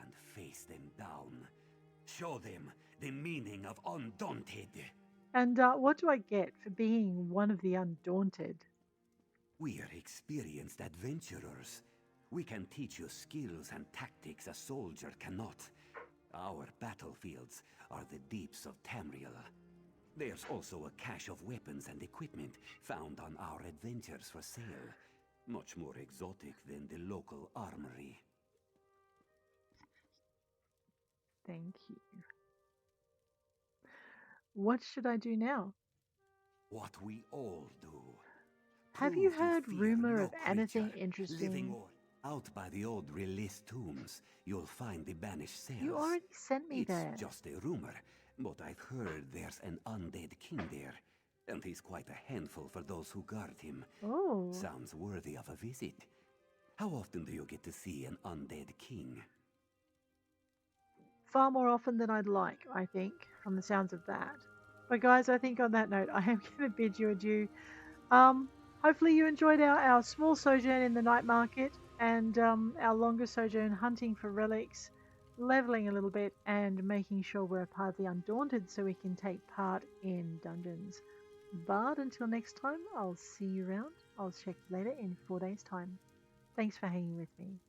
S19: and face them down. Show them the meaning of Undaunted.
S1: And what do I get for being one of the Undaunted?
S19: We're experienced adventurers. We can teach you skills and tactics a soldier cannot. Our battlefields are the deeps of Tamriel. There's also a cache of weapons and equipment found on our adventures for sale. Much more exotic than the local armory.
S1: Thank you. What should I do now?
S19: What we all do.
S1: Have you
S19: Prove
S1: heard
S19: fear
S1: rumor
S19: no
S1: of anything
S19: creature,
S1: interesting?
S19: living or out by the old released tombs, you'll find the banished cells.
S1: You already sent me
S19: It's
S1: there.
S19: just a rumor, But I've heard there's an undead king there, and he's quite a handful for those who guard him.
S1: Oh.
S19: Sounds worthy of a visit. How often do you get to see an undead king?
S1: Far more often than I'd like, I think, from the sounds of that. But guys, I think on that note, I am going to bid you adieu. Hopefully you enjoyed our small sojourn in the night market and our longer sojourn hunting for relics, leveling a little bit, and making sure we're part of the Undaunted so we can take part in dungeons. But until next time, I'll see you around. I'll check you later in 4 days' time. Thanks for hanging with me.